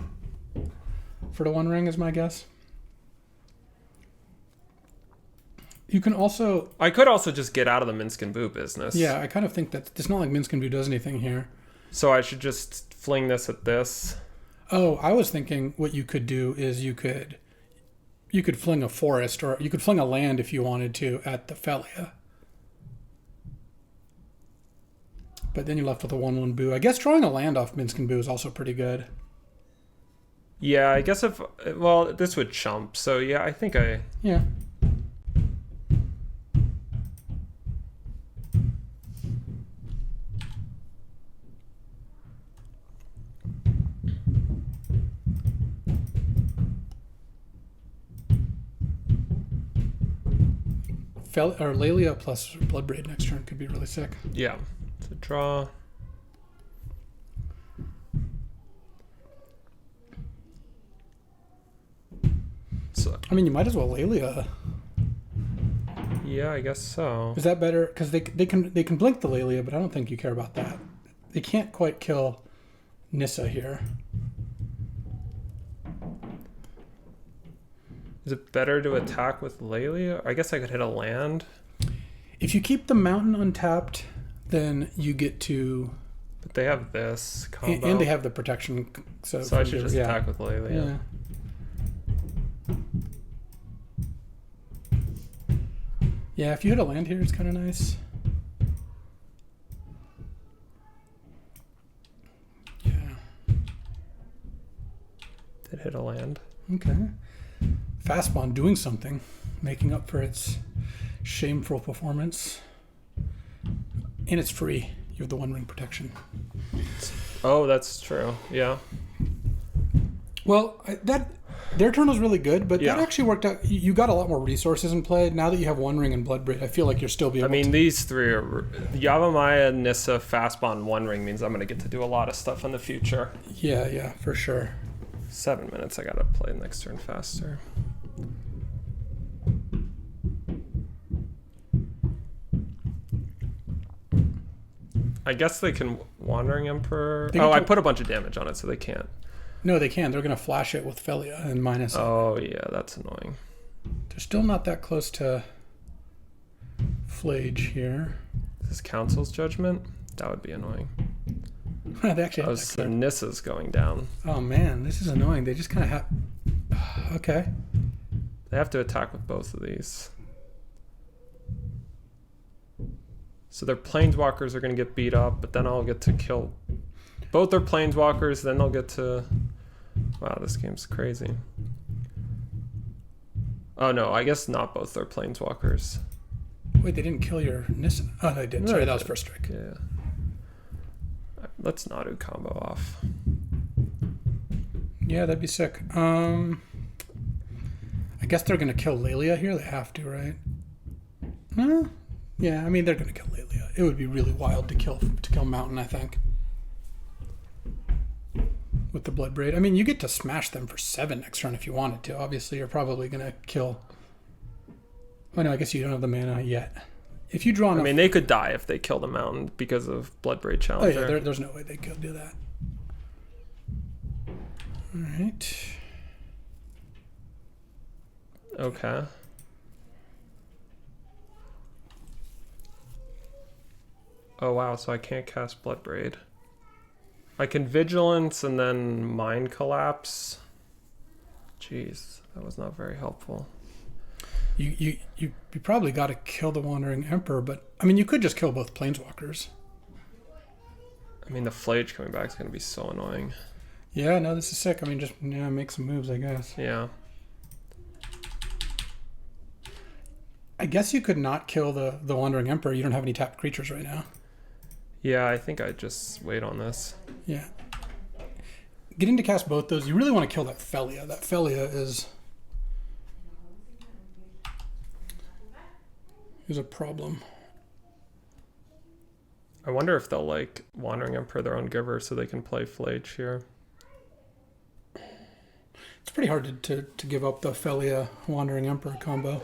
For the One Ring is my guess. You can also... I could also just get out of the Minsk and Boo business. Yeah, I kind of think that it's not like Minsk and Boo does anything here. So I should just fling this at this. Oh, I was thinking what you could do is you could fling a forest, or you could fling a land if you wanted to at the Felia. But then you're left with a 1/1 Boo. I guess drawing a land off Minsk and Boo is also pretty good. Yeah, I guess if... Well, this would chump. So yeah, I think I... Yeah. Or Lelia plus Bloodbraid next turn could be really sick. Yeah. To draw. So, I mean, you might as well Lelia. Yeah, I guess so. Is that better? Because they can blink the Lelia, but I don't think you care about that. They can't quite kill Nissa here. Is it better to attack with Lelia? I guess I could hit a land. If you keep the mountain untapped, then you get to... But they have this combo. And they have the protection. So I should just attack with Lelia. Yeah. Yeah, if you hit a land here, it's kind of nice. Yeah. hit a land. Okay. Fastball doing something, making up for its shameful performance. And it's free. You have the 1 ring protection. Oh, that's true. Yeah. Well, their turn was really good, but that actually worked out. You got a lot more resources in play. Now that you have 1 ring and Bloodbraid, I feel like you're still able to... these 3 are... Yavimaya, Nissa, Fastball, and 1 ring means I'm going to get to do a lot of stuff in the future. Yeah, for sure. 7 minutes. I got to play next turn faster. I guess they can Wandering Emperor... I put a bunch of damage on it, so they can't. No, they can. They're going to flash it with Felia and minus it. Oh, yeah, that's annoying. They're still not that close to Flage here. Is this Council's Judgment? That would be annoying. They actually have so Nissa's going down. Oh, man, this is annoying. They just kind of have... Okay. They have to attack with both of these. So their Planeswalkers are going to get beat up, but then I'll get to kill both their Planeswalkers, then they'll get to... Wow, this game's crazy. Oh, no, I guess not both their Planeswalkers. Wait, they didn't kill your Nissa? Oh, they did. No, Sorry, that was first strike. Yeah. Let's Nadu combo off. Yeah, that'd be sick. I guess they're going to kill Lelia here. They have to, right? No? Yeah, they're going to kill Lelia. It would be really wild to kill Mountain, I think. With the Bloodbraid. You get to smash them for 7 next turn if you wanted to. Obviously, you're probably going to kill... Oh, no, I guess you don't have the mana yet. If you draw enough... they could die if they kill the Mountain because of Bloodbraid Challenger. Oh, yeah, there's no way they could do that. All right. Okay. Oh, wow, so I can't cast Bloodbraid. I can Vigilance and then Mind Collapse. Jeez, that was not very helpful. You probably got to kill the Wandering Emperor, but you could just kill both Planeswalkers. The Flage coming back is going to be so annoying. Yeah, no, this is sick. Just make some moves, I guess. Yeah. I guess you could not kill the Wandering Emperor. You don't have any tapped creatures right now. Yeah, I think I'd just wait on this. Yeah. Getting to cast both those, you really want to kill that Felia. That Felia is a problem. I wonder if they'll Wandering Emperor their own giver so they can play Flage here. It's pretty hard to give up the Felia Wandering Emperor combo.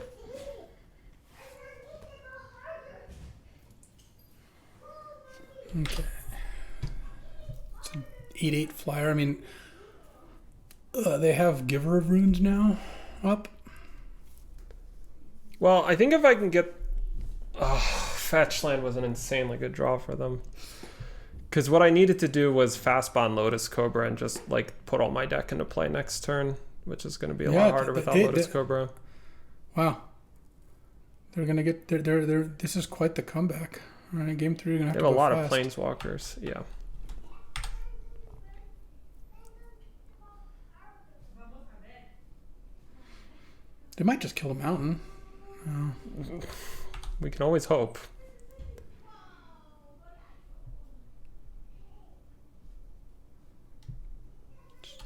Okay. It's an 8/8 flyer. They have Giver of Runes now up. Well, I think if I can get... Fetch Land was an insanely good draw for them. Because what I needed to do was fastbond Lotus Cobra and just put all my deck into play next turn, which is going to be a lot harder without Lotus Cobra. Wow. They're going to get... This is quite the comeback. All right, game 3, you're going to have to go a lot fast. of Planeswalkers, yeah. They might just kill the Mountain. We can always hope.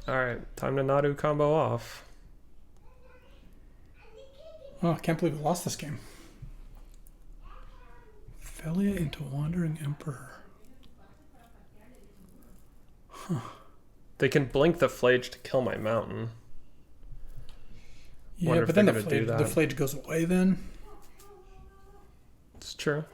Alright, time to Nadu combo off. Oh, I can't believe we lost this game. Felia into Wandering Emperor. Huh. They can blink the Flage to kill my Mountain. Yeah, but then the Flage goes away then. It's true.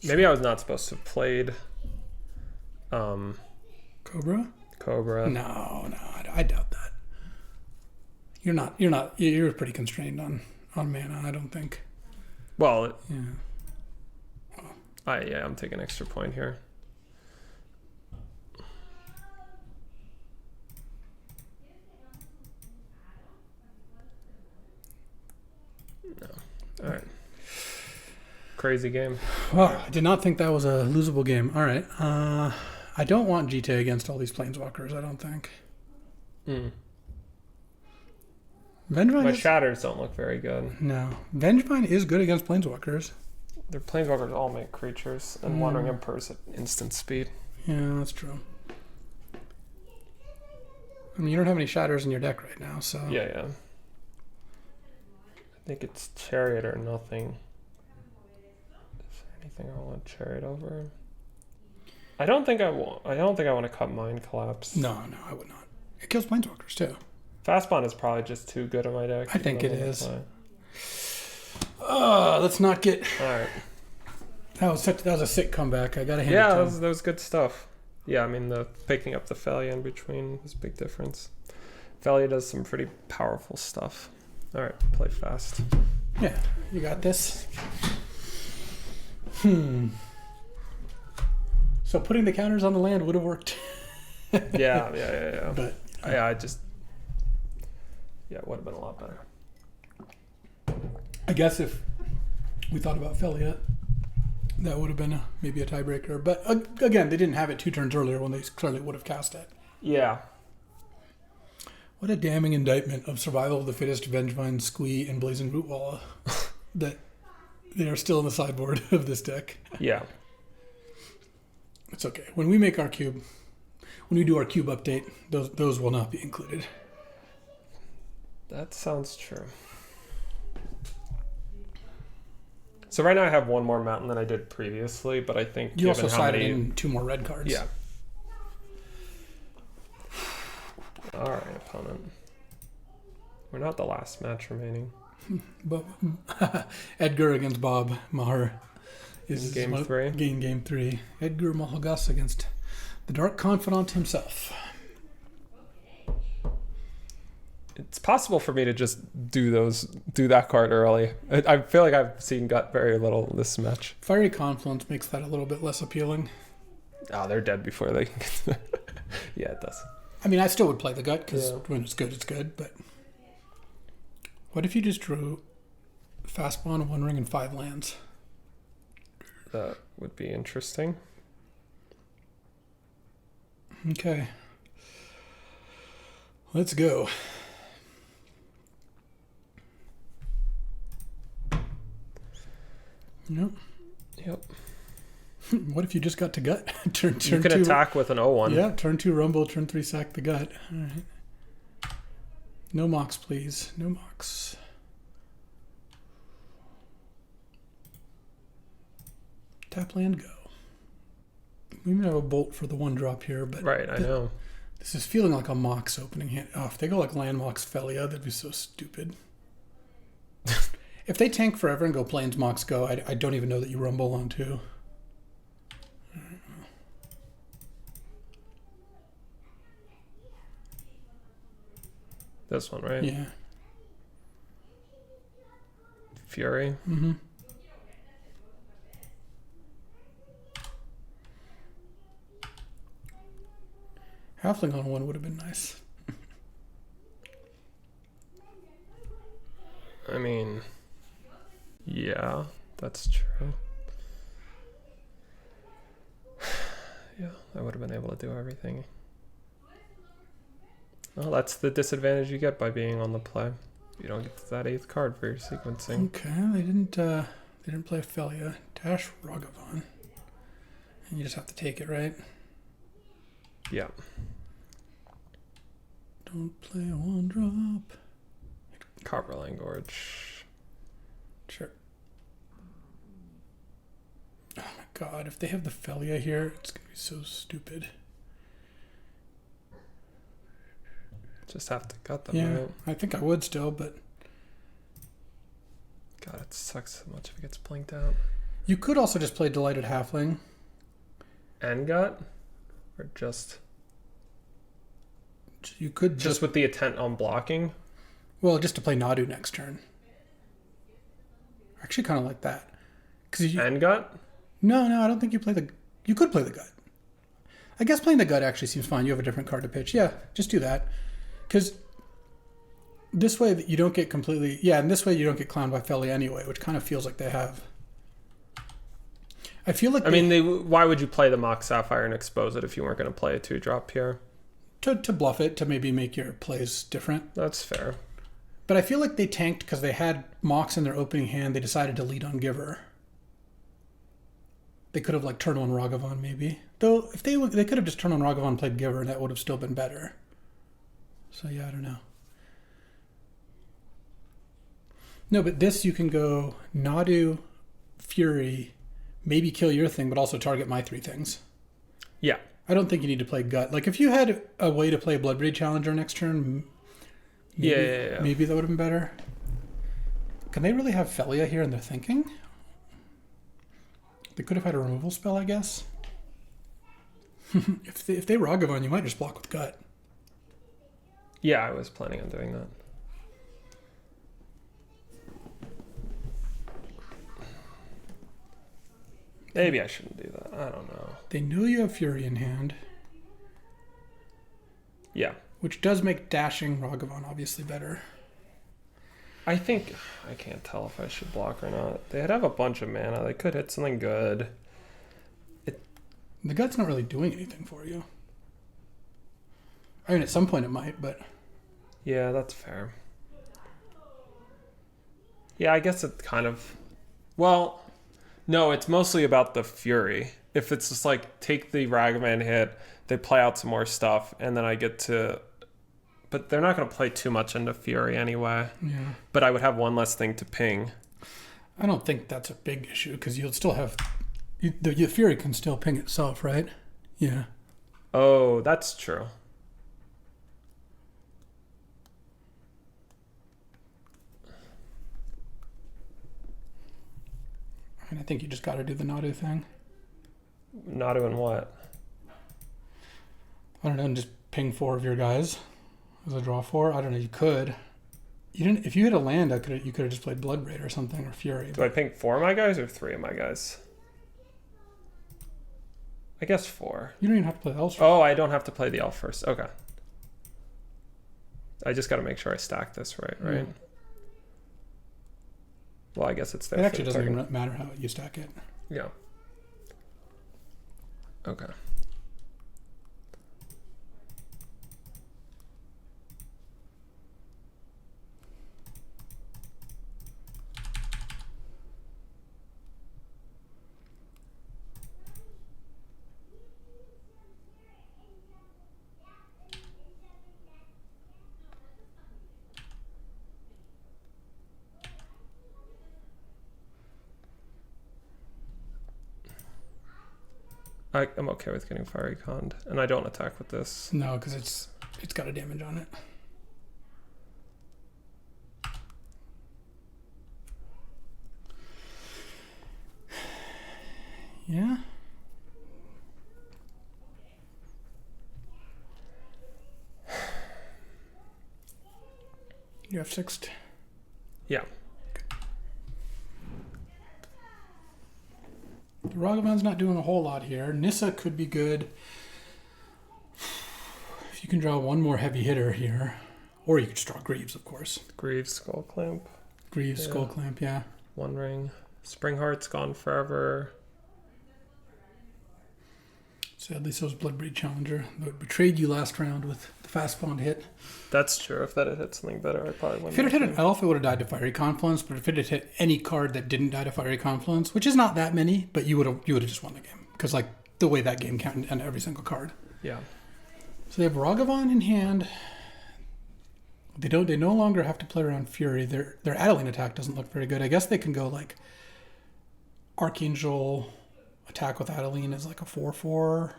Maybe I was not supposed to have played Cobra? No, I doubt that. You're pretty constrained on mana, I don't think. Well, yeah. I'm taking extra point here. All right. Crazy game. Well, I did not think that was a losable game. All right. I don't want GTA against all these Planeswalkers, I don't think. My shatters don't look very good. No. Vengevine is good against Planeswalkers. Their Planeswalkers all make creatures, and Wandering Emperor's at instant speed. Yeah, that's true. I mean, you don't have any shatters in your deck right now, so... Yeah. I think it's Chariot or nothing. Is there anything I want Chariot over? I don't think I want to cut Mind Collapse. No, I would not. It kills Planeswalkers, too. Fastbond is probably just too good in my deck. I think it is. Let's not get... All right. That was a sick comeback. I got to hand it to him. That was good stuff. Yeah, I mean, the picking up the Thalia in between is a big difference. Thalia does some pretty powerful stuff. All right, play fast. Yeah, you got this. So putting the counters on the land would have worked. Yeah. But it would have been a lot better. I guess if we thought about Thalia, that would have been maybe a tiebreaker. But again, they didn't have it 2 turns earlier when they clearly would have cast it. Yeah. What a damning indictment of Survival of the Fittest, Vengevine, Squee, and Blazing Rootwalla that they are still in the sideboard of this deck. Yeah. It's okay. When we do our cube update, those will not be included. That sounds true. So right now I have one more mountain than I did previously, but I think you also sided in 2 more red cards. Yeah. All right, opponent. We're not the last match remaining. But Edgar against Bob Maher is game 3. Game 3. Edgar Malhagas against the Dark Confidant himself. It's possible for me to just do that card early. I feel like I've seen Gut very little this match. Fiery Confluence makes that a little bit less appealing. Oh, they're dead before they can get there. Yeah, it does. I mean, I still would play the Gut because when it's good. But what if you just drew Fastbond, 1 ring, and 5 lands? That would be interesting. Okay. Let's go. Yep. What if you just got to Gut? turn you can 2, attack with an 0-1. Yeah, turn 2 Rumble, turn 3 sack the Gut. All right. No mocks, please. No mocks. Tap land, go. We may have a bolt for the 1 drop here, but... Right, I know. This is feeling like a Mox opening hand. Oh, if they go like land Mox Thalia, that'd be so stupid. If they tank forever and go Plains Mox go, I don't even know that you Rumble on 2. This one, right? Yeah. Fury. Mm-hmm. Halfling on 1 would have been nice. I mean, yeah, that's true. Yeah, I would have been able to do everything. Well, that's the disadvantage you get by being on the play. You don't get that 8th card for your sequencing. Okay, they didn't play Thalia. Dash Ragavan. And you just have to take it, right? Yeah. Don't play a 1 drop. Copperline Gorge. Sure. Oh my god, if they have the Thalia here, it's going to be so stupid. Just have to cut them, Yeah, right? I think I would still, but... God, it sucks so much if it gets blinked out. You could also just play Delighted Halfling. And gut? Or just... You could just with the intent on blocking? Well, just to play Nadu next turn. Actually, kind of like that. And gut? No, I don't think you play the... You could play the Gut. I guess playing the Gut actually seems fine. You have a different card to pitch. Yeah, just do that. Because This way that you don't get completely... Yeah, and this way you don't get clowned by Feli anyway, which kind of feels like they have. I feel like... why would you play the Mock Sapphire and expose it if you weren't going to play a 2-drop here? To bluff it, to maybe make your plays different. That's fair. But I feel like they tanked because they had Mocks in their opening hand. They decided to lead on Giver. They could have like turned on Ragavan maybe. Though if they could have just turned on Ragavan and played Giver, and that would have still been better. So yeah, I don't know. No, but this you can go Nadu, Fury, maybe kill your thing, but also target my 3 things. Yeah. I don't think you need to play Gut. Like if you had a way to play Bloodbraid Challenger next turn, maybe that would have been better. Can they really have Felia here in their thinking? They could have had a removal spell, I guess. If they Ragavan, you might just block with Gut. Yeah, I was planning on doing that. Maybe I shouldn't do that. I don't know. They know you have Fury in hand. Yeah. Which does make dashing Ragavan obviously better. I think... I can't tell if I should block or not. They'd have a bunch of mana. They could hit something good. The Gut's not really doing anything for you. I mean, at some point it might, but... Yeah, that's fair. Yeah, I guess it kind of... Well... No, it's mostly about the Fury. If it's just like, take the Ragavan hit, they play out some more stuff, and then I get to... But they're not going to play too much into Fury anyway. Yeah. But I would have one less thing to ping. I don't think that's a big issue, because you'll still have... The Fury can still ping itself, right? Yeah. Oh, that's true. And I think you just got to do the Nadu thing. Nadu and what? I don't know, and just ping 4 of your guys as a draw 4. I don't know, you could. You didn't. If you had a land, you could have just played Bloodbraid or something, or Fury. Do I ping 4 of my guys or 3 of my guys? I guess 4. You don't even have to play the elves. Oh, I don't have to play the elf first. Okay. I just got to make sure I stack this right? Yeah. Well, I guess it's there. It actually doesn't even matter how you stack it. Yeah. Okay. I'm okay with getting Fiery Conned, and I don't attack with this. No, because it's got a damage on it. Yeah. You have 6th. Yeah. Ragavan's not doing a whole lot here. Nissa could be good. If you can draw one more heavy hitter here. Or you could just draw Greaves, of course. Greaves, Skull Clamp. Greaves, yeah. Skull Clamp, yeah. One ring. Springheart's gone forever. Sadly, so's Bloodbraid Challenger. Though it betrayed you last round with the fast spawned hit. That's true. If that had hit something better, I probably wouldn't. If it had hit an elf, it would have died to Fiery Confluence. But if it had hit any card that didn't die to Fiery Confluence, which is not that many, but you would have just won the game. Because like the way that game counted and every single card. Yeah. So they have Ragavan in hand. They no longer have to play around Fury. Their Adeline attack doesn't look very good. I guess they can go like Archangel attack with Adeline as like a 4/4.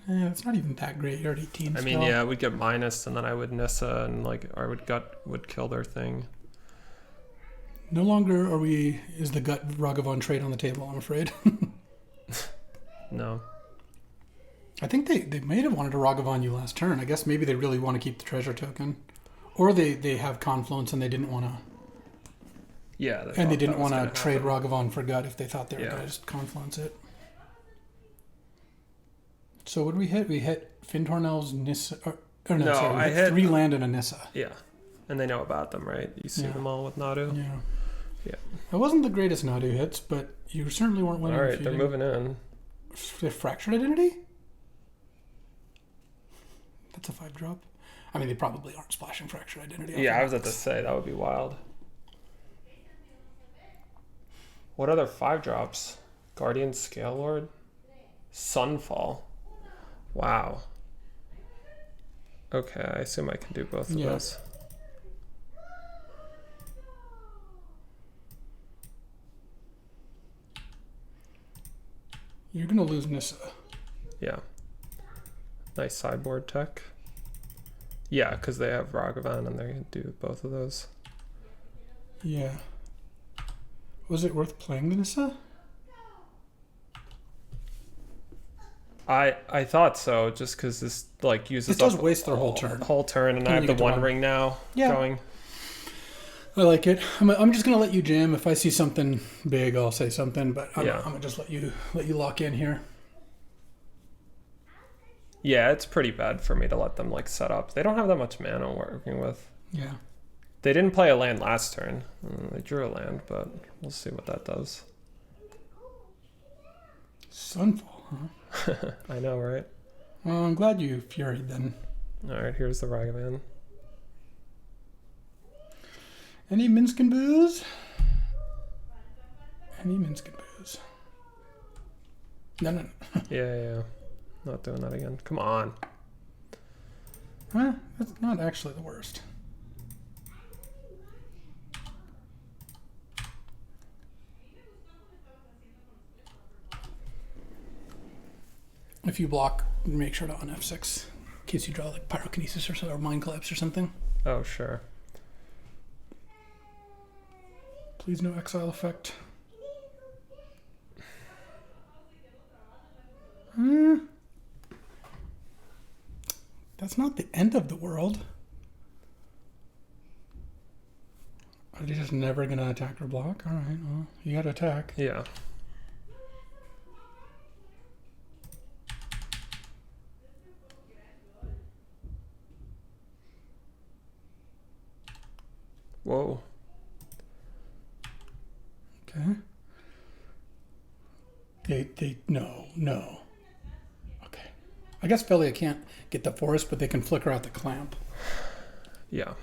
It's not even that great. You're at 18. I mean, yeah, we'd get minus, and then I would Nissa, and like I would kill their thing. No longer is the Gut Ragavan trade on the table, I'm afraid. No. I think they may have wanted to Ragavan you last turn. I guess maybe they really want to keep the treasure token. Or they have Confluence and they didn't want to... Yeah. They didn't want to trade Ragavan for Gut if they thought they were going to just Confluence it. So what did we hit? We hit Fintorn Elves, Nissa... Oh, no, sorry. I hit 3 land and a Nissa. Yeah. And they know about them, right? You see them all with Nadu? Yeah. Yeah. It wasn't the greatest Nadu hits, but you certainly weren't winning. All right, they're moving in. Fractured Identity? That's a 5-drop. I mean, they probably aren't splashing Fractured Identity. Yeah, I was about to say, that would be wild. What other 5-drops? Guardian Scale Lord? Sunfall. Wow. Okay, I assume I can do both of those. You're going to lose Nissa. Yeah. Nice sideboard tech. Yeah, because they have Ragavan and they're going to do both of those. Yeah. Was it worth playing the Nissa? I thought so, just because this like uses. It does waste their whole turn. And I have the One Ring now going. I like it. I'm just gonna let you jam. If I see something big, I'll say something. But I'm gonna just let you lock in here. Yeah, it's pretty bad for me to let them like set up. They don't have that much mana I'm working with. Yeah. They didn't play a land last turn. They drew a land, but we'll see what that does. Sunfall, huh? I know, right? Well, I'm glad you furied then. Alright, here's the Ragavan. Any Minskin booze? Any Minskin booze? No. Yeah. Not doing that again. Come on. Huh? That's not actually the worst. If you block, make sure to on F6 in case you draw like Pyrokinesis or Mind Collapse or something. Oh, sure. Please no exile effect. That's not the end of the world. Are they just never going to attack or block? All right, well, you got to attack. Yeah. Whoa. Okay. No. Okay. I guess Felia can't get the forest, but they can flicker out the clamp. Yeah.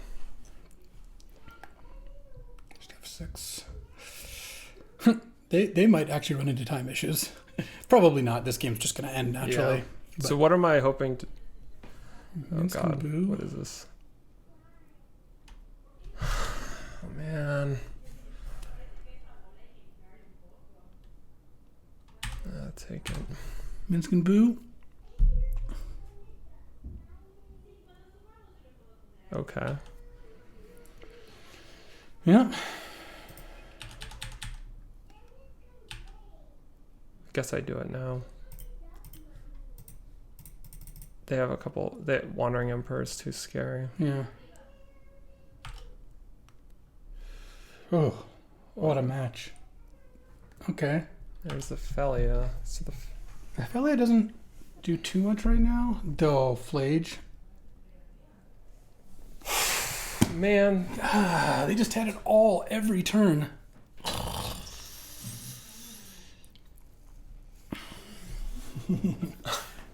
Just F6. They might actually run into time issues. Probably not. This game's just going to end naturally. Yeah. So what am I hoping to... Oh God, Boo. what is this? Oh man. I'll take it. Minskin Boo. Okay. Yeah. Guess I do it now. They have a couple. Wandering Emperor is too scary. Yeah. Oh, what a match. Okay. There's the Felia. So Felia doesn't do too much right now. Though, Flage. Man. They just had it all every turn.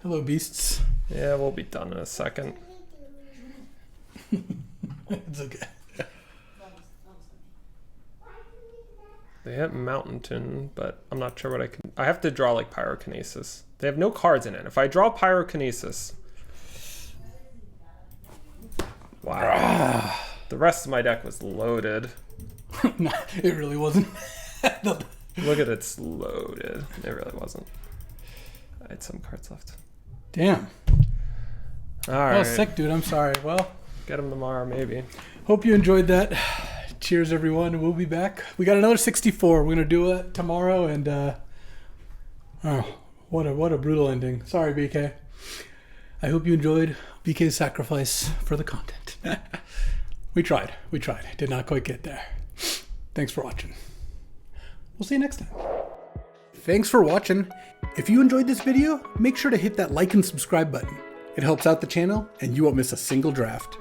Hello, beasts. Yeah, we'll be done in a second. It's okay. They hit Mountain, but I'm not sure what I can... I have to draw, like, Pyrokinesis. They have no cards in it. If I draw Pyrokinesis... Wow. The rest of my deck was loaded. No, it really wasn't. Look at it's loaded. It really wasn't. I had some cards left. Damn. All right. Oh, sick, dude. I'm sorry. Well... Get them tomorrow, maybe. Hope you enjoyed that. Cheers, everyone. We'll be back. We got another 64. We're going to do it tomorrow, and oh, what a brutal ending. Sorry, BK. I hope you enjoyed BK's sacrifice for the content. We tried. Did not quite get there. Thanks for watching. We'll see you next time. Thanks for watching. If you enjoyed this video, make sure to hit that like and subscribe button. It helps out the channel, and you won't miss a single draft.